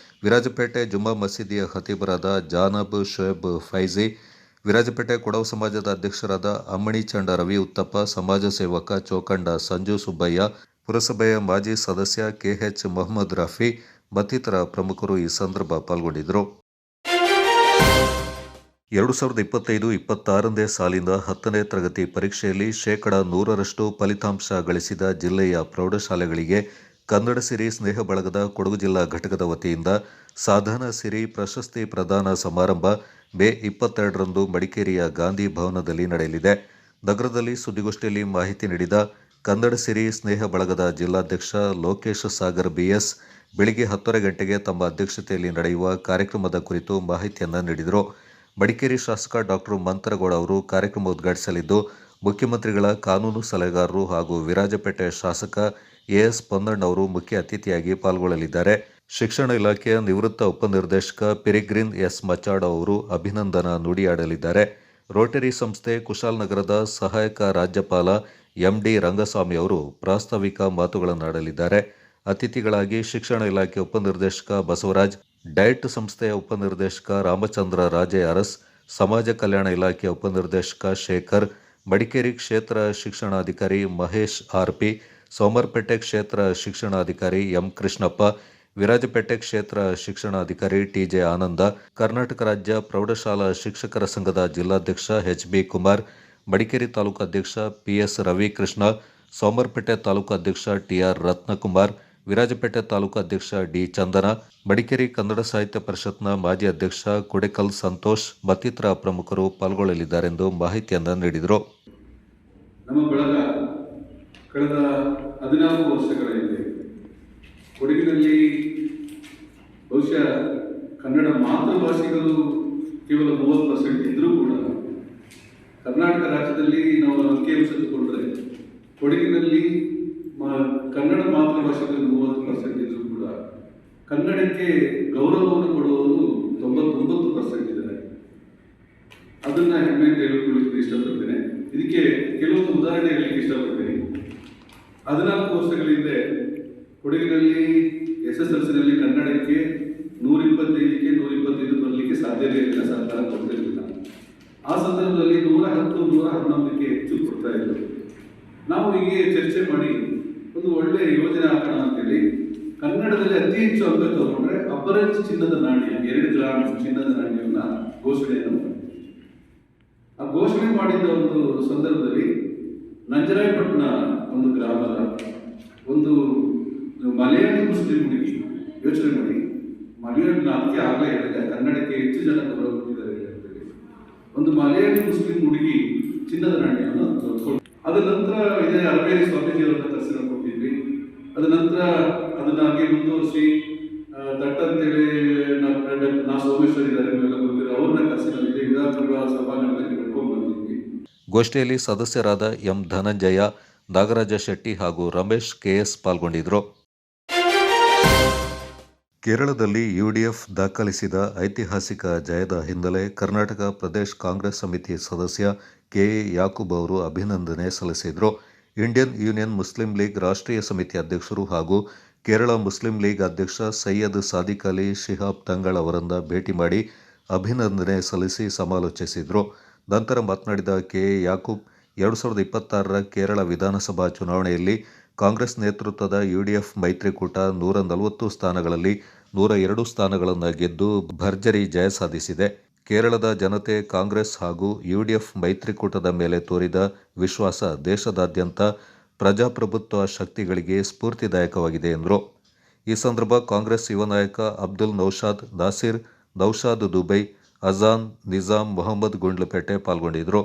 ವಿರಾಜಪೇಟೆ ಜುಮ್ಮಾ ಮಸೀದಿಯ ಖತೀಬರಾದ ಜಾನಬ್ ಶೋಯಬ್ ಫೈಜಿ ವಿರಾಜಪೇಟೆ ಕೊಡವ ಸಮಾಜದ ಅಧ್ಯಕ್ಷರಾದ ಅಮ್ಮಣಿ ಚಂಡ ರವಿ ಉತ್ತಪ್ಪ ಸಮಾಜ ಸೇವಕ ಚೋಕಂಡ ಸಂಜು ಸುಬ್ಬಯ್ಯ ಪುರಸಭೆಯ ಮಾಜಿ ಸದಸ್ಯ ಕೆಎಚ್ ಮೊಹಮ್ಮದ್ ರಫಿ ಮತ್ತಿತರ ಪ್ರಮುಖರು ಈ ಸಂದರ್ಭ ಪಾಲ್ಗೊಂಡಿದ್ದರು. 2025-26ನೇ ಸಾಲಿನ 10ನೇ ತರಗತಿ ಪರೀಕ್ಷೆಯಲ್ಲಿ 100% ಫಲಿತಾಂಶ ಗಳಿಸಿದ ಜಿಲ್ಲೆಯ ಪ್ರೌಢಶಾಲೆಗಳಿಗೆ ಕನ್ನಡ ಸಿರಿ ಸ್ನೇಹ ಬಳಗದ ಕೊಡಗು ಜಿಲ್ಲಾ ಘಟಕದ ವತಿಯಿಂದ ಸಾಧನಾ ಸಿರಿ ಪ್ರಶಸ್ತಿ ಪ್ರದಾನ ಸಮಾರಂಭ ಮೇ 22ರಂದು ಮಡಿಕೇರಿಯ ಗಾಂಧಿ ಭವನದಲ್ಲಿ ನಡೆಯಲಿದೆ. ನಗರದಲ್ಲಿ ಸುದ್ದಿಗೋಷ್ಠಿಯಲ್ಲಿ ಮಾಹಿತಿ ನೀಡಿದ ಕನ್ನಡ ಸಿರಿ ಸ್ನೇಹ ಬಳಗದ ಜಿಲ್ಲಾಧ್ಯಕ್ಷ ಲೋಕೇಶ್ ಸಾಗರ್ BS ಬೆಳಿಗ್ಗೆ 10 ಗಂಟೆಗೆ ತಮ್ಮ ಅಧ್ಯಕ್ಷತೆಯಲ್ಲಿ ನಡೆಯುವ ಕಾರ್ಯಕ್ರಮದ ಕುರಿತು ಮಾಹಿತಿಯನ್ನು ನೀಡಿದರು. ಮಡಿಕೇರಿ ಶಾಸಕ ಡಾಕ್ಟರ್ ಮಂತರಗೌಡ ಅವರು ಕಾರ್ಯಕ್ರಮ ಉದ್ಘಾಟಿಸಲಿದ್ದು, ಮುಖ್ಯಮಂತ್ರಿಗಳ ಕಾನೂನು ಸಲಹೆಗಾರರು ಹಾಗೂ ವಿರಾಜಪೇಟೆ ಶಾಸಕ AS ಪೊನ್ನಣ್ಣ ಅವರು ಮುಖ್ಯ ಅತಿಥಿಯಾಗಿ ಪಾಲ್ಗೊಳ್ಳಲಿದ್ದಾರೆ. ಶಿಕ್ಷಣ ಇಲಾಖೆಯ ನಿವೃತ್ತ ಉಪನಿರ್ದೇಶಕ ಪಿರಿಗ್ರಿನ್ S ಮಚಾಡ್ ಅವರು ಅಭಿನಂದನಾ ನುಡಿಯಾಡಲಿದ್ದಾರೆ. ರೋಟರಿ ಸಂಸ್ಥೆ ಕುಶಾಲನಗರದ ಸಹಾಯಕ ರಾಜ್ಯಪಾಲ MD ರಂಗಸ್ವಾಮಿ ಅವರು ಪ್ರಾಸ್ತಾವಿಕ ಮಾತುಗಳನ್ನಾಡಲಿದ್ದಾರೆ. ಅತಿಥಿಗಳಾಗಿ ಶಿಕ್ಷಣ ಇಲಾಖೆ ಉಪನಿರ್ದೇಶಕ ಬಸವರಾಜ್, ಡಯಟ್ ಸಂಸ್ಥೆಯ ಉಪನಿರ್ದೇಶಕ ರಾಮಚಂದ್ರ ರಾಜೆ ಅರಸ್, ಸಮಾಜ ಕಲ್ಯಾಣ ಇಲಾಖೆಯ ಉಪನಿರ್ದೇಶಕ ಶೇಖರ್, ಮಡಿಕೇರಿ ಕ್ಷೇತ್ರ ಶಿಕ್ಷಣಾಧಿಕಾರಿ ಮಹೇಶ್ RP, ಸೋಮರ್ಪೇಟೆ ಕ್ಷೇತ್ರ ಶಿಕ್ಷಣಾಧಿಕಾರಿ M ಕೃಷ್ಣಪ್ಪ, ವಿರಾಜಪೇಟೆ ಕ್ಷೇತ್ರ ಶಿಕ್ಷಣಾಧಿಕಾರಿ TJ ಆನಂದ, ಕರ್ನಾಟಕ ರಾಜ್ಯ ಪ್ರೌಢಶಾಲಾ ಶಿಕ್ಷಕರ ಸಂಘದ ಜಿಲ್ಲಾಧ್ಯಕ್ಷ HB ಕುಮಾರ್, ಮಡಿಕೇರಿ ತಾಲೂಕು ಅಧ್ಯಕ್ಷ PS ರವಿಕೃಷ್ಣ, ಸೋಮರ್ಪೇಟೆ ತಾಲೂಕು ಅಧ್ಯಕ್ಷ TR ರತ್ನಕುಮಾರ್, ವಿರಾಜಪೇಟೆ ತಾಲೂಕು ಅಧ್ಯಕ್ಷ D ಚಂದನ, ಮಡಿಕೇರಿ ಕನ್ನಡ ಸಾಹಿತ್ಯ ಪರಿಷತ್ನ ಮಾಜಿ ಅಧ್ಯಕ್ಷ ಕುಡೆಕಲ್ ಸಂತೋಷ್ ಮತ್ತಿತರ ಪ್ರಮುಖರು ಪಾಲ್ಗೊಳ್ಳಲಿದ್ದಾರೆಂದು ಮಾಹಿತಿಯನ್ನು ನೀಡಿದರು. ನಮ್ಮ ಬಳಗ ಕಳೆದ 14 ವರ್ಷಗಳ ಹಿಂದೆ ಕೊಡಗಿನಲ್ಲಿ ಬಹುಶಃ ಕನ್ನಡ ಮಾತೃಭಾಷಿಗಳು ಕೇವಲ 30% ಇದ್ರೂ ಕೂಡ ಕರ್ನಾಟಕ ರಾಜ್ಯದಲ್ಲಿ ನಾವು ಅಂಕಿಅಂಶ ತಗೊಂಡ್ರೆ ಕೊಡಗಿನಲ್ಲಿ ಕನ್ನಡ ಮಾತೃಭಾಷೆಗಳು 30% ಇದ್ರೂ ಕೂಡ ಕನ್ನಡಕ್ಕೆ ಗೌರವವನ್ನು ಕೊಡುವವರು 99% ಇದ್ದಾರೆ. ಅದನ್ನ ಹೆಮ್ಮೆಯಿಂದ ಹೇಳಿಕೊಳ್ಳಿಕ್ಕೆ ಇಷ್ಟಪಡ್ತೇನೆ. ಇದಕ್ಕೆ ಕೆಲವೊಂದು ಉದಾಹರಣೆ ಹೇಳಲಿಕ್ಕೆ ಇಷ್ಟಪಡ್ತೇನೆ. 14 ವರ್ಷಗಳ ಹಿಂದೆ ಕೊಡಗಿನಲ್ಲಿ SSLCನಲ್ಲಿ ಕನ್ನಡಕ್ಕೆ 125ಕ್ಕೆ 125 ಬರಲಿಕ್ಕೆ ಸಾಧ್ಯತೆ ಇರಲಿಲ್ಲ, ಸರ್ಕಾರ ಕೊಡ್ತಿರಲಿಲ್ಲ. ಆ ಸಂದರ್ಭದಲ್ಲಿ 110, 111ಕ್ಕೆ ಹೆಚ್ಚು ಕೊಡ್ತಾ ಇದ್ರು. ನಾವು ಹೀಗೆ ಚರ್ಚೆ ಮಾಡಿ ಒಂದು ಒಳ್ಳೆ ಯೋಜನೆ ಹಾಕೋಣ ಅಂತೇಳಿ ಕನ್ನಡದಲ್ಲಿ ಅತಿ ಹೆಚ್ಚು ಅಂಕ ತಗೊಂಡ್ರೆ ಅಪರಂಜ್ ಚಿನ್ನದ ನಾಣ್ಯ 2 ಗ್ರಾಮ್ ಚಿನ್ನದ ನಾಣ್ಯವನ್ನ ಘೋಷಣೆಯನ್ನು ಮಾಡಿ ಆ ಘೋಷಣೆ ಮಾಡಿದ್ದ ಒಂದು ಸಂದರ್ಭದಲ್ಲಿ ನಂಜರಾಯಪಟ್ಟಣ ಒಂದು ಗ್ರಾಮದ ಒಂದು ಮಲಯಾಳಿ ಮುಸ್ಲಿಂ ಹುಡುಗಿ, ಯೋಚನೆ ಮಾಡಿ, ಮಲಯಾಳಿ ನಾಲ್ಕೆ ಆಗಲೇ ಹೇಳಿದೆ ಕನ್ನಡಕ್ಕೆ ಹೆಚ್ಚು ಜನ ಗೌರವ ಕೊಟ್ಟಿದ್ದಾರೆ ಅಂತೇಳಿ, ಒಂದು ಮಲಯಾಳಿ ಮುಸ್ಲಿಂ ಹುಡುಗಿ ಚಿನ್ನದ ನಾಣ್ಯವನ್ನು ತಗೊಂಡು ಅದ ನಂತರ ಇದೇ ಅರಮೇರಿ ಸ್ವಾಮೀಜಿಯವರನ್ನ ದರ್ಶನ ಕೊಟ್ಟಿದ್ವಿ. ಅದ ನಂತರ ಅದನ್ನ ಹಾಗೆ ಮುಂದುವರಿಸಿ ದಟ್ಟ ಅಂತೇಳಿ ನಾ ಸೋಮೇಶ್ವರ್ ಇದ್ದಾರೆ, ನೀವೆಲ್ಲ ಗೊತ್ತಿರೋ, ಅವ್ರನ್ನ ಕರೆಸಿ ನಾವು ಇದೇ ವಿಧಾನಸಭಾ ಸಭಾಂಗಣದಲ್ಲಿ ಕರ್ಕೊಂಡು ಬಂದಿದ್ವಿ. ಗೋಷ್ಠಿಯಲ್ಲಿ ಸದಸ್ಯರಾದ M ಧನಂಜಯ, ನಾಗರಾಜ ಶೆಟ್ಟಿ ಹಾಗೂ ರಮೇಶ್ KS ಪಾಲ್ಗೊಂಡಿದ್ದರು. ಕೇರಳದಲ್ಲಿ UDF ದಾಖಲಿಸಿದ ಐತಿಹಾಸಿಕ ಜಯದ ಹಿನ್ನೆಲೆ ಕರ್ನಾಟಕ ಪ್ರದೇಶ್ ಕಾಂಗ್ರೆಸ್ ಸಮಿತಿ ಸದಸ್ಯ KA ಯಾಕೂಬ್ ಅವರು ಅಭಿನಂದನೆ ಸಲ್ಲಿಸಿದರು. ಇಂಡಿಯನ್ ಯೂನಿಯನ್ ಮುಸ್ಲಿಂ ಲೀಗ್ ರಾಷ್ಟ್ರೀಯ ಸಮಿತಿ ಅಧ್ಯಕ್ಷರು ಹಾಗೂ ಕೇರಳ ಮುಸ್ಲಿಂ ಲೀಗ್ ಅಧ್ಯಕ್ಷ ಸೈಯದ್ ಸಾದಿಕ್ ಅಲಿ ಶಿಹಾಬ್ ತಂಗಳ್ ಅವರನ್ನು ಭೇಟಿ ಮಾಡಿ ಅಭಿನಂದನೆ ಸಲ್ಲಿಸಿ ಸಮಾಲೋಚಿಸಿದರು. ನಂತರ ಮಾತನಾಡಿದ KA ಯಾಕೂಬ್ 2026ರ ಕೇರಳ ವಿಧಾನಸಭಾ ಚುನಾವಣೆಯಲ್ಲಿ ಕಾಂಗ್ರೆಸ್ ನೇತೃತ್ವದ UDF ಮೈತ್ರಿಕೂಟ 140 ಸ್ಥಾನಗಳಲ್ಲಿ 102 ಸ್ಥಾನಗಳನ್ನು ಗೆದ್ದು ಭರ್ಜರಿ ಜಯ ಸಾಧಿಸಿದೆ. ಕೇರಳದ ಜನತೆ ಕಾಂಗ್ರೆಸ್ ಹಾಗೂ UDF ಮೈತ್ರಿಕೂಟದ ಮೇಲೆ ತೋರಿದ ವಿಶ್ವಾಸ ದೇಶದಾದ್ಯಂತ ಪ್ರಜಾಪ್ರಭುತ್ವ ಶಕ್ತಿಗಳಿಗೆ ಸ್ಫೂರ್ತಿದಾಯಕವಾಗಿದೆ ಎಂದರು. ಈ ಸಂದರ್ಭ ಕಾಂಗ್ರೆಸ್ ಯುವ ನಾಯಕ ಅಬ್ದುಲ್ ನೌಶಾದ್ ನಾಸಿರ್, ನೌಶಾದ್ ದುಬೈ, ಅಜಾನ್, ನಿಜಾಮ್, ಮೊಹಮ್ಮದ್ ಗುಂಡ್ಲಪೇಟೆ ಪಾಲ್ಗೊಂಡಿದ್ದರು.